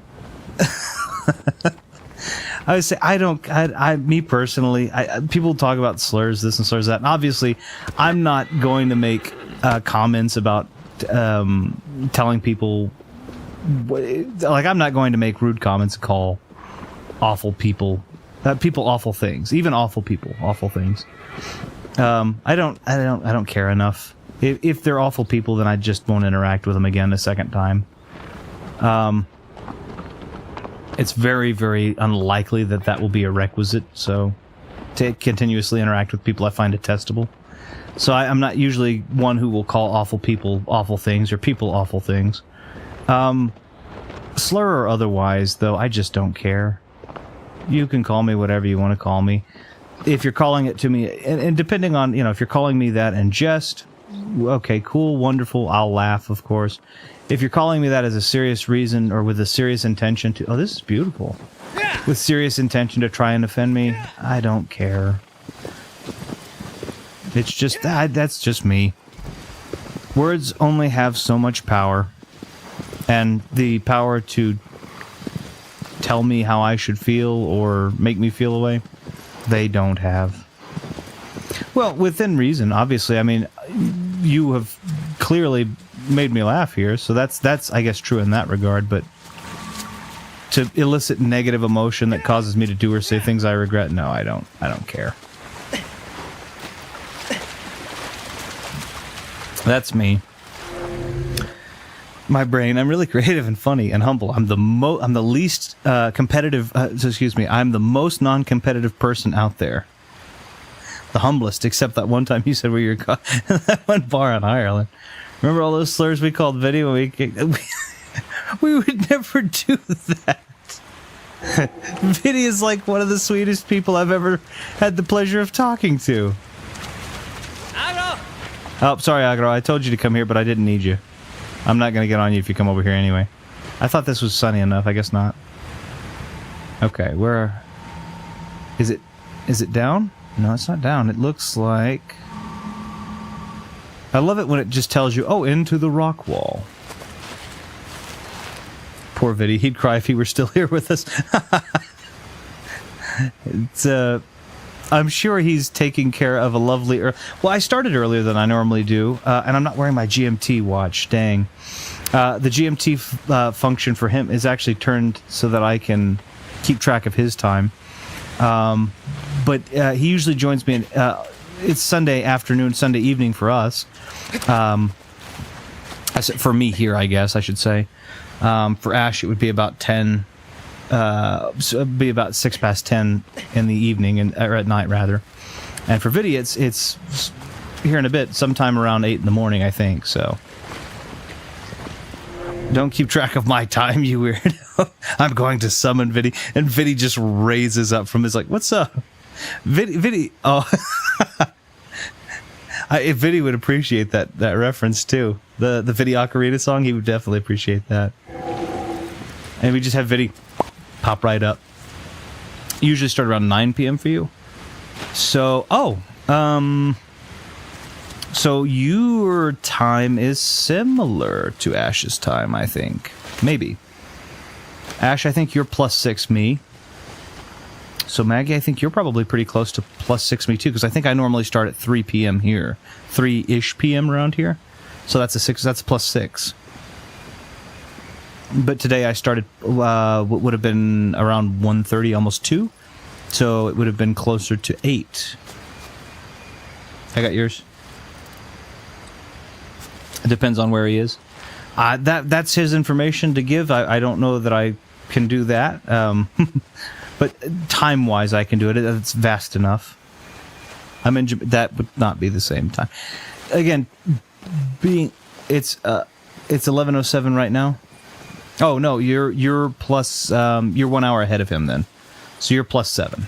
I would say me personally, people talk about slurs, this and slurs that, and obviously I'm not going to make comments about telling people, like, I'm not going to make rude comments and call awful people awful things, even awful people awful things. I don't care enough. If they're awful people, then I just won't interact with them again a second time. It's very, very unlikely that will be a requisite, so to continuously interact with people I find detestable. So I'm not usually one who will call awful people awful things, or people awful things. Slur or otherwise, though, I just don't care. You can call me whatever you want to call me. If you're calling it to me, and depending on, if you're calling me that in jest, okay, cool, wonderful, I'll laugh, of course. If you're calling me that as a serious reason or with a serious intention to... Oh, this is beautiful. With serious intention to try and offend me, I don't care. It's just... that's just me. Words only have so much power. And the power to tell me how I should feel or make me feel a way, they don't have. Well, within reason, obviously. I mean, you have clearly made me laugh here, so that's I guess true in that regard, but to elicit negative emotion that causes me to do or say things I regret, no, I don't care. That's me. My brain, I'm really creative and funny and humble. I'm the least competitive, I'm the most non-competitive person out there. The humblest, except that one time you said we were that one bar in Ireland. Remember all those slurs we called video? We would never do that. Vinny is like one of the sweetest people I've ever had the pleasure of talking to. Agro! Oh, sorry, Agro. I told you to come here, but I didn't need you. I'm not going to get on you if you come over here anyway. I thought this was sunny enough. I guess not. Okay, where... Is it down? No, it's not down. It looks like... I love it when it just tells you, oh, into the rock wall. Poor Viddy. He'd cry if he were still here with us. I'm sure he's taking care of a lovely... Well, I started earlier than I normally do, and I'm not wearing my GMT watch. Dang. The GMT function for him is actually turned so that I can keep track of his time. But he usually joins me in... it's Sunday afternoon, Sunday evening for us. For me here, I guess I should say. For Ash, it would be about 10. So it'd be about 10:06 in the evening, or at night rather. And for Viddy, it's here in a bit, sometime around 8 in the morning, I think. So don't keep track of my time, you weirdo. I'm going to summon Viddy, and Viddy just raises up from his like, "What's up?" Viddy, oh. If Viddy would appreciate that reference too, the Viddy Ocarina song, he would definitely appreciate that. And we just have Viddy pop right up. Usually start around 9 p.m. for you. So, so your time is similar to Ash's time, I think. Maybe. Ash, I think you're +6 me. So Maggie, I think you're probably pretty close to +6 me too, because I think I normally start at 3 p.m. here. 3-ish p.m. around here. So that's that's +6. But today I started what would have been around 1:30, almost 2. So it would have been closer to 8. I got yours. It depends on where he is. That's his information to give. I don't know that I can do that. But time-wise, I can do it. It's vast enough. I'm in that would not be the same time. Again, it's 11:07 right now. Oh no, you're plus you're 1 hour ahead of him then. So you're +7.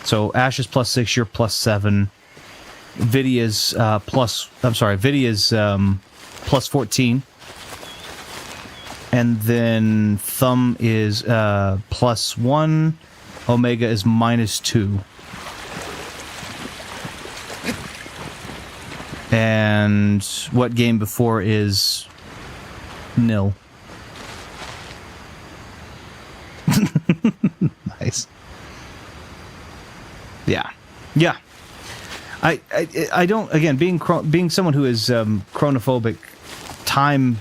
So Ash is +6, you're +7. Viddy is Viddy is +14. And then Thumb is +1. Omega is -2. And what game before is 0. Yeah. I don't, again, being someone who is chronophobic, time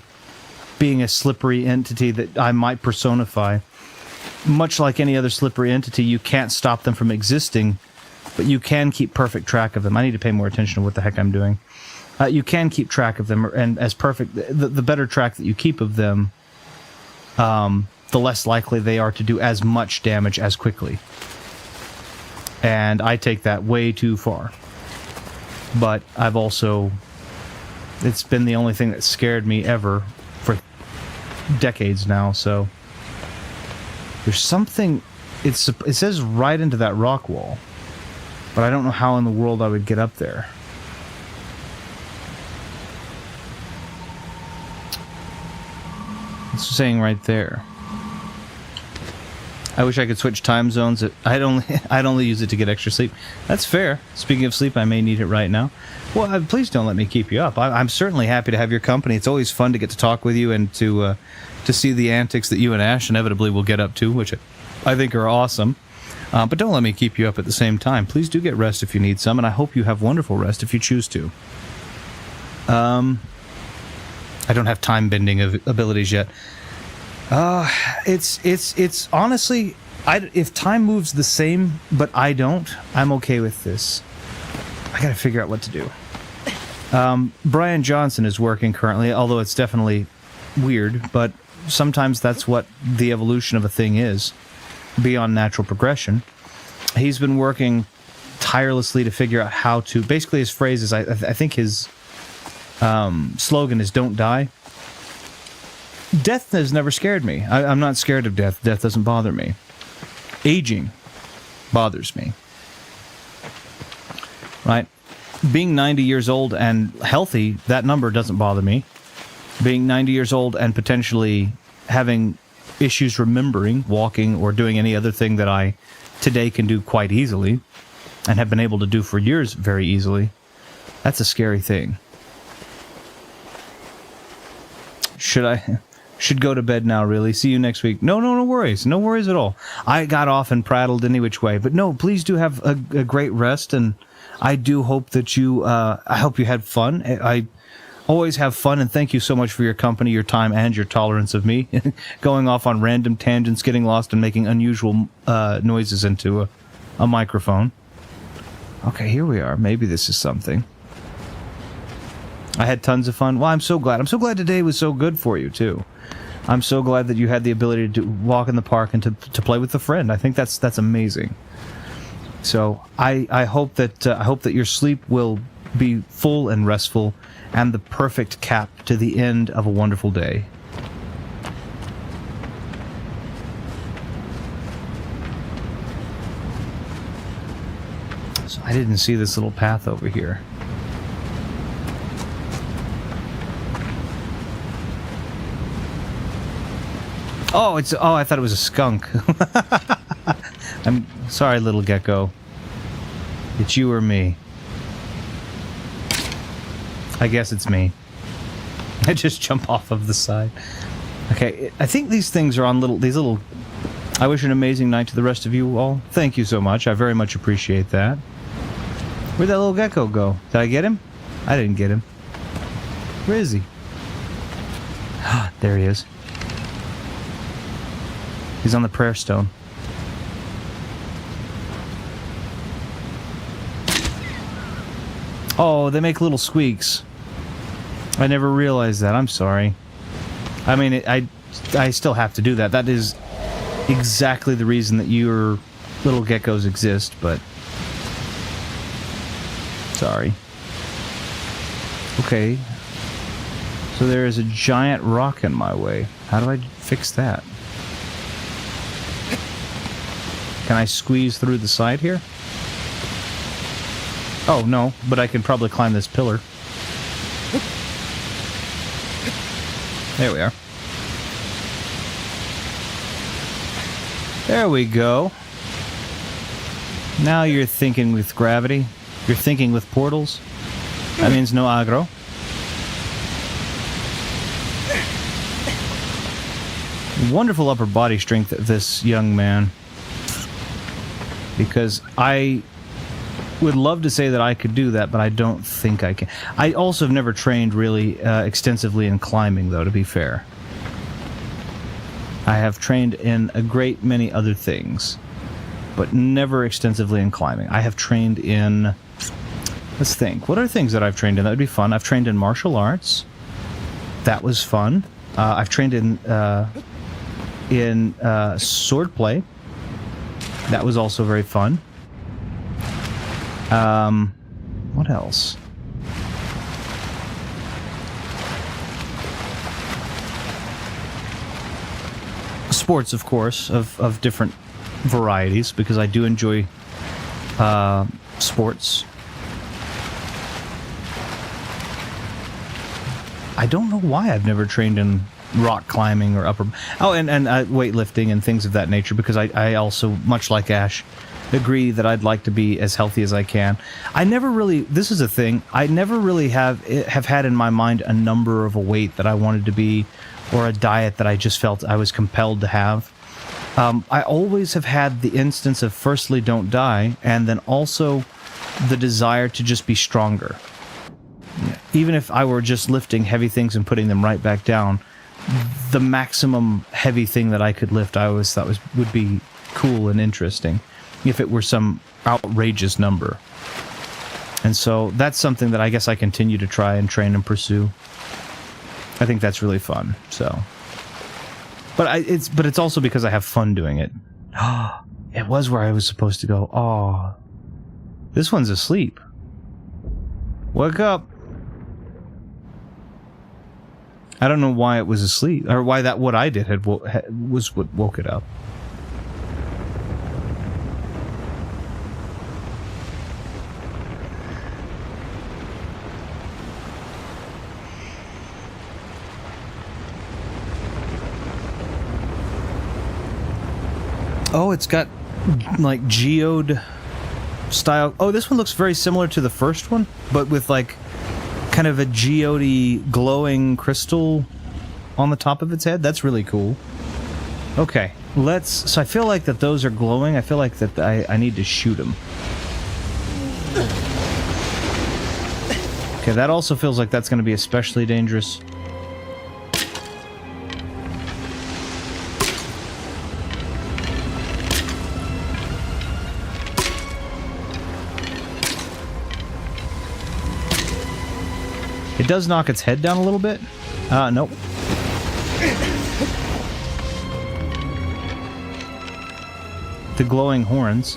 being a slippery entity that I might personify, much like any other slippery entity, you can't stop them from existing, but you can keep perfect track of them. I need to pay more attention to what the heck I'm doing. You can keep track of them, and as perfect, the better track that you keep of them, the less likely they are to do as much damage as quickly. And I take that way too far. But I've also... It's been the only thing that scared me ever for decades now, so... There's something... It says right into that rock wall. But I don't know how in the world I would get up there. It's saying right there. I wish I could switch time zones. I'd only use it to get extra sleep. That's fair. Speaking of sleep, I may need it right now. Well, please don't let me keep you up. I'm certainly happy to have your company. It's always fun to get to talk with you and to see the antics that you and Ash inevitably will get up to, which I think are awesome. But don't let me keep you up at the same time. Please do get rest if you need some, and I hope you have wonderful rest if you choose to. I don't have time bending abilities yet. It's honestly, if time moves the same, but I don't, I'm okay with this. I gotta figure out what to do. Brian Johnson is working currently, although it's definitely weird, but sometimes that's what the evolution of a thing is, beyond natural progression. He's been working tirelessly to figure out how to, basically his phrase is, I think his slogan is "Don't die." Death has never scared me. I'm not scared of death. Death doesn't bother me. Aging bothers me. Right? Being 90 years old and healthy, that number doesn't bother me. Being 90 years old and potentially having issues remembering, walking, or doing any other thing that I today can do quite easily, and have been able to do for years very easily, that's a scary thing. Should go to bed now, really. See you next week. No worries. No worries at all. I got off and prattled any which way. But no, please do have a great rest, and I do hope that I hope you had fun. I always have fun, and thank you so much for your company, your time, and your tolerance of me going off on random tangents, getting lost, and making unusual noises into a microphone. Okay, here we are. Maybe this is something. I had tons of fun. Well, I'm so glad. I'm so glad today was so good for you, too. I'm so glad that you had the ability to walk in the park and to play with a friend. I think that's amazing. So I hope that your sleep will be full and restful, and the perfect cap to the end of a wonderful day. So I didn't see this little path over here. Oh, I thought it was a skunk. I'm sorry, little gecko. It's you or me. I guess it's me. I just jump off of the side. Okay, I think these things are on these little... I wish an amazing night to the rest of you all. Thank you so much. I very much appreciate that. Where'd that little gecko go? Did I get him? I didn't get him. Where is he? There he is. He's on the prayer stone. Oh, they make little squeaks. I never realized that. I'm sorry. I mean, I still have to do that. That is exactly the reason that your little geckos exist, but... Sorry. Okay. So there is a giant rock in my way. How do I fix that? Can I squeeze through the side here? Oh, no, but I can probably climb this pillar. There we are. There we go. Now you're thinking with gravity. You're thinking with portals. That means no aggro. Wonderful upper body strength of this young man. Because would love to say that I could do that, but I don't think I can. I also have never trained really extensively in climbing, though, to be fair. I have trained in a great many other things, but never extensively in climbing. I have trained in... Let's think. What are things that I've trained in? That would be fun. I've trained in martial arts. That was fun. I've trained in swordplay. That was also very fun. What else? Sports, of course, of different varieties, because I do enjoy sports. I don't know why I've never trained in rock climbing or upper... Oh, and weightlifting and things of that nature, because I also, much like Ash, agree that I'd like to be as healthy as I can. I never really... This is a thing. I never really have had in my mind a number of a weight that I wanted to be, or a diet that I just felt I was compelled to have. I always have had the instance of, firstly, don't die, and then also the desire to just be stronger. Even if I were just lifting heavy things and putting them right back down, the maximum heavy thing that I could lift, I always thought would be cool and interesting, if it were some outrageous number. And so that's something that I guess I continue to try and train and pursue. I think that's really fun. So, but it's also because I have fun doing it. It was where I was supposed to go. Oh, this one's asleep. Wake up. I don't know why it was asleep, or why what I did was what woke it up. Oh, it's got, like, geode style. Oh, this one looks very similar to the first one, but with, like, kind of a geode-y glowing crystal on the top of its head. That's really cool. Okay, so I feel like that those are glowing. I feel like that I need to shoot them. Okay, that also feels like that's going to be especially dangerous. It does knock its head down a little bit. Nope. The glowing horns.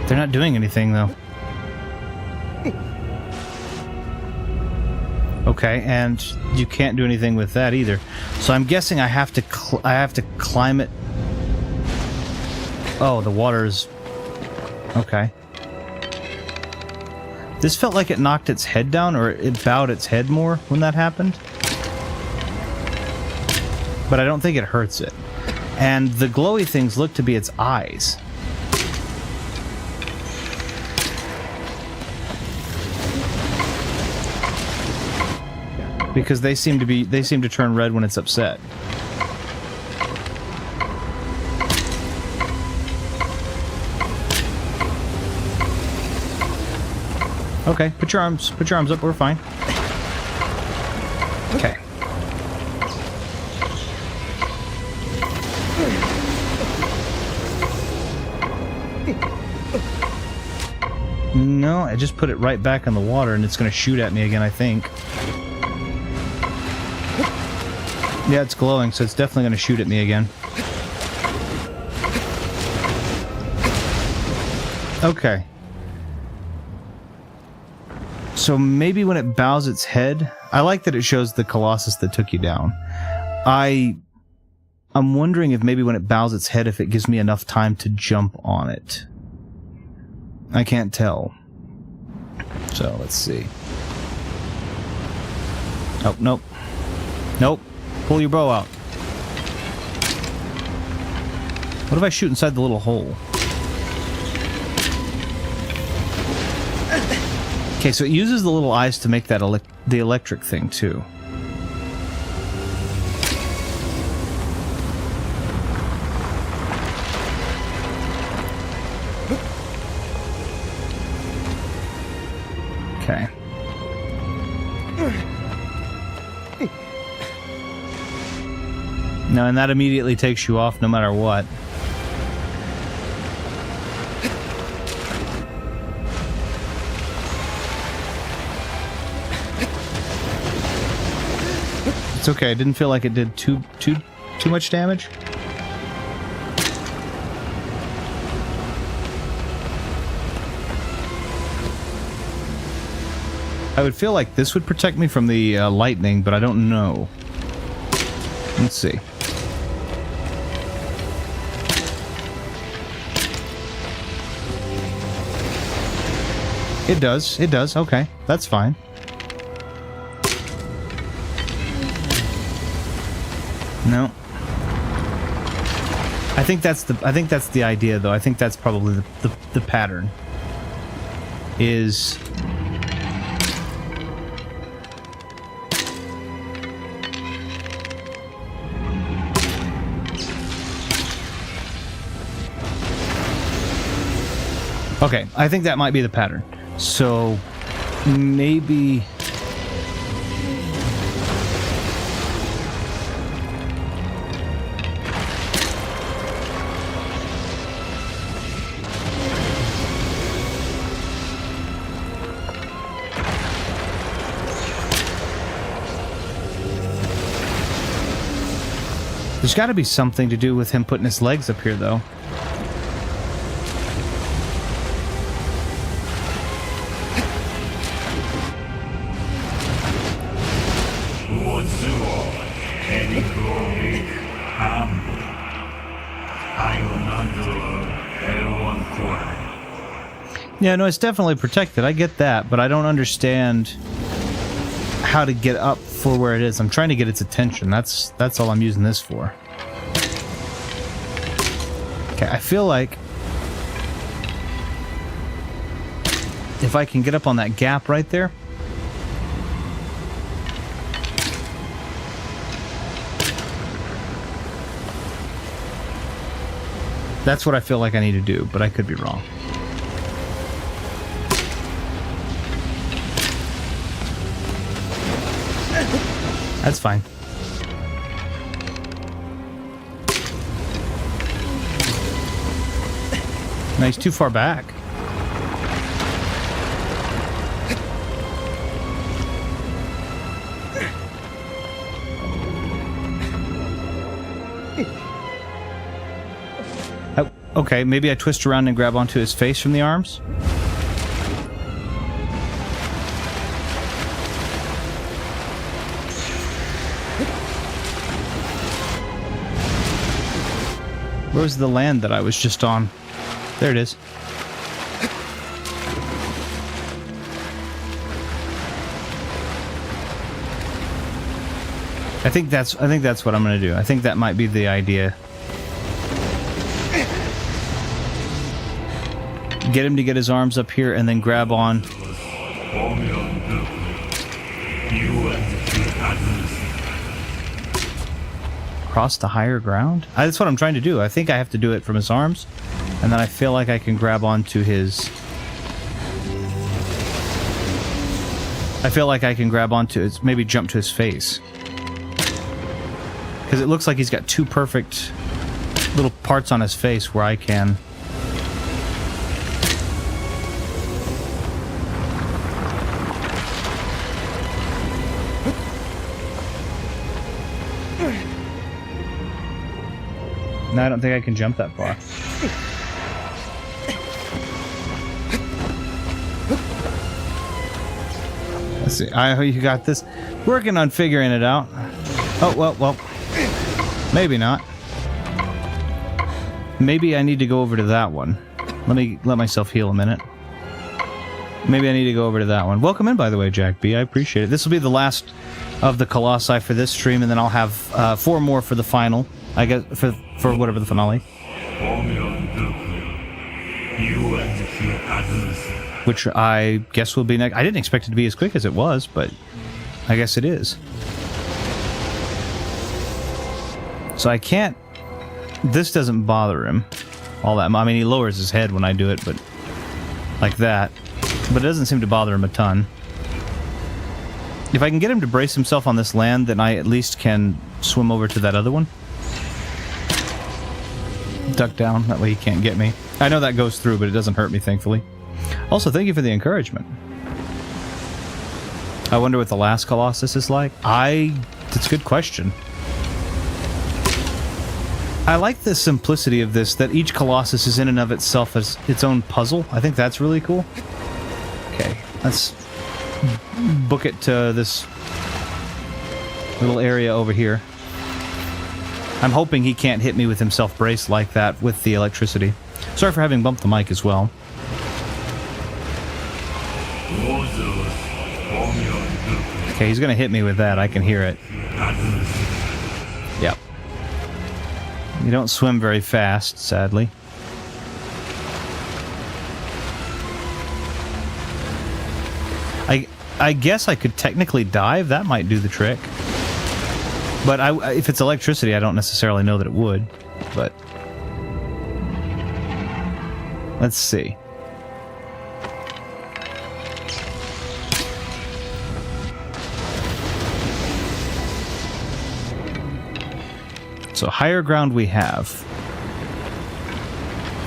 They're not doing anything, though. Okay, and you can't do anything with that either. So I'm guessing I have to climb it. Oh, the water's... Okay. This felt like it knocked its head down, or it bowed its head more when that happened. But I don't think it hurts it. And the glowy things look to be its eyes. Because they seem to turn red when it's upset. Okay, put your arms up, we're fine. Okay. No, I just put it right back in the water and it's gonna shoot at me again, I think. Yeah, it's glowing, so it's definitely going to shoot at me again. Okay. So maybe when it bows its head... I like that it shows the Colossus that took you down. I'm wondering if maybe when it bows its head, if it gives me enough time to jump on it. I can't tell. So, let's see. Oh, nope. Nope. Pull your bow out. What if I shoot inside the little hole? Okay, so it uses the little eyes to make that the electric thing, too. Okay. No, and that immediately takes you off no matter what. It's okay. I didn't feel like it did too much damage. I would feel like this would protect me from the lightning, but I don't know. Let's see. It does. It does. Okay, that's fine. No. I think that's the idea, though. I think that's probably the pattern. Is okay, I think that might be the pattern. So maybe there's got to be something to do with him putting his legs up here, though. Yeah, no, it's definitely protected. I get that, but I don't understand how to get up for where it is. I'm trying to get its attention. That's all I'm using this for. Okay, I feel like if I can get up on that gap right there. That's what I feel like I need to do, but I could be wrong. That's fine. No, he's too far back. Oh, okay, maybe I twist around and grab onto his face from the arms? Where's the land that I was just on? There it is. I think that's what I'm gonna do. I think that might be the idea. Get him to get his arms up here and then grab on. Across the higher ground? That's what I'm trying to do. I think I have to do it from his arms, and then I feel like I can grab onto his... I feel like I can grab onto his... maybe jump to his face. Because it looks like he's got two perfect little parts on his face where I can... No, I don't think I can jump that far. Let's see. You got this. Working on figuring it out. Oh, well. Maybe not. Maybe I need to go over to that one. Let myself heal a minute. Maybe I need to go over to that one. Welcome in, by the way, Jack B. I appreciate it. This will be the last of the Colossi for this stream, and then I'll have 4 more for the final. I guess for whatever the finale. which I guess will be next. I didn't expect it to be as quick as it was, but I guess it is. So I can't... This doesn't bother him all that much. I mean, he lowers his head when I do it, but like that. But it doesn't seem to bother him a ton. If I can get him to brace himself on this land, then I at least can swim over to that other one. Duck down, that way he can't get me. I know that goes through, but it doesn't hurt me, thankfully. Also, thank you for the encouragement. I wonder what the last Colossus is like. That's a good question. I like the simplicity of this, that each Colossus is in and of itself as its own puzzle. I think that's really cool. Okay, let's book it to this little area over here. I'm hoping he can't hit me with himself braced like that with the electricity. Sorry for having bumped the mic as well. Okay, he's gonna hit me with that. I can hear it. Yep. You don't swim very fast, sadly. I guess I could technically dive. That might do the trick. But if it's electricity, I don't necessarily know that it would. But let's see. So higher ground we have.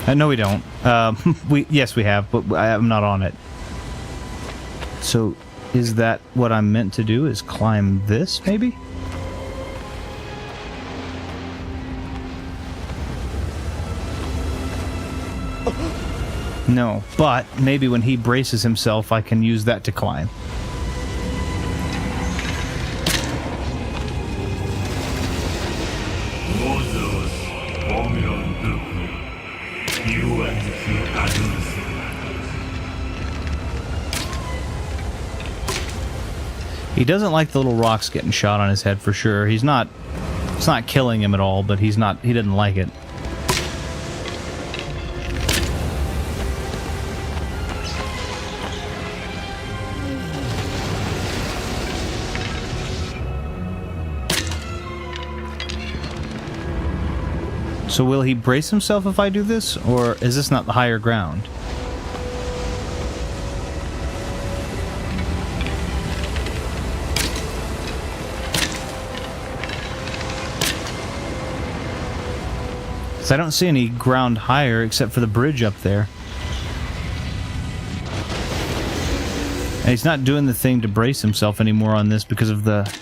No, we don't. Yes, we have, but I'm not on it. So is that what I'm meant to do? Is climb this, maybe? No, but maybe when he braces himself, I can use that to climb. He doesn't like the little rocks getting shot on his head for sure. It's not killing him at all, but he doesn't like it. So will he brace himself if I do this, or is this not the higher ground? I don't see any ground higher except for the bridge up there. And he's not doing the thing to brace himself anymore on this because of the...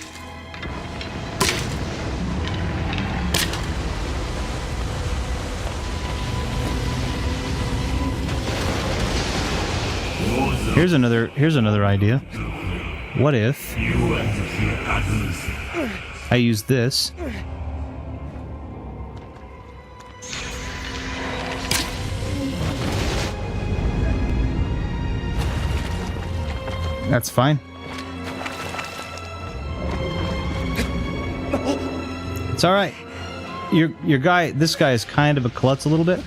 Here's another idea. What if I use this? That's fine. It's all right. This guy is kind of a klutz a little bit.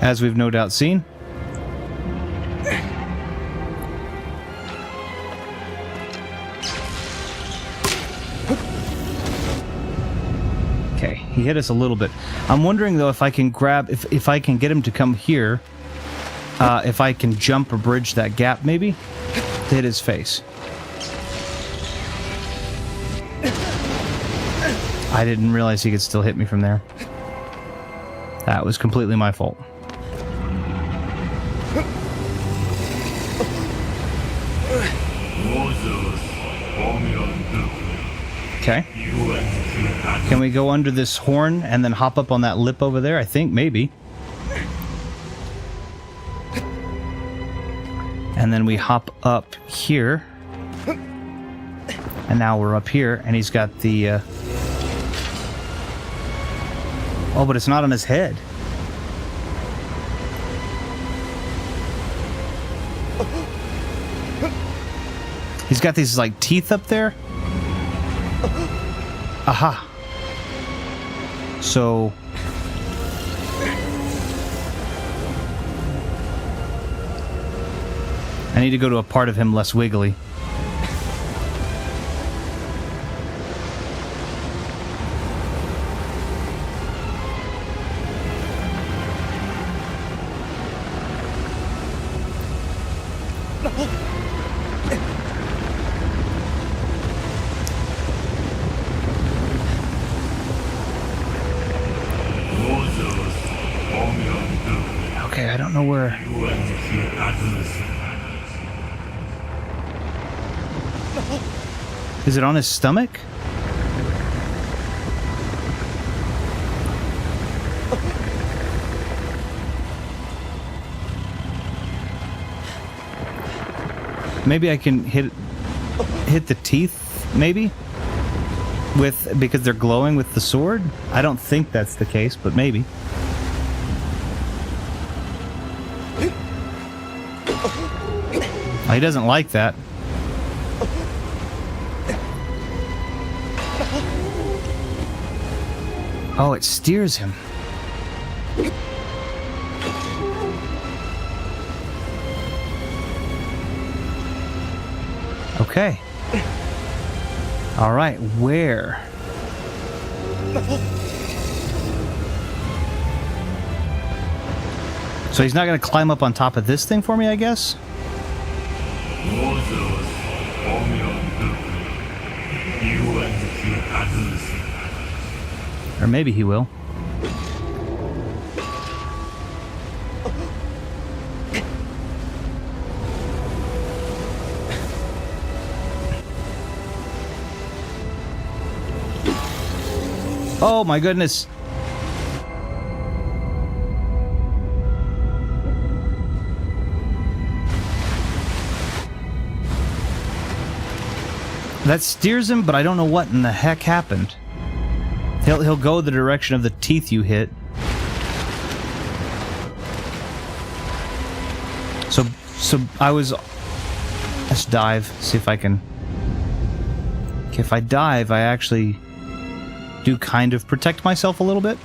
As we've no doubt seen. Okay, he hit us a little bit. I'm wondering though if I can grab, if I can get him to come here, if I can jump or bridge that gap maybe to hit his face. I didn't realize he could still hit me from there. That was completely my fault. Okay. Can we go under this horn and then hop up on that lip over there? I think maybe. And then we hop up here. And now we're up here, and he's got the... Oh, but it's not on his head. He's got these, like, teeth up there. Aha. So, I need to go to a part of him less wiggly. Okay, I don't know where... Is it on his stomach? Maybe I can hit the teeth, maybe? Because they're glowing with the sword? I don't think that's the case, but maybe. Oh, he doesn't like that. Oh, it steers him. Okay. All right, where? So he's not going to climb up on top of this thing for me, I guess? Or maybe he will. Oh my goodness. That steers him, but I don't know what in the heck happened. He'll go the direction of the teeth you hit. So I was... Let's dive. See if I can... Okay, if I dive, I actually do kind of protect myself a little bit.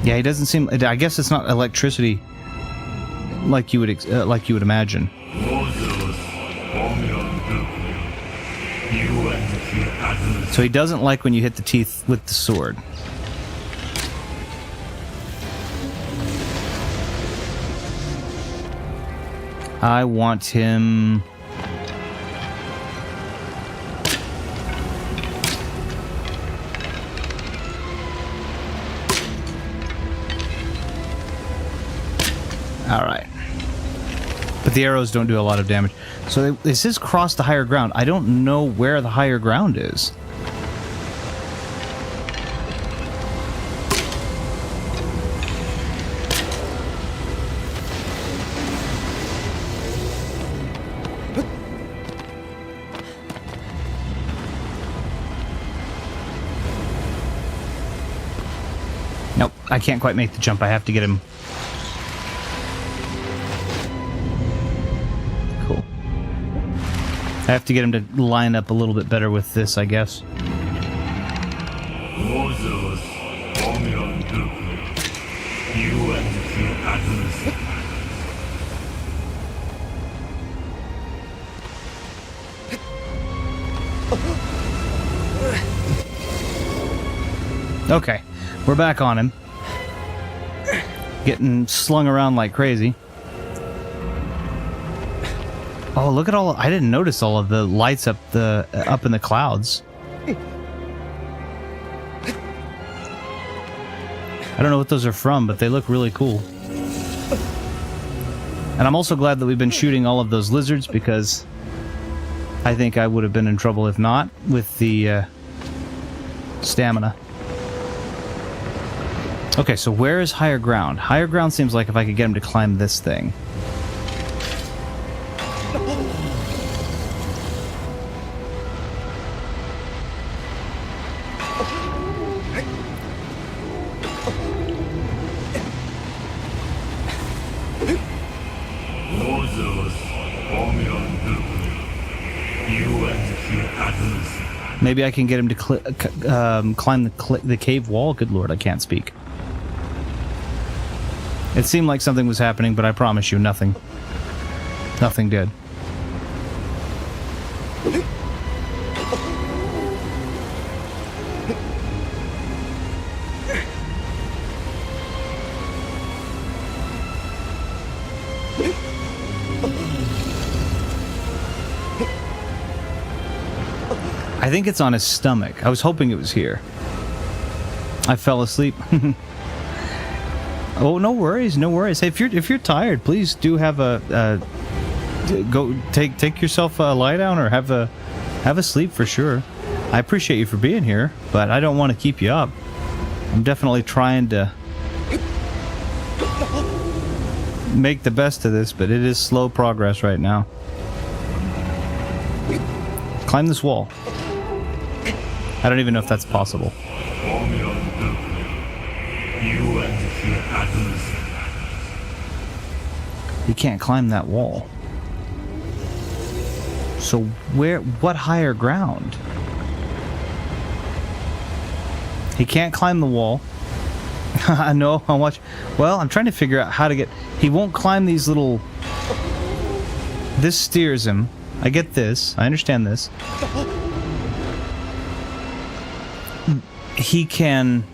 Yeah, he doesn't seem... I guess it's not electricity like you would imagine. So he doesn't like when you hit the teeth with the sword. I want him... Alright. But the arrows don't do a lot of damage. So it says cross the higher ground. I don't know where the higher ground is. Nope, I can't quite make the jump. I have to get him... Cool. I have to get him to line up a little bit better with this, I guess. Okay, we're back on him. Getting slung around like crazy. Oh, look at all... I didn't notice all of the lights up in the clouds. I don't know what those are from, but they look really cool. And I'm also glad that we've been shooting all of those lizards, because I think I would have been in trouble if not, with the stamina. Okay, so where is higher ground? Higher ground seems like if I could get him to climb this thing. Maybe I can get him to climb the cave wall. Good lord, I can't speak. It seemed like something was happening, but I promise you, nothing. Nothing did. I think it's on his stomach. I was hoping it was here. I fell asleep. Oh, no worries, no worries. Hey, if you're tired, please do have go take yourself a lie down or have a sleep for sure. I appreciate you for being here, but I don't want to keep you up. I'm definitely trying to make the best of this, but it is slow progress right now. Climb this wall. I don't even know if that's possible. He can't climb that wall. So what higher ground? He can't climb the wall. I know how much. Well, I'm trying to figure out how to get... He won't climb these little... This steers him. I get this. I understand this. He can...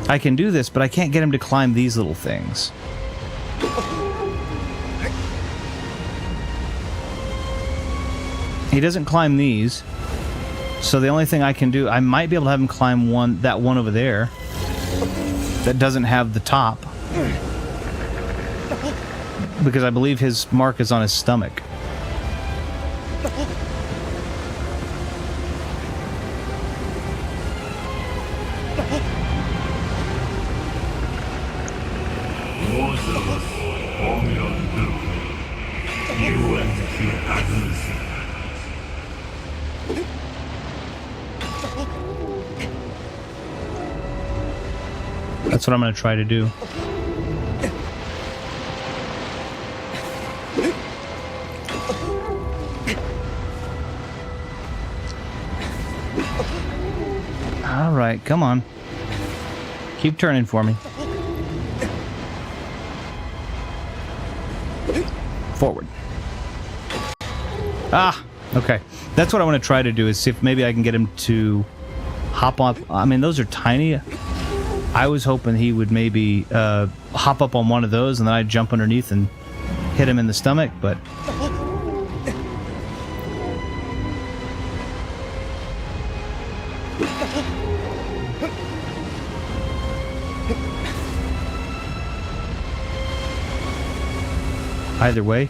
I can do this, but I can't get him to climb these little things. He doesn't climb these. So the only thing I can do... I might be able to have him climb that one over there. That doesn't have the top. Because I believe his mark is on his stomach. That's what I'm going to try to do. All right, come on. Keep turning for me. Forward. Ah, okay. That's what I want to try to do, is see if maybe I can get him to hop up. I mean, those are tiny. I was hoping he would maybe hop up on one of those and then I'd jump underneath and hit him in the stomach, but... Either way.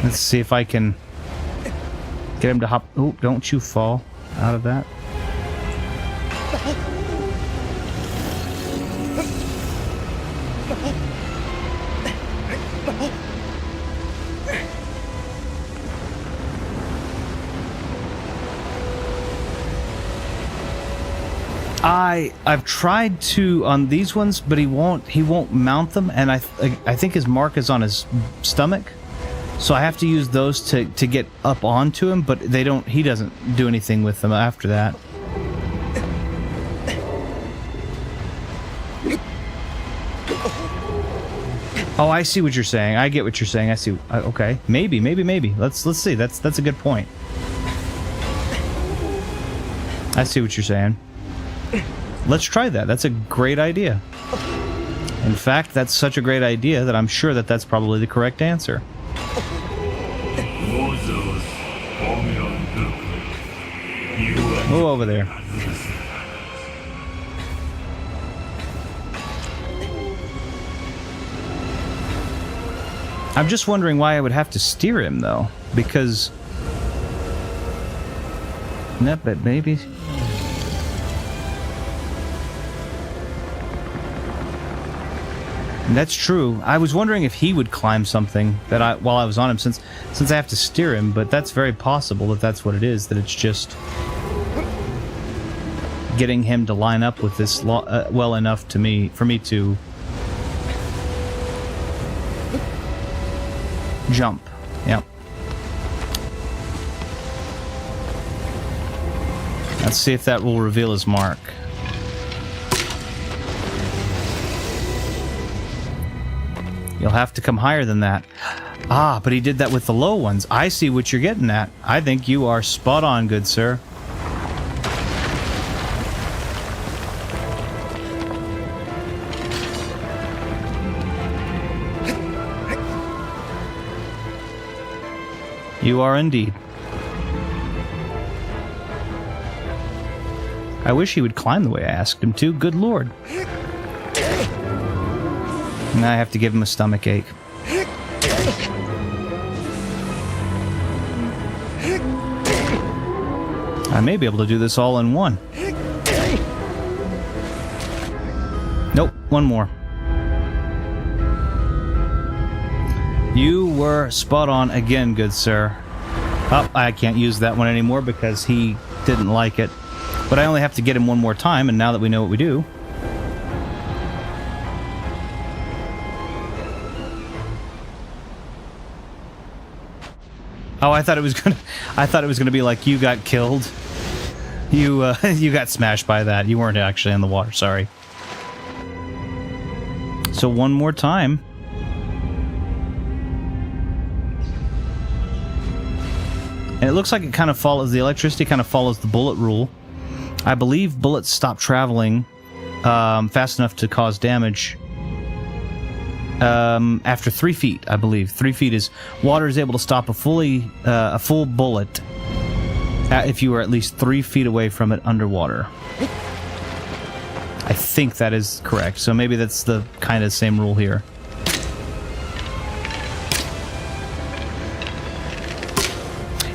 Let's see if I can get him to hop. Oh, don't you fall out of that. I've tried to on these ones, but he won't mount them, and I think his mark is on his stomach, so I have to use those to get up onto him, but he doesn't do anything with them after that. Oh, I see what you're saying. I get what you're saying. I see. Okay, maybe. Let's see. That's a good point. I see what you're saying. Let's try that. That's a great idea. In fact, that's such a great idea that I'm sure that that's probably the correct answer. Oh, over there. I'm just wondering why I would have to steer him, though. Because... No, but maybe... That's true. I was wondering if he would climb something that while I was on him, since I have to steer him, but that's very possible that that's what it is, that it's just... getting him to line up with this well enough for me to jump. Yep. Let's see if that will reveal his mark. You'll have to come higher than that. Ah, but he did that with the low ones. I see what you're getting at. I think you are spot on, good sir. You are indeed. I wish he would climb the way I asked him to. Good lord. Now I have to give him a stomach ache. I may be able to do this all in one. Nope, one more. You were spot on again, good sir. Oh, I can't use that one anymore because he didn't like it. But I only have to get him one more time, and now that we know what we do... Oh, I thought it was gonna be like you got killed. You you got smashed by that. You weren't actually in the water, sorry. So one more time. And it looks like it kind of follows, the electricity kind of follows the bullet rule. I believe bullets stop traveling fast enough to cause damage after 3 feet, I believe. 3 feet is... Water is able to stop a full bullet if you are at least 3 feet away from it underwater. I think that is correct. So maybe that's the kind of same rule here.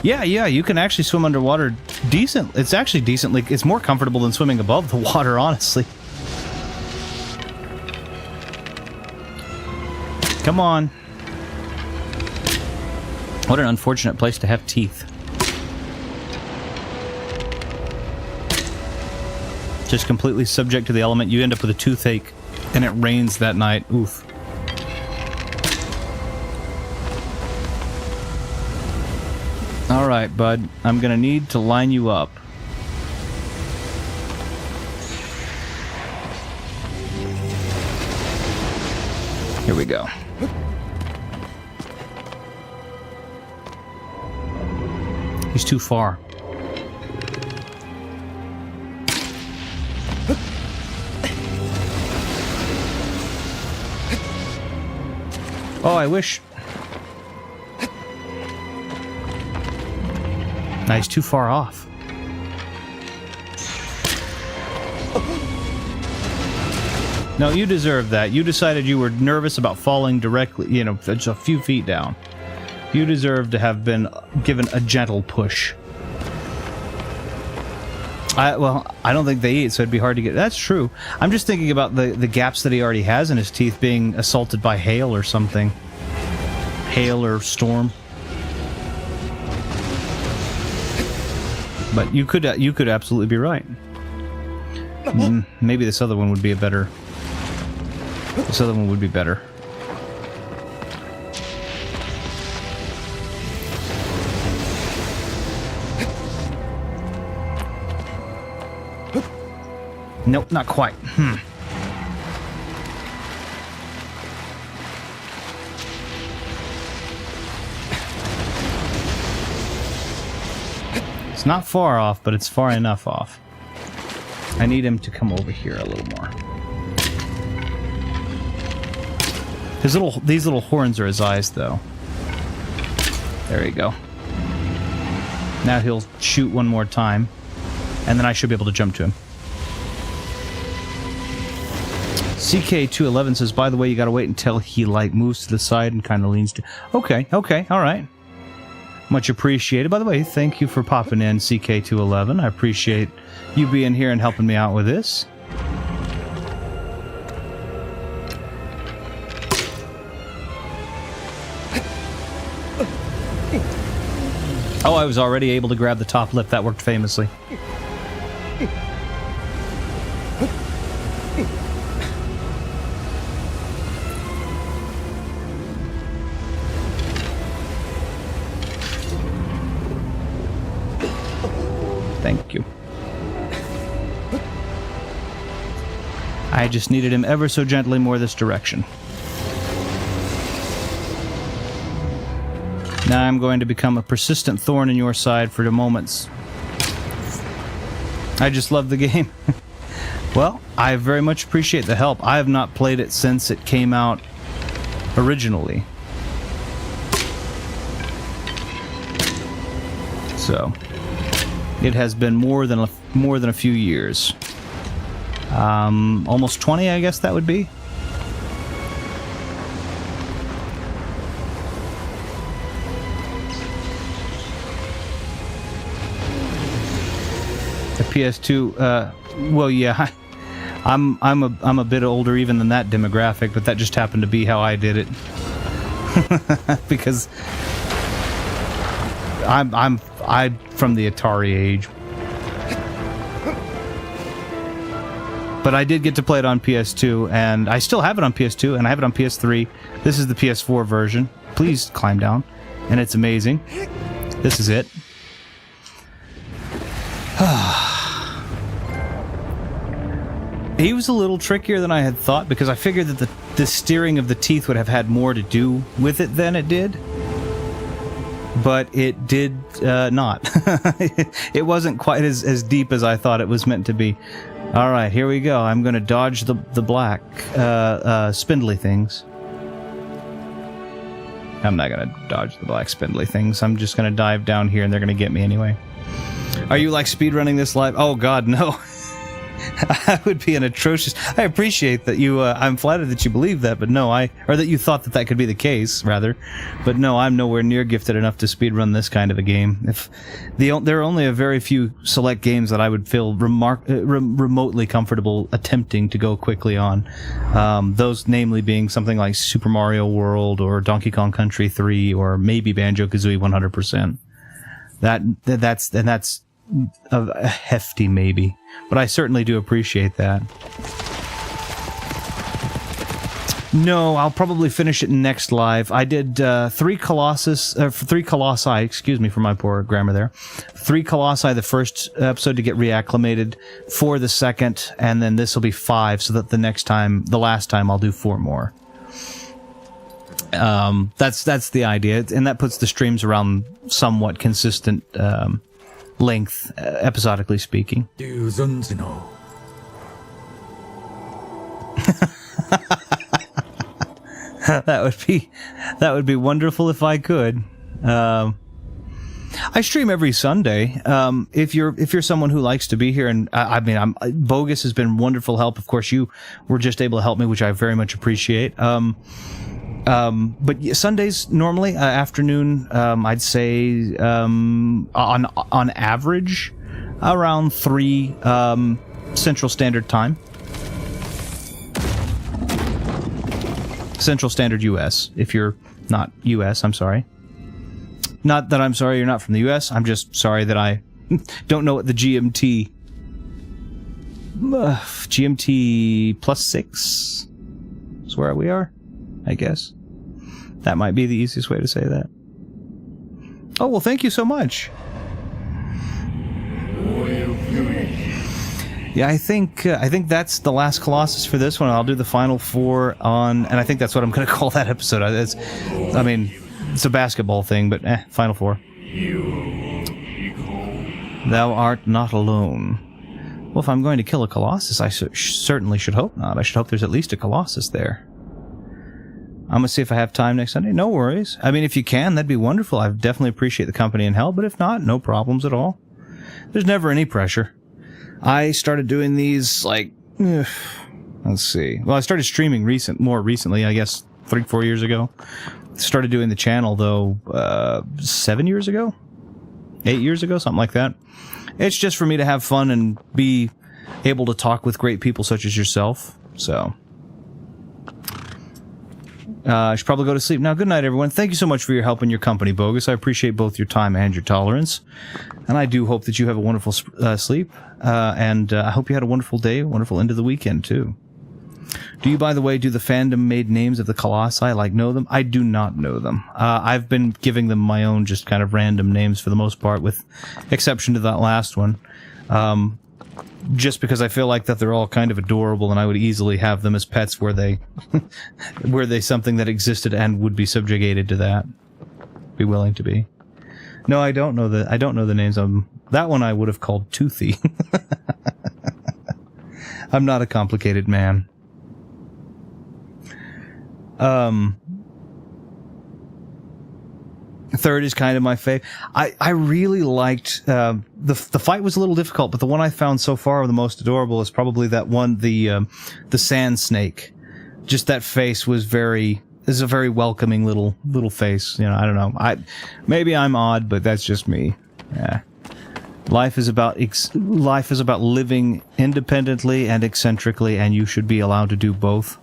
Yeah, you can actually swim underwater decent. It's actually decently... It's more comfortable than swimming above the water, honestly. Come on. What an unfortunate place to have teeth. Just completely subject to the element. You end up with a toothache, and it rains that night. Oof. Alright, bud. I'm gonna need to line you up. Here we go. He's too far. Oh, I wish... Nah, he's too far off. No, you deserve that. You decided you were nervous about falling directly, you know, just a few feet down. You deserve to have been given a gentle push. Well, I don't think they eat, so it'd be hard to get... That's true. I'm just thinking about the gaps that he already has in his teeth being assaulted by hail or something. Hail or storm. But you could absolutely be right. Maybe this other one would be a better... This other one would be better. Nope, not quite. It's not far off, but it's far enough off. I need him to come over here a little more. These little horns are his eyes, though. There you go. Now he'll shoot one more time, and then I should be able to jump to him. CK211 says, by the way, you gotta wait until he, like, moves to the side and kind of leans to... Okay, alright. Much appreciated. By the way, thank you for popping in, CK211. I appreciate you being here and helping me out with this. Oh, I was already able to grab the top lip. That worked famously. Thank you. I just needed him ever so gently more this direction. Now I'm going to become a persistent thorn in your side for the moments. I just love the game. Well, I very much appreciate the help. I have not played it since it came out originally. So, it has been more than a few years. Almost 20, I guess that would be. The PS2, well, yeah, I'm a bit older even than that demographic, but that just happened to be how I did it. Because I'm from the Atari age. But I did get to play it on PS2, and I still have it on PS2, and I have it on PS3. This is the PS4 version. Please climb down. And it's amazing. This is it. He was a little trickier than I had thought, because I figured that the steering of the teeth would have had more to do with it than it did. But it did not. It wasn't quite as deep as I thought it was meant to be. All right, here we go. I'm going to dodge the black spindly things. I'm not going to dodge the black spindly things. I'm just going to dive down here, and they're going to get me anyway. Are you like speedrunning this live? Oh, God, no. I would be an atrocious... I appreciate that you... I'm flattered that you believe that, but no, or that you thought that could be the case, rather. But no, I'm nowhere near gifted enough to speedrun this kind of a game. There are only a very few select games that I would feel remotely comfortable attempting to go quickly on. Those namely being something like Super Mario World, or Donkey Kong Country 3, or maybe Banjo-Kazooie 100%. That's a hefty maybe, but I certainly do appreciate that. No, I'll probably finish it next live. I did 3 Colossi, excuse me for my poor grammar there. 3 Colossi the first episode to get reacclimated, 4 the second, and then this will be 5, so that the last time I'll do 4 more. That's the idea, and that puts the streams around somewhat consistent length, episodically speaking. That would be wonderful if I could. I stream every Sunday. If you're someone who likes to be here, and Bogus has been wonderful help. Of course, you were just able to help me, which I very much appreciate. But Sundays normally afternoon, I'd say on average around 3 Central Standard Time. Central Standard US. If you're not US, I'm sorry. Not that I'm sorry you're not from the US. I'm just sorry that I don't know what the GMT +6 is where we are, I guess. That might be the easiest way to say that. Oh, well, thank you so much. Yeah, I think that's the last Colossus for this one. I'll do the final 4 on, and I think that's what I'm going to call that episode. It's a basketball thing, but final 4. Thou art not alone. Well, if I'm going to kill a Colossus, I certainly should hope not. I should hope there's at least a Colossus there. I'm going to see if I have time next Sunday. No worries. I mean, if you can, that'd be wonderful. I definitely appreciate the company and help, but if not, no problems at all. There's never any pressure. I started doing these, let's see. Well, I started streaming more recently, I guess 3-4 years ago. Started doing the channel, though, 7 years ago? 8 years ago? Something like that. It's just for me to have fun and be able to talk with great people such as yourself, so... I should probably go to sleep now. Good night, everyone. Thank you so much for your help and your company, Bogus. I appreciate both your time and your tolerance. And I do hope that you have a wonderful sleep. And I hope you had a wonderful day, wonderful end of the weekend, too. Do you, by the way, do the fandom-made names of the Colossi, like, know them? I do not know them. I've been giving them my own just kind of random names for the most part, with exception to that last one. Just because I feel like that they're all kind of adorable, and I would easily have them as pets were they something that existed and would be subjugated to that. Be willing to be. No, I don't know the names of them. That one I would have called Toothy. I'm not a complicated man. Third is kind of my fave. I really liked the fight was a little difficult, but the one I found so far the most adorable is probably that one, the sand snake. Just that face was is a very welcoming little face. You know, I don't know. Maybe I'm odd, but that's just me. Yeah. Life is about living independently and eccentrically, and you should be allowed to do both.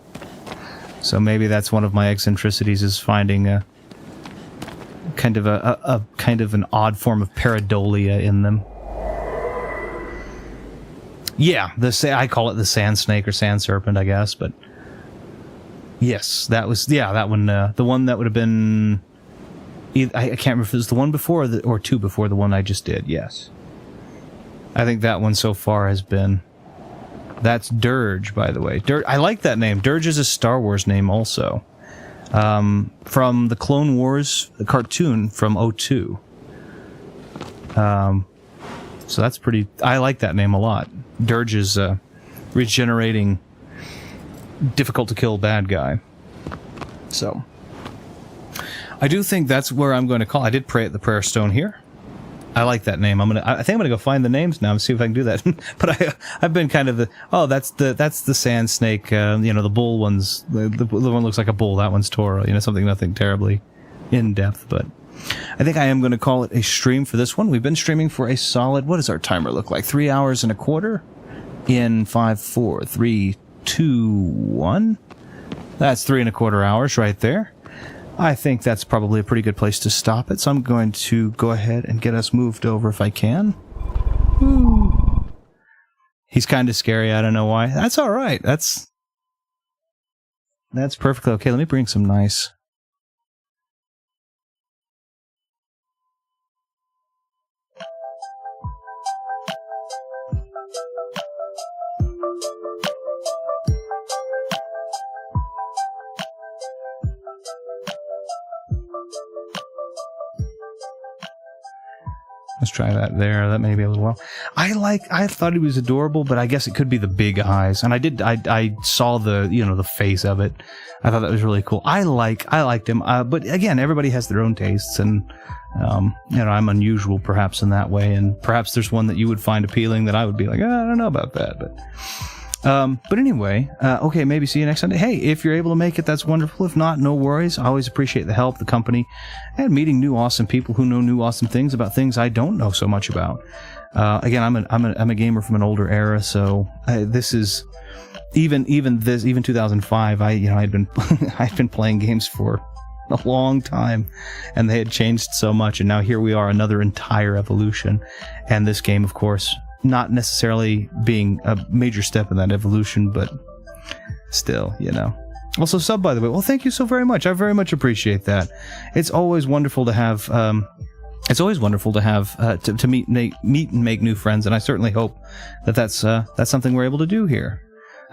So maybe that's one of my eccentricities, is finding a kind of an odd form of pareidolia in them. Yeah, I call it the sand snake or sand serpent, I guess, but yes, that one, the one that would have been, I can't remember if it was the one before or two before the one I just did. Yes, I think that one so far has been. That's Dirge, by the way. I like that name. Dirge is a Star Wars name also. From the Clone Wars cartoon from 2002. So that's pretty. I like that name a lot. Dirge is regenerating, difficult to kill bad guy. So I do think that's where I'm going to call. I did pray at the prayer stone here. I like that name. I think I'm gonna go find the names now and see if I can do that. But I've been kind of that's the sand snake. The bull ones. The one looks like a bull. That one's Toro. Nothing terribly in depth. But I think I am going to call it a stream for this one. We've been streaming for a solid. What does our timer look like? 3 hours and a quarter. In 5, 4, 3, 2, 1. That's 3¼ hours right there. I think that's probably a pretty good place to stop it, so I'm going to go ahead and get us moved over if I can. Ooh. He's kind of scary, I don't know why. That's alright, that's perfectly okay. Let me bring some nice... Let's try that there. That may be a little well. I thought he was adorable, but I guess it could be the big eyes. And I saw the face of it. I thought that was really cool. I liked him. But again, everybody has their own tastes, and I'm unusual perhaps in that way. And perhaps there's one that you would find appealing that I would be like, I don't know about that. But anyway, okay, maybe see you next Sunday. Hey, if you're able to make it, that's wonderful. If not, no worries. I always appreciate the help, the company, and meeting new awesome people who know new awesome things about things I don't know so much about. Again, I'm a gamer from an older era, so this is even 2005. I'd been I'd been playing games for a long time, and they had changed so much, and now here we are, another entire evolution. And this game, of course, not necessarily being a major step in that evolution, but still, Also, sub, by the way. Well, thank you so very much. I very much appreciate that. It's always wonderful to have. To meet and make new friends, and I certainly hope that's something we're able to do here.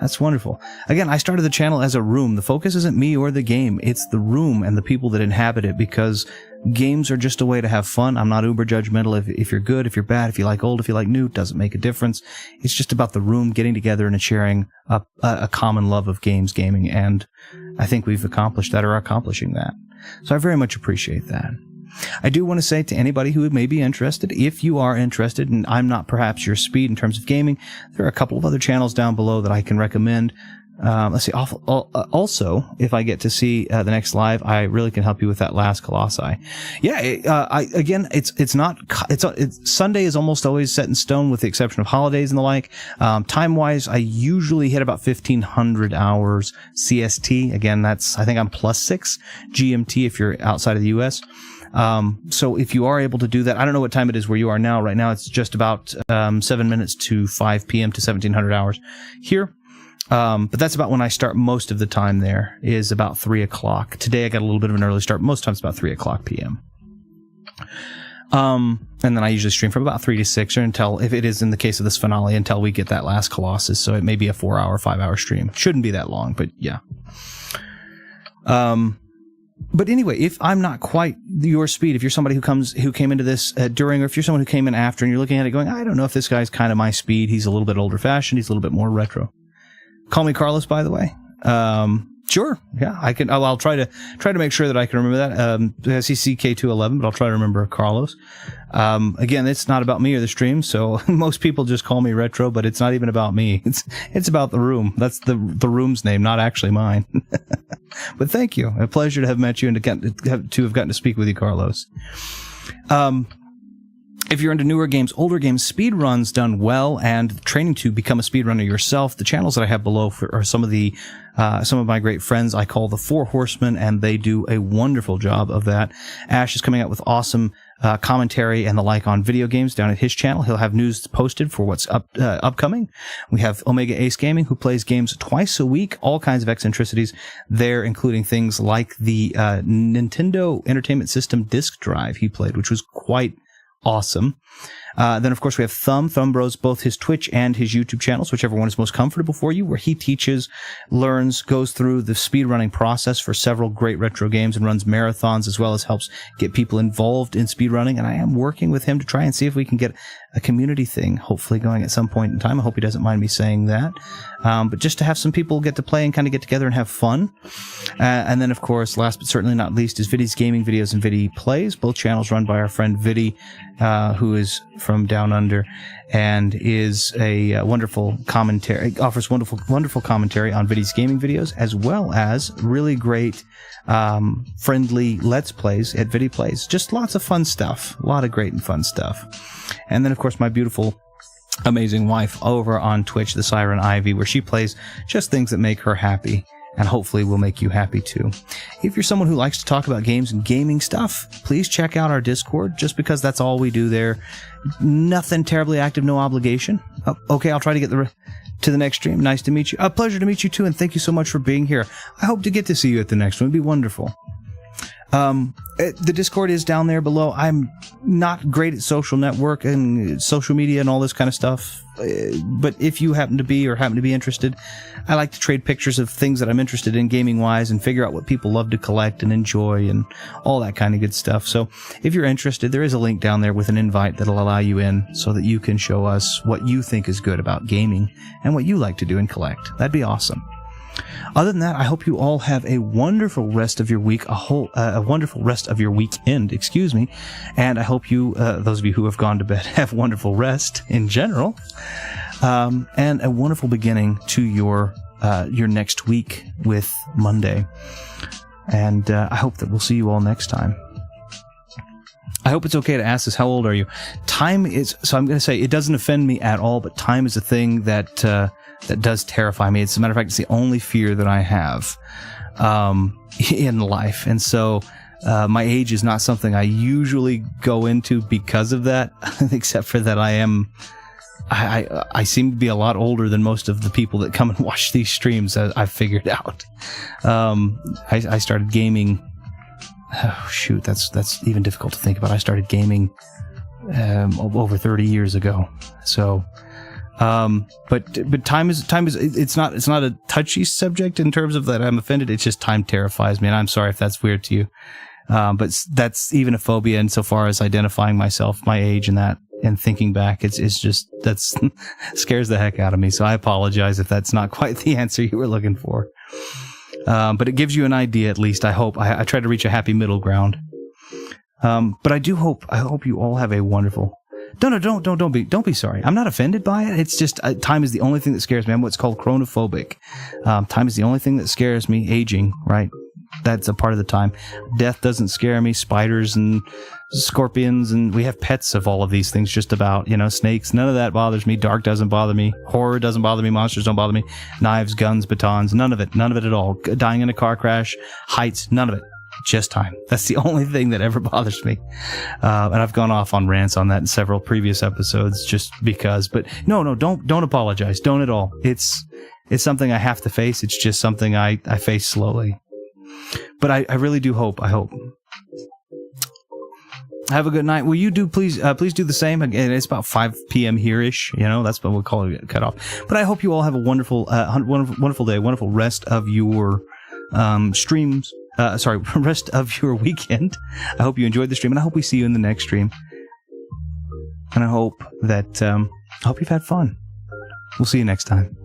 That's wonderful. Again, I started the channel as a room. The focus isn't me or the game. It's the room and the people that inhabit it, because games are just a way to have fun. I'm not uber judgmental if you're good, if you're bad, if you like old, if you like new. It doesn't make a difference. It's just about the room getting together and sharing a common love of gaming, and I think we've accomplished that, or are accomplishing that. So I very much appreciate that. I do want to say to anybody who may be interested, if you are interested, and I'm not perhaps your speed in terms of gaming, there are a couple of other channels down below that I can recommend. Let's see. Also, if I get to see the next live, I really can help you with that last Colossi. Yeah. It's Sunday is almost always set in stone, with the exception of holidays and the like. Time wise, I usually hit about 1500 hours CST. Again, I think I'm +6 GMT if you're outside of the US. So if you are able to do that, I don't know what time it is where you are now. Right now, it's just about 7 minutes to 5 p.m. to 1700 hours here. But that's about when I start most of the time there, is about 3 o'clock. Today I got a little bit of an early start. Most times about 3 o'clock p.m. And then I usually stream from about 3 to 6 or until, if it is in the case of this finale, until we get that last Colossus. So it may be a 4-hour, 5-hour stream. Shouldn't be that long, but yeah. But anyway, if I'm not quite your speed, if you're somebody who came into this during, or if you're someone who came in after and you're looking at it going, I don't know if this guy's kind of my speed. He's a little bit older fashioned. He's a little bit more retro. Call me Carlos, by the way. Sure. Yeah, I can. I'll try to make sure that I can remember that. CCK211, but I'll try to remember Carlos. Again, it's not about me or the stream, so most people just call me Retro, but it's not even about me. It's about the room. That's the room's name, not actually mine. But thank you. A pleasure to have met you and to have gotten to speak with you, Carlos. If you're into newer games, older games, speedruns done well, and training to become a speedrunner yourself, the channels that I have below are some of my great friends I call the Four Horsemen, and they do a wonderful job of that. Ash is coming out with awesome commentary and the like on video games down at his channel. He'll have news posted for what's upcoming. We have Omega Ace Gaming, who plays games twice a week, all kinds of eccentricities there, including things like the Nintendo Entertainment System disk drive he played, which was quite awesome. Then, of course, we have Thumb Bros, both his Twitch and his YouTube channels, whichever one is most comfortable for you, where he teaches, learns, goes through the speedrunning process for several great retro games and runs marathons, as well as helps get people involved in speedrunning. And I am working with him to try and see if we can get a community thing, hopefully going at some point in time. I hope he doesn't mind me saying that. But just to have some people get to play and kind of get together and have fun. And then, of course, last but certainly not least, is Viddy's Gaming Videos and Viddy Plays, both channels run by our friend Viddy, who is from down under and is a wonderful commentary, offers wonderful commentary on Viddy's gaming videos, as well as really great friendly Let's Plays at Viddy Plays. Just lots of fun stuff. A lot of great and fun stuff. And then, of course, my beautiful, amazing wife over on Twitch, the Siren Ivy, where she plays just things that make her happy, and hopefully will make you happy too. If you're someone who likes to talk about games and gaming stuff, please check out our Discord, just because that's all we do there. Nothing terribly active, no obligation. Oh, okay, I'll try to get to the next stream. Nice to meet you. A pleasure to meet you too, and thank you so much for being here. I hope to get to see you at the next one. It'd be wonderful. The Discord is down there below. I'm not great at social network and social media and all this kind of stuff, but if you happen to be interested, I like to trade pictures of things that I'm interested in gaming-wise and figure out what people love to collect and enjoy and all that kind of good stuff. So if you're interested, there is a link down there with an invite that'll allow you in so that you can show us what you think is good about gaming and what you like to do and collect. That'd be awesome. Other than that, I hope you all have a wonderful rest of your week, a wonderful rest of your weekend, and I hope you, those of you who have gone to bed, have wonderful rest in general, and a wonderful beginning to your next week with Monday. And I hope that we'll see you all next time. I hope it's okay to ask this. How old are you? Time is, so I'm going to say it doesn't offend me at all, but time is a thing that does terrify me. As a matter of fact, it's the only fear that I have in life. And so my age is not something I usually go into because of that, except for that I seem to be a lot older than most of the people that come and watch these streams, I've figured out. I started gaming. Oh, shoot, that's even difficult to think about. I started gaming over 30 years ago. So, but time is it's not a touchy subject in terms of that I'm offended. It's just time terrifies me, and I'm sorry if that's weird to you. But that's even a phobia insofar as identifying myself, my age, and that, and thinking back, it's just, that's scares the heck out of me. So I apologize if that's not quite the answer you were looking for. But it gives you an idea, at least. I hope. I try to reach a happy middle ground. But I hope you all have a wonderful. Don't be sorry. I'm not offended by it. It's just time is the only thing that scares me. I'm what's called chronophobic. Time is the only thing that scares me. Aging, right? That's a part of the time. Death doesn't scare me. Spiders and scorpions, and we have pets of all of these things, just about, snakes. None of that bothers me. Dark doesn't bother me. Horror doesn't bother me. Monsters don't bother me. Knives, guns, batons, none of it at all. Dying in a car crash, heights, none of it. Just time. That's the only thing that ever bothers me. And I've gone off on rants on that in several previous episodes just because, but no, don't apologize. Don't at all. It's something I have to face. It's just something I face slowly. But I really do hope. I hope. Have a good night. Will you please do the same? Again, it's about 5 p.m. here-ish. That's what we'll call it, cut off. But I hope you all have a wonderful day, wonderful rest of your streams. Rest of your weekend. I hope you enjoyed the stream, and I hope we see you in the next stream. And I hope that I hope you've had fun. We'll see you next time.